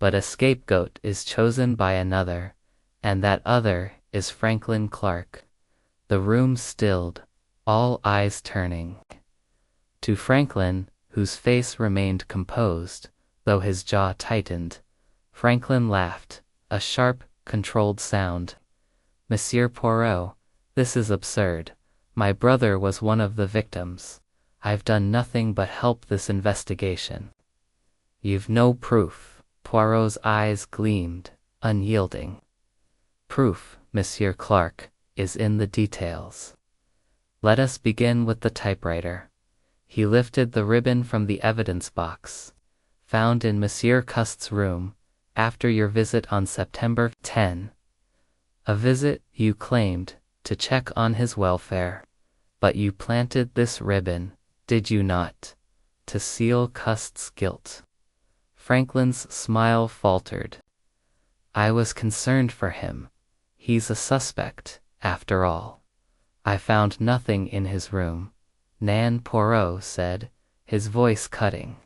But a scapegoat is chosen by another, and that other is Franklin Clark. The room stilled, all eyes turning to Franklin, whose face remained composed, though his jaw tightened. Franklin laughed, a sharp, controlled sound. Monsieur Poirot, this is absurd. My brother was one of the victims. I've done nothing but help this investigation. You've no proof. Poirot's eyes gleamed, unyielding. Proof, Monsieur Clark, is in the details. Let us begin with the typewriter. He lifted the ribbon from the evidence box, found in Monsieur Cust's room, after your visit on September 10. A visit, you claimed, to check on his welfare. But you planted this ribbon, did you not, to seal Cust's guilt? Franklin's smile faltered. I was concerned for him. He's a suspect, after all. I found nothing in his room, Nan Poirot said, his voice cutting.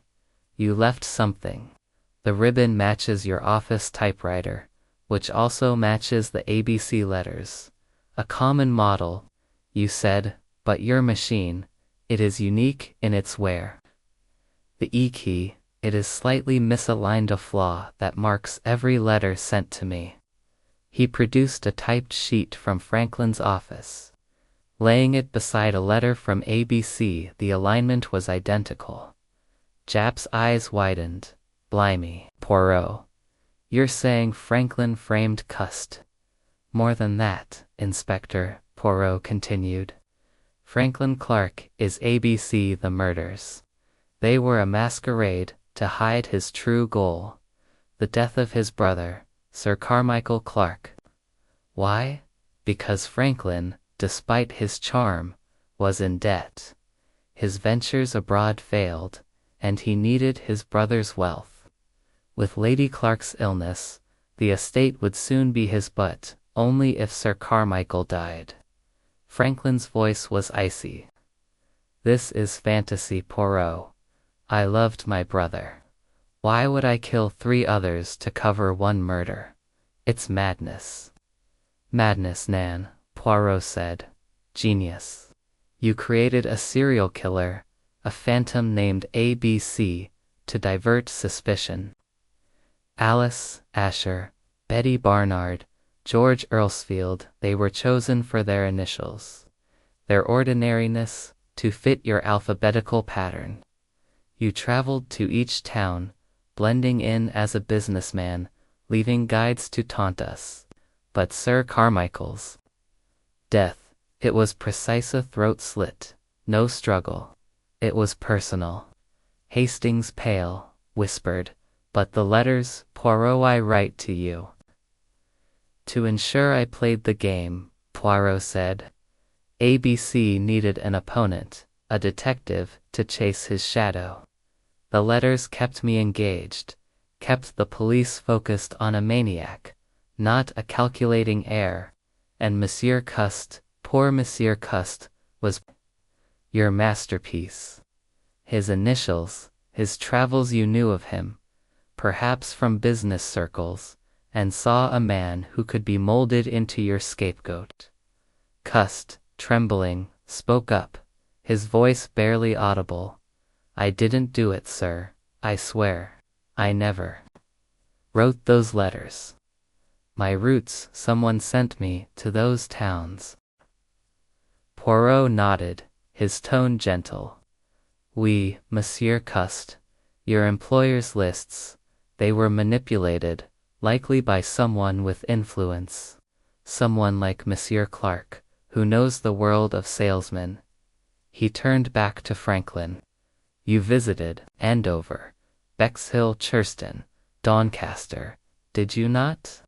You left something. The ribbon matches your office typewriter, which also matches the ABC letters. A common model, you said, but your machine, it is unique in its wear. The E key, it is slightly misaligned, a flaw that marks every letter sent to me. He produced a typed sheet from Franklin's office. Laying it beside a letter from ABC, the alignment was identical. Japp's eyes widened. Blimey, Poirot. You're saying Franklin framed Cust. More than that, Inspector, Poirot continued. Franklin Clark is ABC the murders. They were a masquerade to hide his true goal, the death of his brother, Sir Carmichael Clark. Why? Because Franklin, despite his charm, was in debt. His ventures abroad failed, and he needed his brother's wealth. With Lady Clark's illness, the estate would soon be his, but only if Sir Carmichael died. Franklin's voice was icy. This is fantasy, Poirot. I loved my brother. Why would I kill 3 others to cover one murder? It's madness. Madness, Nan, Poirot said. Genius. You created a serial killer, a phantom named A.B.C., to divert suspicion. Alice Asher, Betty Barnard, George Earlsfield, they were chosen for their initials, their ordinariness, to fit your alphabetical pattern. You traveled to each town, blending in as a businessman, leaving guides to taunt us. But Sir Carmichael's death, it was precise, a throat slit, no struggle. It was personal. Hastings, pale, whispered, but the letters, Poirot, I write to you. To ensure I played the game, Poirot said. ABC needed an opponent, a detective, to chase his shadow. The letters kept me engaged, kept the police focused on a maniac, not a calculating heir, and Monsieur Cust, poor Monsieur Cust, was your masterpiece. His initials, his travels, you knew of him. perhaps from business circles, and saw a man who could be molded into your scapegoat. Cust, trembling, spoke up, his voice barely audible. I didn't do it, sir. I swear. I never wrote those letters. My roots, someone sent me to those towns. Poirot nodded, his tone gentle. Oui, Monsieur Cust. Your employer's lists, they were manipulated, likely by someone with influence. Someone like Monsieur Clark, who knows the world of salesmen. He turned back to Franklin. You visited Andover, Bexhill, Churston, Doncaster, did you not?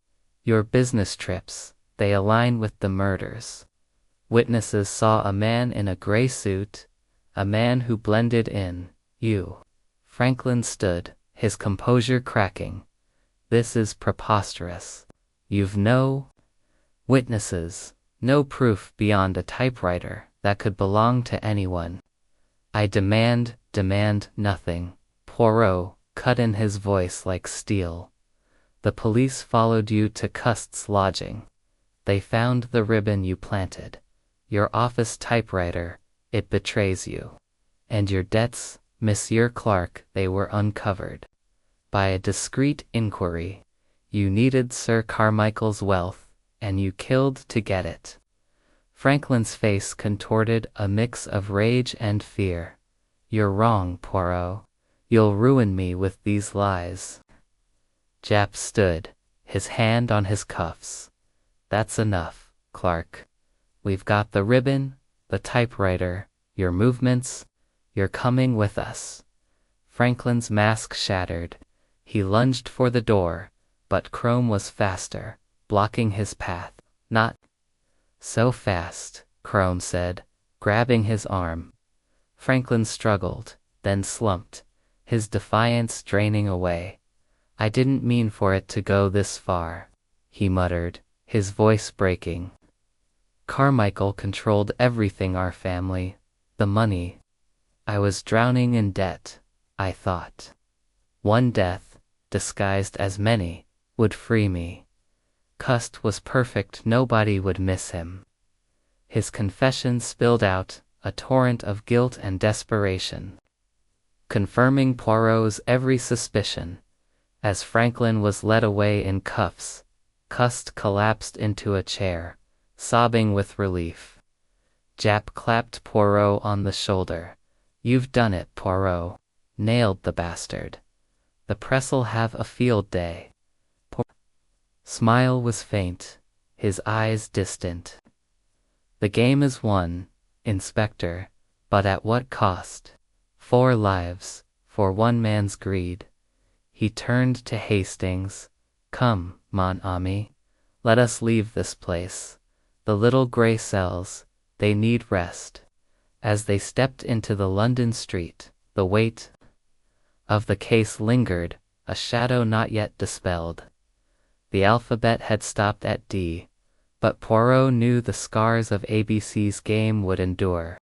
Your business trips, they align with the murders. Witnesses saw a man in a gray suit, a man who blended in. You. Franklin stood, his composure cracking. This is preposterous. You've no witnesses, no proof beyond a typewriter that could belong to anyone. I demand nothing. Poirot cut in, his voice like steel. The police followed you to Cust's lodging. They found the ribbon you planted. Your office typewriter, it betrays you. And your debts, Monsieur Clark, they were uncovered. By a discreet inquiry, you needed Sir Carmichael's wealth, and you killed to get it. Franklin's face contorted a mix of rage and fear. You're wrong, Poirot. You'll ruin me with these lies. Japp stood, his hand on his cuffs. That's enough, Clark. We've got the ribbon, the typewriter, your movements. You're coming with us. Franklin's mask shattered. He lunged for the door, but Crome was faster, blocking his path. Not so fast, Crome said, grabbing his arm. Franklin struggled, then slumped, his defiance draining away. I didn't mean for it to go this far, he muttered, his voice breaking. Carmichael controlled everything, our family, the money. I was drowning in debt, I thought. One death, disguised as many, would free me. Cust was perfect, nobody would miss him. His confession spilled out, a torrent of guilt and desperation, confirming Poirot's every suspicion. As Franklin was led away in cuffs, Cust collapsed into a chair, sobbing with relief. Japp clapped Poirot on the shoulder. You've done it, Poirot. Nailed the bastard. The press'll have a field day. Smile was faint, his eyes distant. The game is won, Inspector, but at what cost? 4 lives, for one man's greed. He turned to Hastings. Come, mon ami, let us leave this place. The little grey cells, they need rest. As they stepped into the London street, the weight of the case lingered, a shadow not yet dispelled. The alphabet had stopped at D, but Poirot knew the scars of A.B.C.'s game would endure.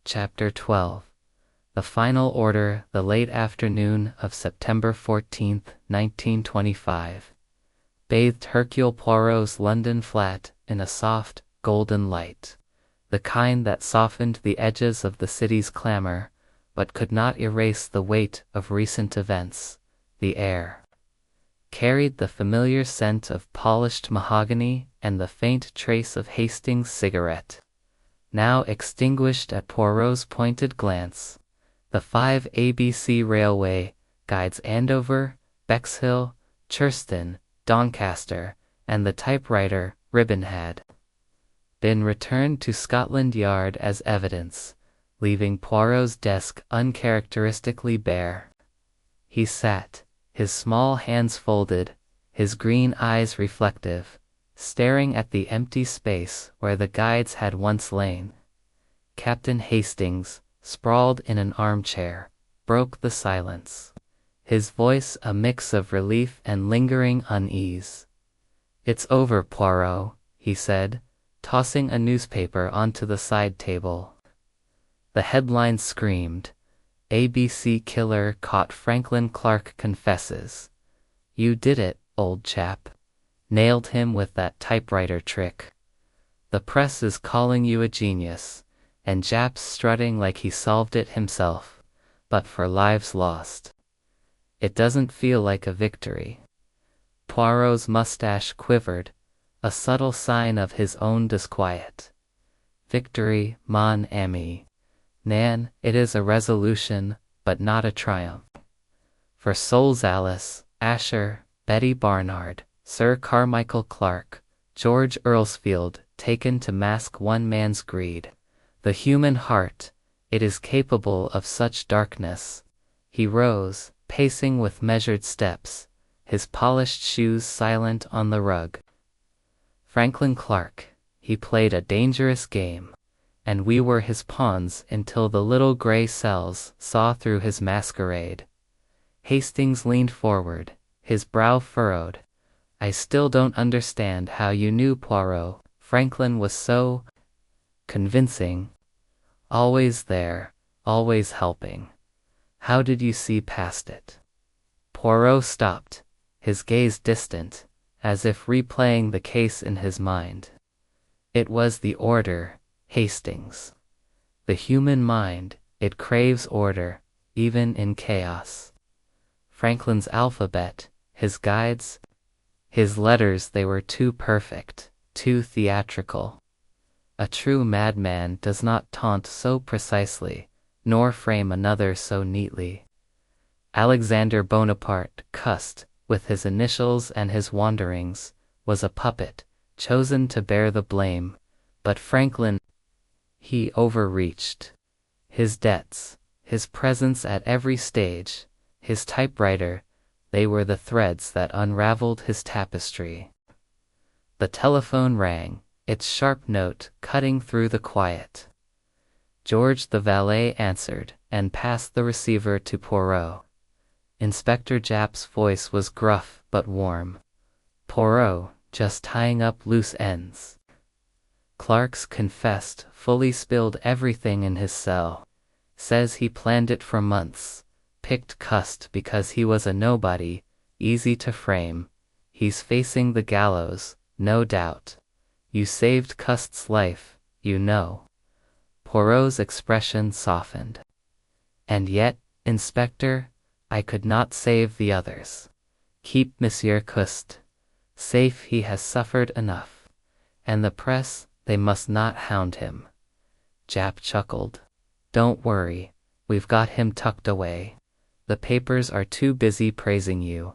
Chapter 12. The Final Order, the late afternoon of September 14, 1925, bathed Hercule Poirot's London flat in a soft, golden light, the kind that softened the edges of the city's clamor, but could not erase the weight of recent events. The air carried the familiar scent of polished mahogany and the faint trace of Hastings' cigarette, now extinguished at Poirot's pointed glance. The 5 A.B.C. railway guides Andover, Bexhill, Churston, Doncaster, and the typewriter ribbon had been returned to Scotland Yard as evidence, leaving Poirot's desk uncharacteristically bare. He sat, his small hands folded, his green eyes reflective, staring at the empty space where the guides had once lain. Captain Hastings, sprawled in an armchair, broke the silence, his voice a mix of relief and lingering unease. It's over, Poirot, he said, tossing a newspaper onto the side table. The headline screamed, A.B.C. killer caught Franklin Clark confesses. You did it, old chap. Nailed him with that typewriter trick. The press is calling you a genius, and Jap's strutting like he solved it himself, but for lives lost. It doesn't feel like a victory. Poirot's mustache quivered, a subtle sign of his own disquiet. Victory, mon ami. Nan, it is a resolution, but not a triumph. For Souls Alice, Asher, Betty Barnard, Sir Carmichael Clark, George Earlsfield, taken to mask one man's greed. The human heart, it is capable of such darkness. He rose, pacing with measured steps, his polished shoes silent on the rug. Franklin Clark, he played a dangerous game, and we were his pawns until the little gray cells saw through his masquerade. Hastings leaned forward, his brow furrowed. I still don't understand how you knew, Poirot. Franklin was so convincing. Always there, always helping. How did you see past it? Poirot stopped, his gaze distant, as if replaying the case in his mind. It was the order, Hastings. The human mind, it craves order, even in chaos. Franklin's alphabet, his guides, his letters, they were too perfect, too theatrical. A true madman does not taunt so precisely, nor frame another so neatly. Alexander Bonaparte, cussed, with his initials and his wanderings, was a puppet, chosen to bear the blame, but Franklin, he overreached. His debts, his presence at every stage, his typewriter, they were the threads that unraveled his tapestry. The telephone rang, its sharp note cutting through the quiet. George the valet answered, and passed the receiver to Poirot. Inspector Japp's voice was gruff but warm. Poirot, just tying up loose ends. Clark's confessed, fully spilled everything in his cell. Says he planned it for months. Picked Cust because he was a nobody, easy to frame. He's facing the gallows, no doubt. You saved Cust's life, you know. Poirot's expression softened. And yet, Inspector, I could not save the others. Keep Monsieur Cust safe, he has suffered enough. And the press, they must not hound him. Japp chuckled. Don't worry, we've got him tucked away. The papers are too busy praising you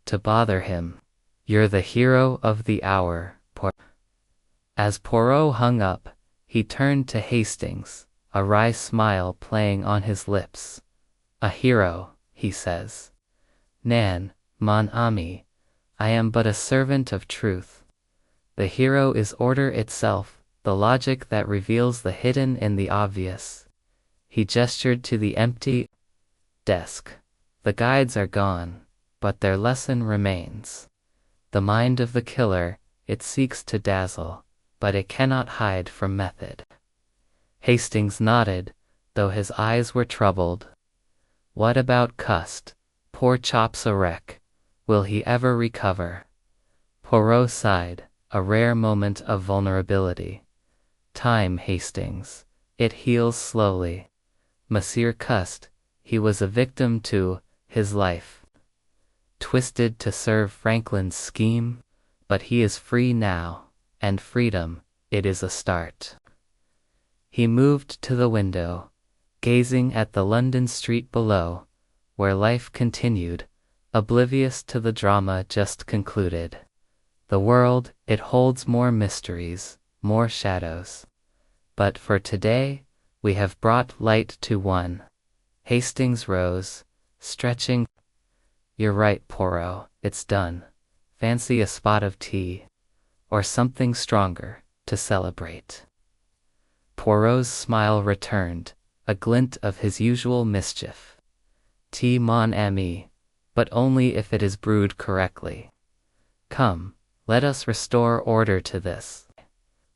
to bother him. You're the hero of the hour, Poirot. As Poirot hung up, he turned to Hastings, a wry smile playing on his lips. A hero, he says. Nan, mon ami, I am but a servant of truth. The hero is order itself, the logic that reveals the hidden in the obvious. He gestured to the empty desk. The guides are gone, but their lesson remains. The mind of the killer, it seeks to dazzle, but it cannot hide from method. Hastings nodded, though his eyes were troubled. What about Cust? Poor chap's a wreck. Will he ever recover? Poirot sighed, a rare moment of vulnerability. Time, Hastings. It heals slowly. Monsieur Cust, he was a victim to his life. Twisted to serve Franklin's scheme, but he is free now, and freedom, it is a start. He moved to the window, gazing at the London street below, where life continued, oblivious to the drama just concluded. The world, it holds more mysteries, more shadows. But for today, we have brought light to one. Hastings rose, stretching. You're right, Poirot, it's done. Fancy a spot of tea, or something stronger, to celebrate. Poirot's smile returned, a glint of his usual mischief. Tea, mon ami, but only if it is brewed correctly. Come, let us restore order to this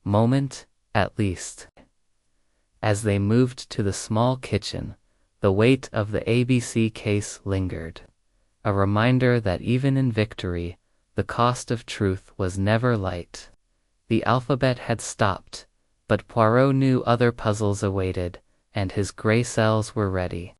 moment, at least. As they moved to the small kitchen, The weight of the A.B.C. case lingered, a reminder that even in victory, the cost of truth was never light. The alphabet had stopped, but Poirot knew other puzzles awaited, and his gray cells were ready.